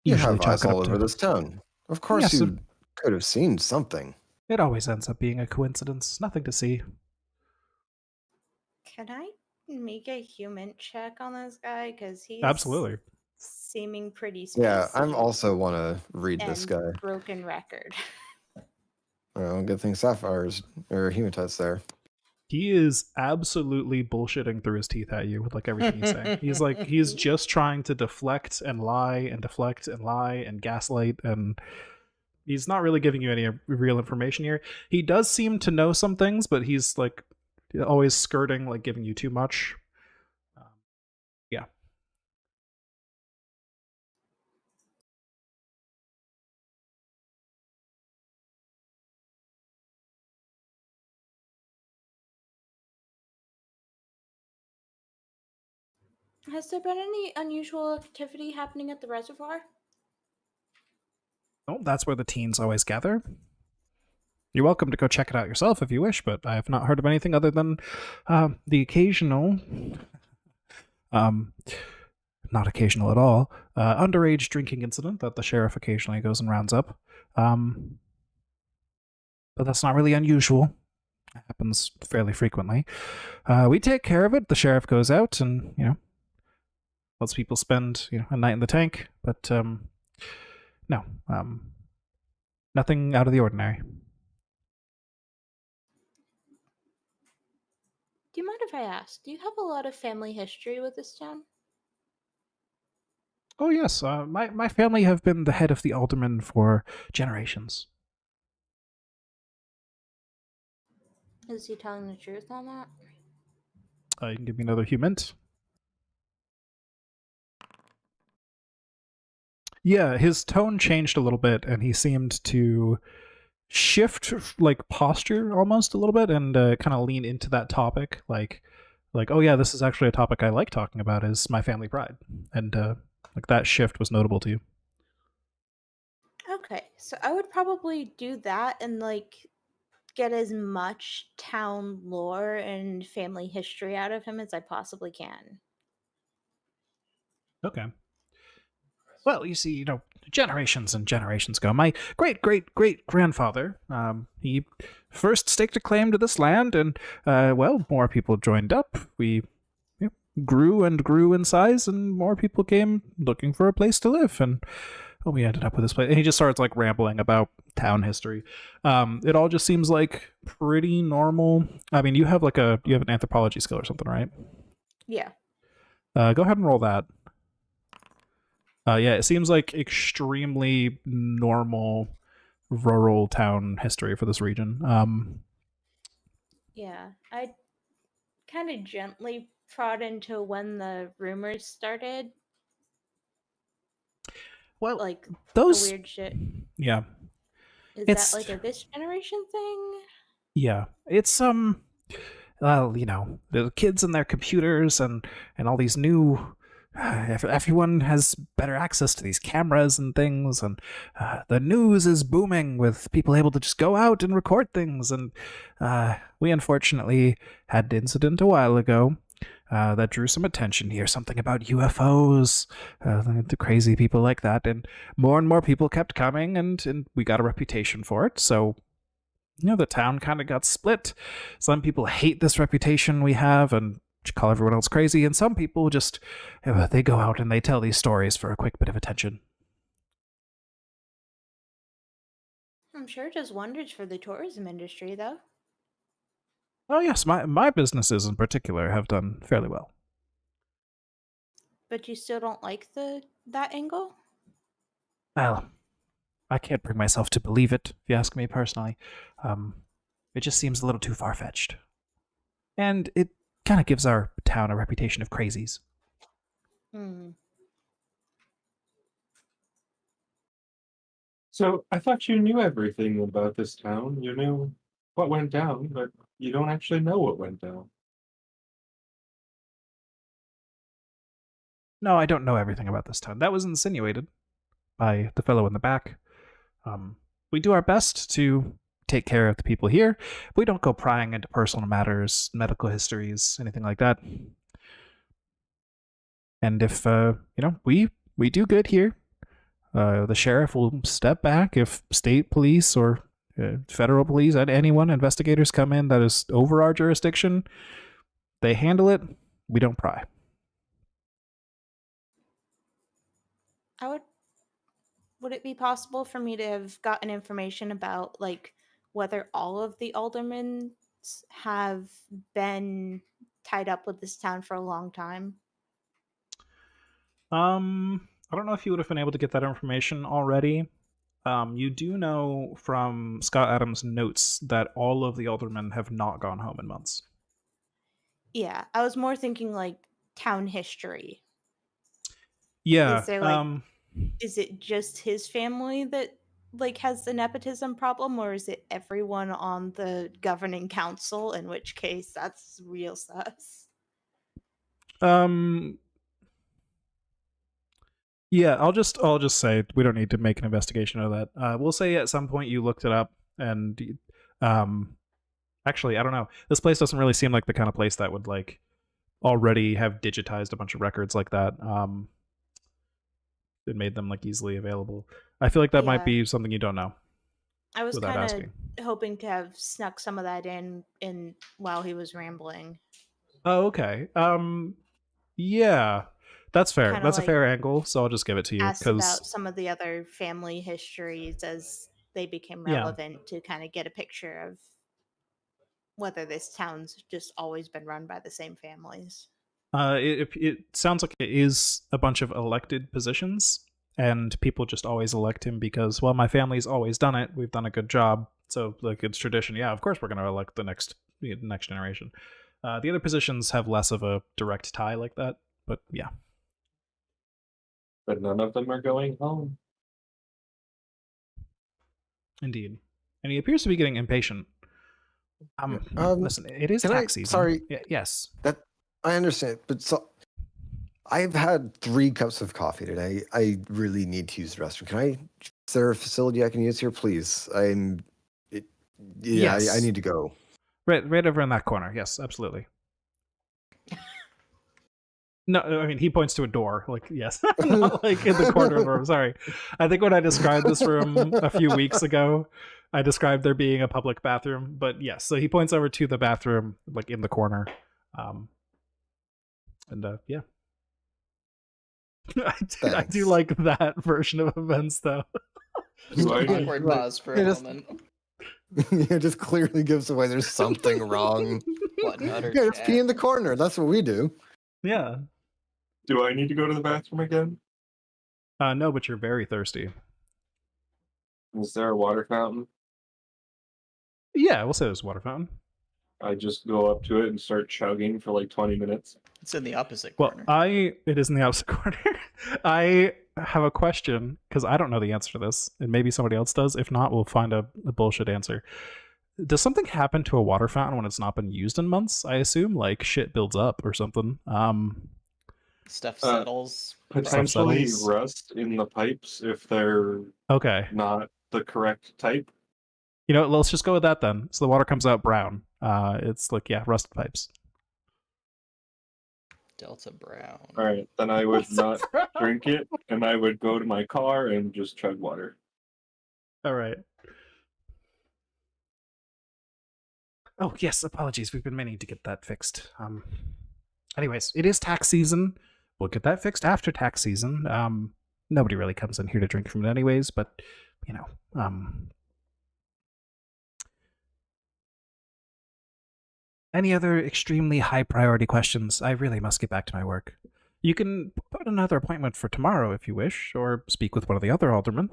You Usually have chalk eyes it up all over to- this town. Of course Yes, you could have seen something. It always ends up being a coincidence. Nothing to see. Can I make a human check on this guy? Because he's Absolutely. seeming pretty spacey. Yeah, I'm also want to read this and guy. broken record. Well, good thing Sapphire's or Hematite's there. He is absolutely bullshitting through his teeth at you with like everything he's saying. He's just trying to deflect and lie and deflect and lie and gaslight, and he's not really giving you any real information here. He does seem to know some things, but he's like always skirting, like giving you too much. Yeah. Has there been any unusual activity happening at the reservoir? Oh, that's where the teens always gather. You're welcome to go check it out yourself if you wish, but I have not heard of anything other than the occasional, not occasional at all, underage drinking incident that the sheriff occasionally goes and rounds up. But that's not really unusual. It happens fairly frequently. We take care of it. The sheriff goes out and, lets people spend, a night in the tank. But, no, nothing out of the ordinary. Do you mind if if I ask, do you have a lot of family history with this town? Oh yes, my family have been the head of the alderman for generations. Is he telling the truth on that? You can give me another hint. Yeah, his tone changed a little bit, and he seemed to shift like posture almost a little bit, and kind of lean into that topic, like oh yeah, this is actually a topic I like talking about, is my family pride, and like that shift was notable to you. Okay, so I would probably do that and like get as much town lore and family history out of him as I possibly can. Okay. Well, you see, generations and generations ago, my great great great grandfather, he first staked a claim to this land, and well, more people joined up. We grew and grew in size, and more people came looking for a place to live, and we ended up with this place. And he just starts like rambling about town history. It all just seems like pretty normal. I mean, you have an anthropology skill or something, right? Yeah. Go ahead and roll that. Yeah, it seems like extremely normal rural town history for this region. Yeah. I kind of gently prod into when the rumors started. Well, Like those, the weird shit. yeah, Is it's that like a this generation thing? yeah, it's well, the kids and their computers and all these new. Everyone has better access to these cameras and things, and the news is booming with people able to just go out and record things. And we unfortunately had an incident a while ago that drew some attention here. Something about UFOs, the crazy people like that, and more people kept coming, and we got a reputation for it. So the town kind of got split. Some people hate this reputation we have and call everyone else crazy, and some people just they go out and they tell these stories for a quick bit of attention. I'm sure it does wonders for the tourism industry, though. Oh yes, my businesses in particular have done fairly well. But you still don't like that angle? Well, I can't bring myself to believe it, if you ask me personally. It just seems a little too far-fetched. And it kind of gives our town a reputation of crazies. Hmm. So I thought you knew everything about this town. You knew what went down, but you don't actually know what went down. No, I don't know everything about this town. That was insinuated by the fellow in the back. We do our best to take care of the people here. We don't go prying into personal matters, medical histories, anything like that. And if we do good here, the sheriff will step back if state police or federal police, anyone, investigators come in that is over our jurisdiction. They handle it. We don't pry. Would it be possible for me to have gotten information about like whether all of the aldermen have been tied up with this town for a long time? I don't know if you would have been able to get that information already. You do know from Scott Adams' notes that all of the aldermen have not gone home in months. Yeah, I was more thinking like town history. Yeah. Is there is it just his family that like has the nepotism problem, or is it everyone on the governing council? In which case, that's real sus. Yeah, I'll just say we don't need to make an investigation of that. We'll say at some point you looked it up, and actually, I don't know. This place doesn't really seem like the kind of place that would like already have digitized a bunch of records like that. It made them like easily available. I feel like that might be something you don't know. I was without kind asking. of hoping to have snuck some of that in while he was rambling. Oh, okay. Yeah, that's fair. Kinda That's a like fair angle. So I'll just give it to you Asked about because some of the other family histories as they became Yeah. relevant to kind of get a picture of whether this town's just always been run by the same families. It sounds like it is a bunch of elected positions, and people just always elect him because, well, my family's always done it. We've done a good job, so like it's tradition. Yeah, of course we're going to elect the next generation. The other positions have less of a direct tie like that, but yeah. But none of them are going home. Indeed. And he appears to be getting impatient. Listen, it is can tax I- season. sorry. Yes. That I understand, but so I've had 3 cups of coffee today. I really need to use the restroom. Is there a facility I can use here, please? Yes. I need to go. Right over in that corner. Yes, absolutely. No, I mean, he points to a door. Like, yes. Not like in the corner of the room. Sorry. I think when I described this room a few weeks ago, I described there being a public bathroom. But yes, so he points over to the bathroom, like in the corner. Yeah. I do like that version of events, though. Awkward pause for a moment. It just clearly gives away there's something wrong. What an utter Yeah, let's chat. pee in the corner. That's what we do. Yeah. Do I need to go to the bathroom again? No, but you're very thirsty. Is there a water fountain? Yeah, we'll say there's a water fountain. I just go up to it and start chugging for like 20 minutes. It's in the opposite Well, corner. it is in the opposite corner. I have a question because I don't know the answer to this, and maybe somebody else does. If not, we'll find a bullshit answer. Does something happen to a water fountain when it's not been used in months? I assume like shit builds up or something. Stuff settles. Potentially settles. rust in the pipes if they're Okay. not the correct type. You know, let's just go with that then. So the water comes out brown. It's like, yeah, rusted pipes. Delta Brown. All right, then I would not drink it, and I would go to my car and just chug water. All right. Oh, yes, apologies. We've been meaning to get that fixed. Anyways, it is tax season. We'll get that fixed after tax season. Nobody really comes in here to drink from it anyways, but, you know, any other extremely high priority questions? I really must get back to my work. You can put another appointment for tomorrow if you wish, or speak with one of the other aldermen.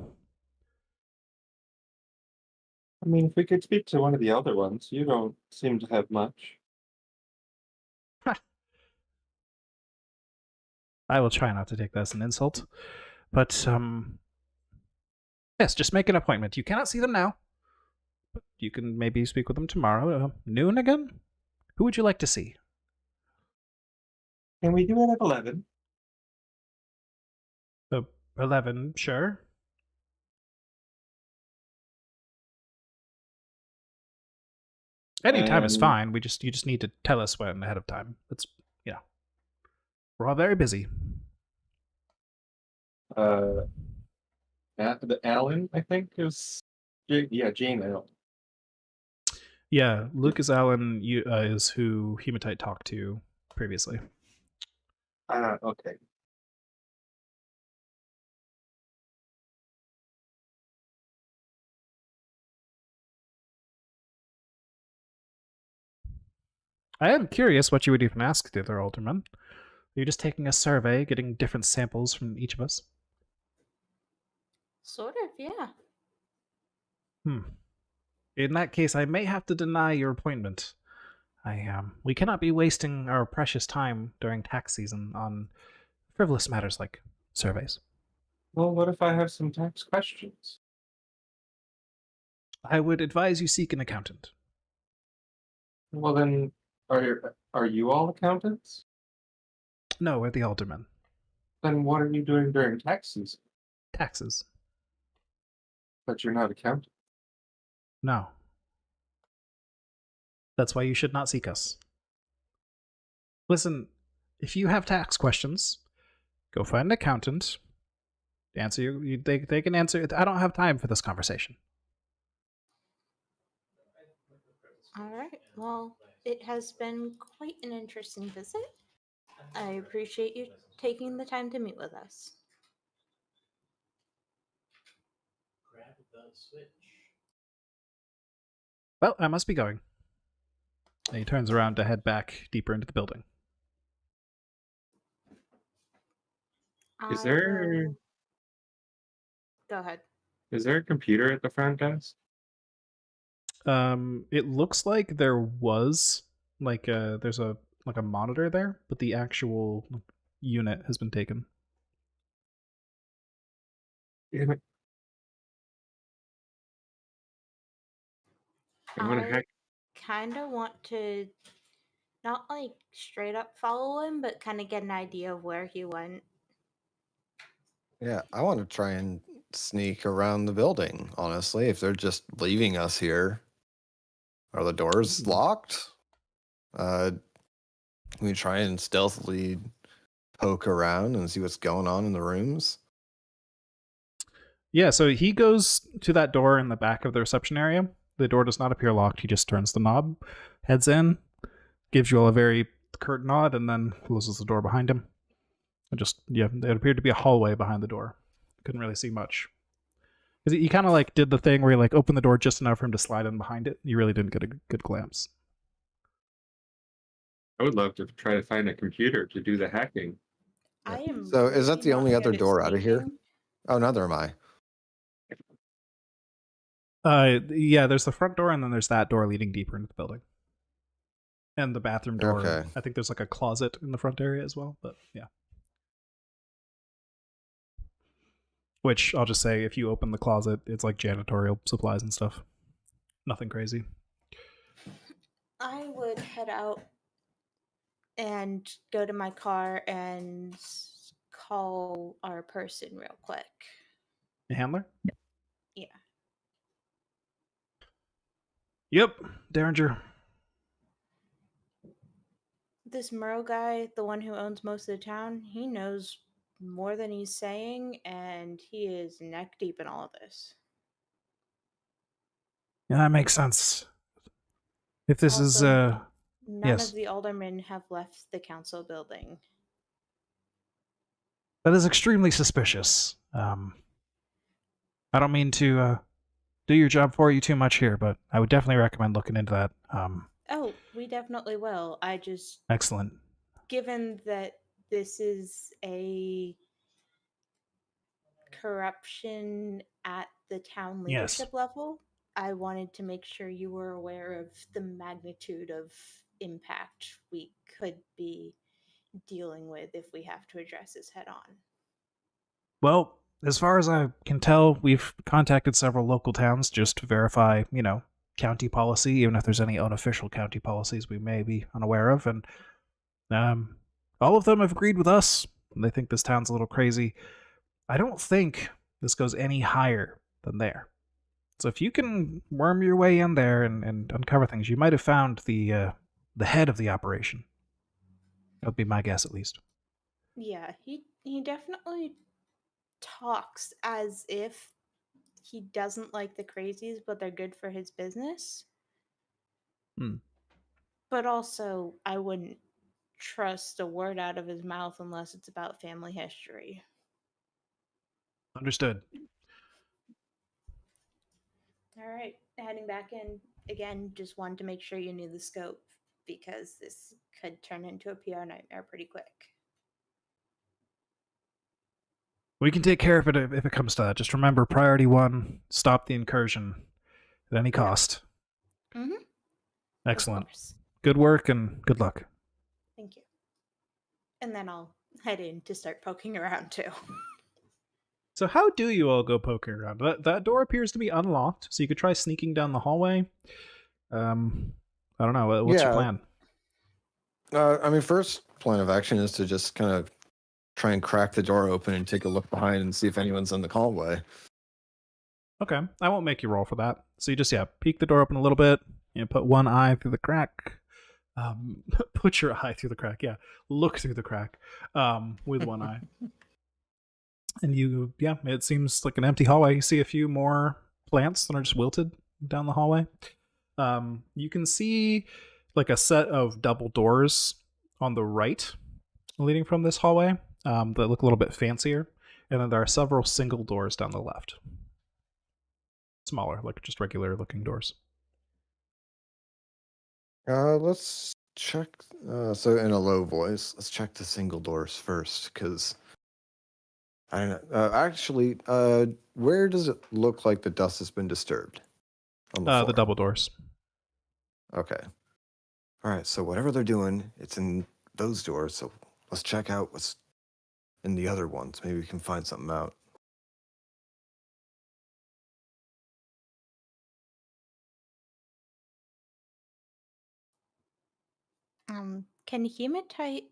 I mean, if we could speak to one of the other ones, you don't seem to have much. I will try not to take that as an insult. But, yes, just make an appointment. You cannot see them now, but you can maybe speak with them tomorrow. Noon again? Who would you like to see? Can we do it at 11? 11, sure. Any time is fine. You just need to tell us when ahead of time. It's, you know, we're all very busy. The Allen, I think, is Jane Allen. Yeah, Lucas Allen is who Hematite talked to previously. Okay. I am curious what you would even ask the other aldermen. Are you just taking a survey, getting different samples from each of us? Sort of, yeah. In that case, I may have to deny your appointment. We cannot be wasting our precious time during tax season on frivolous matters like surveys. Well, what if I have some tax questions? I would advise you seek an accountant. Well, then, are you all accountants? No, we're the aldermen. Then what are you doing during tax season? Taxes. But you're not accountant. No. That's why you should not seek us. Listen, if you have tax questions, go find an accountant. Answer you. They can answer. I don't have time for this conversation. All right. Well, it has been quite an interesting visit. I appreciate you taking the time to meet with us. Well, I must be going. And he turns around to head back deeper into the building. Is I there will- Go ahead. is there a computer at the front desk? It looks like there was there's a monitor there, but the actual unit has been taken. Damn it. I want to I hack. kind of want to not like straight up follow him, but kind of get an idea of where he went. Yeah, I want to try and sneak around the building, honestly. If they're just leaving us here, are the doors locked? We try and stealthily poke around and see what's going on in the rooms. Yeah, so he goes to that door in the back of the reception area. The door does not appear locked. He just turns the knob, heads in, gives you all a very curt nod, and then closes the door behind him. It appeared to be a hallway behind the door. Couldn't really see much. Because he kind of like did the thing where he like opened the door just enough for him to slide in behind it. You really didn't get a good glimpse. I would love to try to find a computer to do the hacking. I am. So is that really the only not other good at door out of here? sneaking. Oh, neither am I. Yeah, there's the front door, and then there's that door leading deeper into the building. And the bathroom door. Okay. I think there's like a closet in the front area as well, but yeah. Which, I'll just say, if you open the closet, it's like janitorial supplies and stuff. Nothing crazy. I would head out and go to my car and call our person real quick. The handler? Yeah. Yep, Derringer. This Murrow guy, the one who owns most of the town, he knows more than he's saying, and he is neck deep in all of this. Yeah, that makes sense. If this is, Also, None yes. of the aldermen have left the council building. That is extremely suspicious. I don't mean to do your job for you too much here, but I would definitely recommend looking into that. Oh, we definitely will. I just, Excellent. given that this is a corruption at the town Yes. leadership level, I wanted to make sure you were aware of the magnitude of impact we could be dealing with if we have to address this head on. Well, as far as I can tell, we've contacted several local towns just to verify, county policy, even if there's any unofficial county policies we may be unaware of, and all of them have agreed with us. They think this town's a little crazy. I don't think this goes any higher than there. So if you can worm your way in there and uncover things, you might have found the head of the operation. That would be my guess, at least. Yeah, he definitely talks as if he doesn't like the crazies, but they're good for his business. But also, I wouldn't trust a word out of his mouth unless it's about family history. Understood. All right, heading back in again. Just wanted to make sure you knew the scope because this could turn into a PR nightmare pretty quick. We can take care of it if it comes to that. Just remember, priority 1, stop the incursion at any cost. Mm-hmm. Excellent. Good work and good luck. Thank you. And then I'll head in to start poking around too. So how do you all go poking around? That door appears to be unlocked, so you could try sneaking down the hallway. I don't know. What's your plan? First plan of action is to just kind of try and crack the door open and take a look behind and see if anyone's in the hallway. Okay, I won't make you roll for that. So you just, peek the door open a little bit, put one eye through the crack. Put your eye through the crack, look through the crack with one eye. And it seems like an empty hallway. You see a few more plants that are just wilted down the hallway. You can see like a set of double doors on the right leading from this hallway that look a little bit fancier. And then there are several single doors down the left. Smaller, like just regular looking doors. Let's check. So in a low voice, let's check the single doors first, because I don't know. Actually, where does it look like the dust has been disturbed? On the floor. The double doors. Okay. All right. So whatever they're doing, it's in those doors. So let's check out what's in the other ones. Maybe we can find something out. Can Hematite,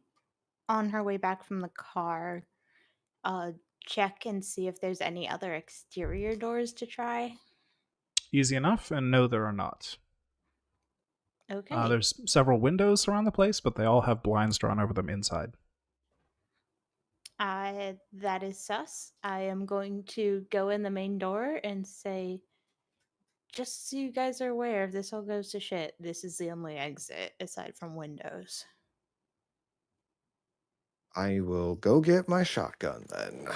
on her way back from the car, check and see if there's any other exterior doors to try? Easy enough, and no, there are not. Okay. There's several windows around the place, but they all have blinds drawn over them inside. That is sus. I am going to go in the main door and say, just so you guys are aware, if this all goes to shit, this is the only exit aside from windows. I will go get my shotgun then.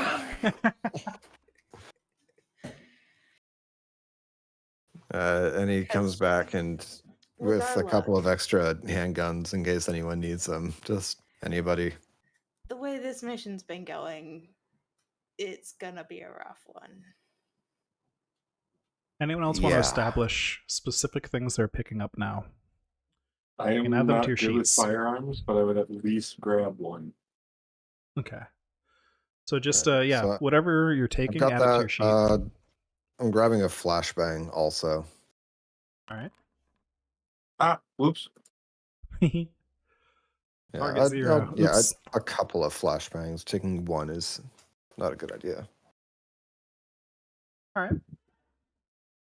And he comes back and with a couple of extra handguns in case anyone needs them. Just anybody. The way this mission's been going, it's gonna be a rough one. Anyone else want to Yeah. establish specific things they're picking up now? I You am can add them not to your good with sheets. firearms, but I would at least grab one. Okay. So just Alright, yeah, so whatever you're I've taking, got add it to your that. sheet. I'm grabbing a flashbang also. All right. Ah, whoops. Yeah, Target zero. Oops. a couple of flashbangs. Taking one is not a good idea. All right.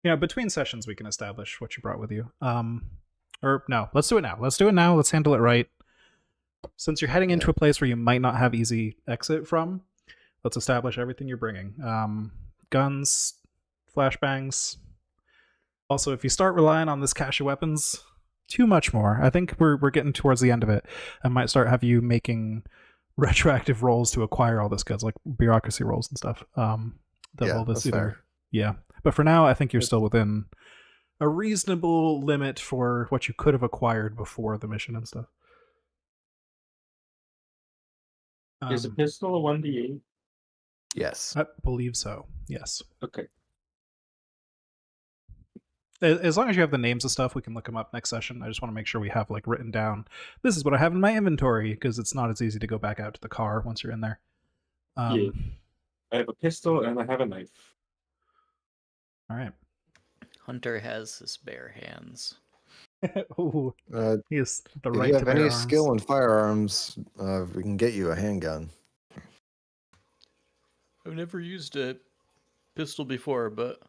Yeah, between sessions we can establish what you brought with you. Or no, let's do it now. Let's do it now. Let's handle it right. Since you're heading into a place where you might not have easy exit from, let's establish everything you're bringing. Guns, flashbangs. Also, if you start relying on this cache of weapons too much more, I think we're getting towards the end of it. I might start have you making retroactive rolls to acquire all this goods, like bureaucracy rolls and stuff. That's fair. Yeah. But for now, I think you're still within a reasonable limit for what you could have acquired before the mission and stuff. Is a pistol a 1d8? Yes. I believe so. Yes. Okay. As long as you have the names of stuff, we can look them up next session. I just want to make sure we have like written down, this is what I have in my inventory, because it's not as easy to go back out to the car once you're in there. Yeah. I have a pistol and I have a knife. All right. Hunter has his bare hands. Ooh, he has the If right you to have bear any arms. skill in firearms, we can get you a handgun. I've never used a pistol before, but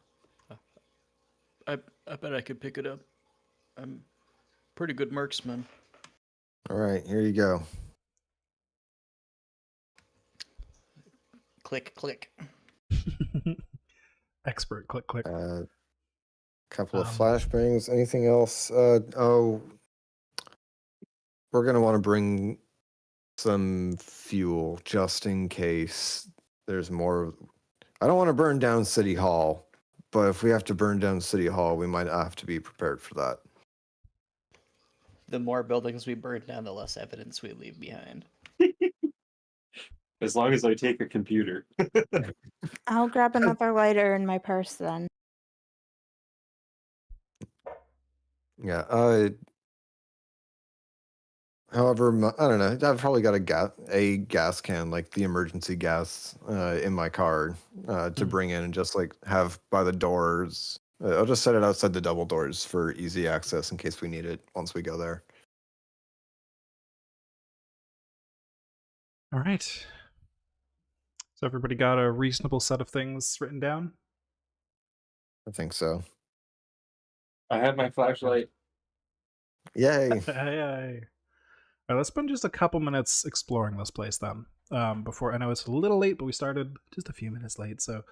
I bet I could pick it up. I'm a pretty good marksman. All right, here you go. Click, click. Expert. Click, click. Couple of flashbangs. Anything else? We're gonna want to bring some fuel just in case there's more. I don't want to burn down City Hall, but if we have to burn down City Hall, we might have to be prepared for that. The more buildings we burn down, the less evidence we leave behind. As long as I take a computer. I'll grab another lighter in my purse then. Yeah. However, I don't know. I've probably got a gas can, like the emergency gas, in my car to bring in and just like have by the doors. I'll just set it outside the double doors for easy access in case we need it once we go there. All right. So everybody got a reasonable set of things written down? I think so. I have my flashlight. Yay. Hey. All right, let's spend just a couple minutes exploring this place then. Before, I know it's a little late, but we started just a few minutes late. So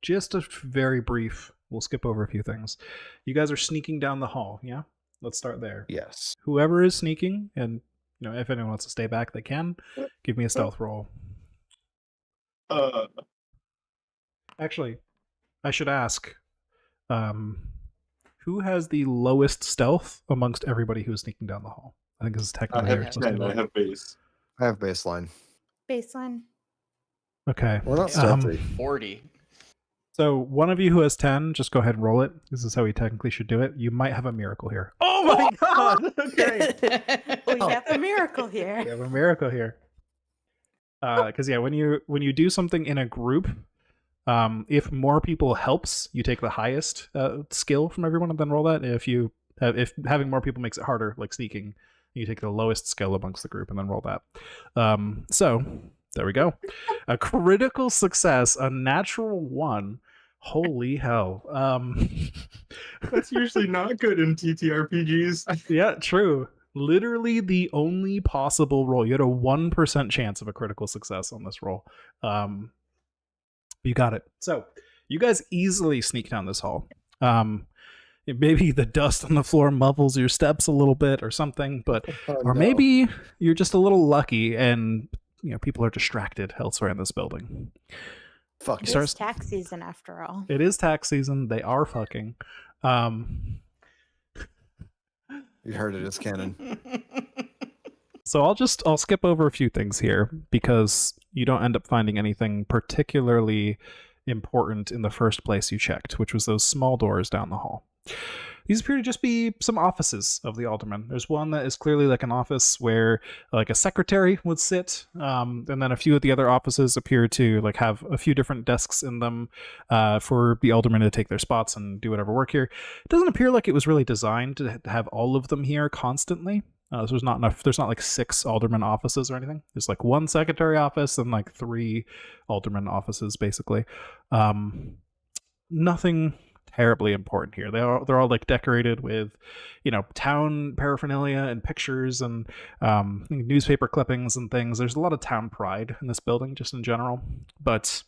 just a very brief, we'll skip over a few things. You guys are sneaking down the hall, yeah? Let's start there. Yes. Whoever is sneaking, and if anyone wants to stay back, they can. Give me a stealth roll. Actually, I should ask, Who has the lowest stealth amongst everybody who's sneaking down the hall? I think this is I technically how you're have supposed to 10. do I it. have base. I have baseline. Baseline. Okay. We're not Yeah. stealthy. 40. So one of you who has 10, just go ahead and roll it. This is how we technically should do it. You might have a miracle here. Oh my god! Okay. We have a miracle here. We have a miracle here. Because when you do something in a group, if more people helps, you take the highest skill from everyone and then roll that. If having more people makes it harder, like sneaking, you take the lowest skill amongst the group and then roll that. So there we go. A critical success, a natural 1. Holy hell. That's usually not good in TTRPGs. Yeah, true. Literally the only possible roll. You had a 1% chance of a critical success on this roll. You got it. So you guys easily sneak down this hall. Maybe the dust on the floor muffles your steps a little bit or something, but or maybe you're just a little lucky and people are distracted elsewhere in this building. Fuck. It is tax season after all. It is tax season. They are fucking. You heard it. It's canon. So I'll skip over a few things here because you don't end up finding anything particularly important in the first place you checked, which was those small doors down the hall. These appear to just be some offices of the alderman. There's one that is clearly like an office where like a secretary would sit, and then a few of the other offices appear to like have a few different desks in them for the aldermen to take their spots and do whatever work here. It doesn't appear like it was really designed to have all of them here constantly. So there's not enough. There's not like 6 alderman offices or anything. There's like 1 secretary office and like 3 alderman offices, basically. Nothing terribly important here. They're all like decorated with, town paraphernalia and pictures and newspaper clippings and things. There's a lot of town pride in this building, just in general, but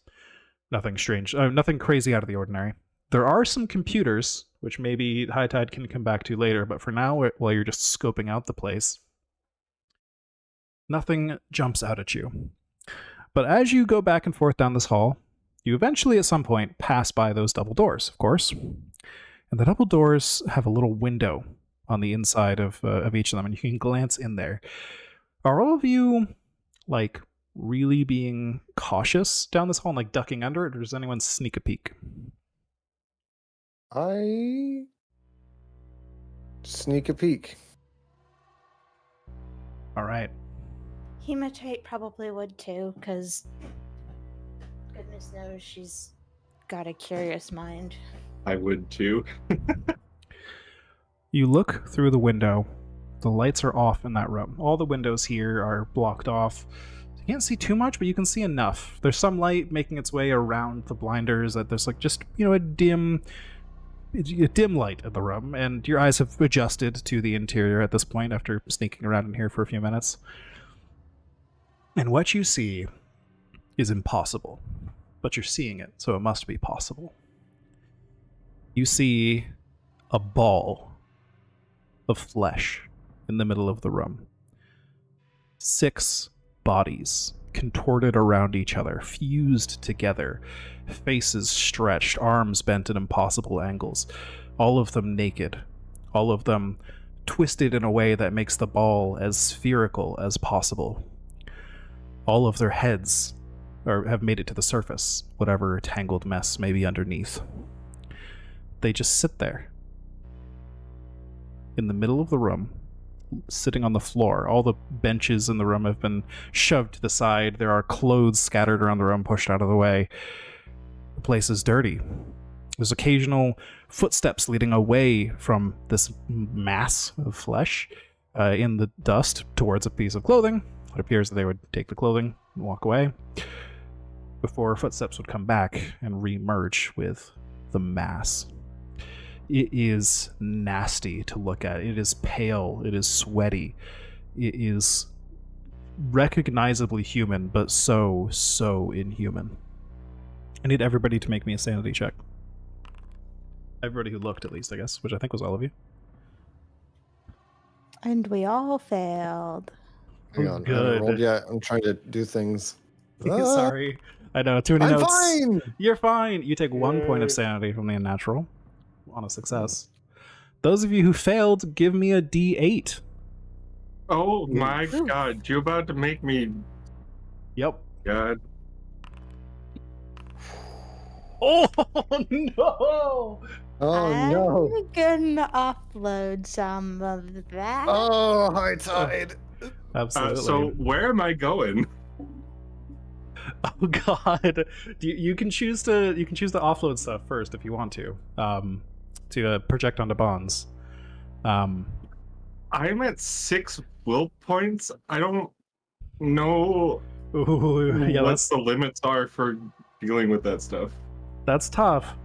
nothing strange, nothing crazy out of the ordinary. There are some computers, which maybe High Tide can come back to later, but for now, while you're just scoping out the place, nothing jumps out at you. But as you go back and forth down this hall, you eventually at some point pass by those double doors, of course. And the double doors have a little window on the inside of each of them, and you can glance in there. Are all of you, like, really being cautious down this hall and, like, ducking under it, or does anyone sneak a peek? I sneak a peek. All right. Hematite probably would too, because goodness knows she's got a curious mind. I would too. You look through the window. The lights are off in that room. All the windows here are blocked off. You can't see too much, but you can see enough. There's some light making its way around the blinders. That there's like just, a dim light in the room, and your eyes have adjusted to the interior at this point after sneaking around in here for a few minutes. And what you see is impossible, but you're seeing it, so it must be possible. You see a ball of flesh in the middle of the room. 6 bodies contorted around each other, fused together, faces stretched, arms bent at impossible angles, all of them naked, all of them twisted in a way that makes the ball as spherical as possible. All of their heads have made it to the surface, whatever tangled mess may be underneath. They just sit there in the middle of the room, sitting on the floor. All the benches in the room have been shoved to the side. There are clothes scattered around the room, pushed out of the way. The place is dirty. There's occasional footsteps leading away from this mass of flesh in the dust towards a piece of clothing. It appears that they would take the clothing and walk away before footsteps would come back and re-merge with the mass. It is nasty to look at. It is pale. It is sweaty. It is recognizably human, but so inhuman. I need everybody to make me a sanity check. Everybody who looked, at least, I guess, which I think was all of you. And we all failed. Hang on, I Good. haven't rolled yet. I'm trying to do things. Sorry. I know, too many I'm notes. fine! You're fine. You take 1 point of sanity from the unnatural on a success. those of you who failed, give me a D8. Oh my Ooh. god, you about to make me... Yep. God. Oh no! Oh no! I'm gonna offload some of that. Oh, high tide! Absolutely. So where am I going? Oh god, you can choose to offload stuff first if you want to project onto bonds. I'm at 6 will points. I don't know Ooh, yeah, what the limits are for dealing with that stuff. that's tough.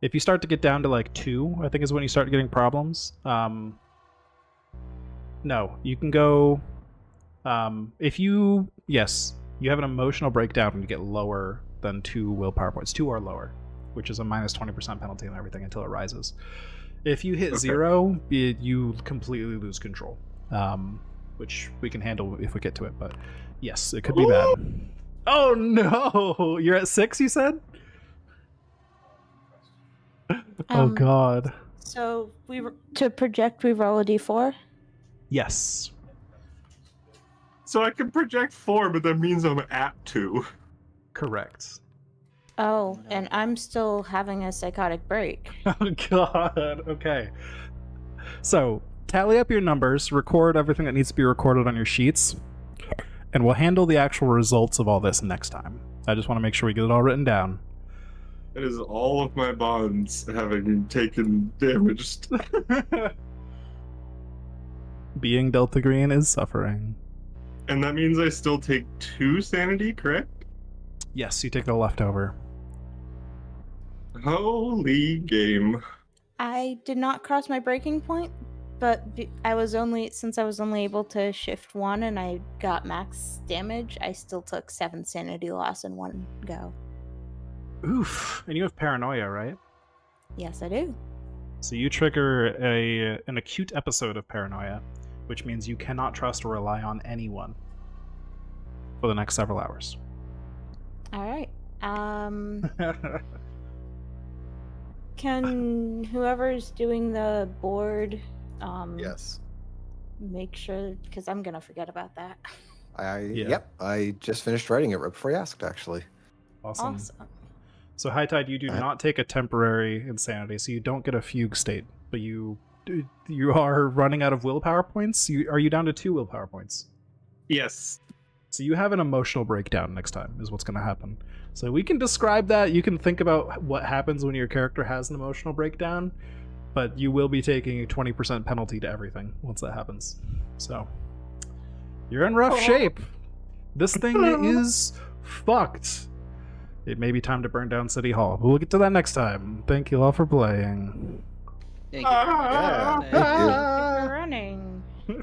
If you start to get down to like 2, I think is when you start getting problems. No, you can go. If you have an emotional breakdown when you get lower than 2 willpower points. 2 or lower, which is a minus 20% penalty on everything until it rises. If you hit 0, you completely lose control, which we can handle if we get to it. But yes, it could be bad. Oh no! You're at 6, you said? Oh god. So to project, we roll a d4. Yes. So I can project 4, but that means I'm at 2. Correct. Oh, and I'm still having a psychotic break. Oh god. Okay. So tally up your numbers, record everything that needs to be recorded on your sheets, and we'll handle the actual results of all this next time. I just want to make sure we get it all written down. It is all of my bonds having taken damage. Being Delta Green is suffering. And that means I still take 2 sanity, correct? Yes, you take the leftover. Holy game. I did not cross my breaking point, but since I was only able to shift 1 and I got max damage, I still took 7 sanity loss in one go. Oof. And you have paranoia, right? Yes, I do. So you trigger an acute episode of paranoia, which means you cannot trust or rely on anyone for the next several hours. All right. Can whoever's doing the board Yes. make sure, because I'm gonna forget about that. Yep. I just finished writing it right before you asked, actually. Awesome. Awesome. So High Tide, you do not take a temporary insanity, so you don't get a fugue state, but you are running out of willpower points. Are you down to 2 willpower points? Yes. So you have an emotional breakdown next time, is what's going to happen. So we can describe that. You can think about what happens when your character has an emotional breakdown, but you will be taking a 20% penalty to everything once that happens. So you're in rough shape. This thing is fucked. It may be time to burn down City Hall, but we'll get to that next time. Thank you all for playing. Thank you very much. Thank you.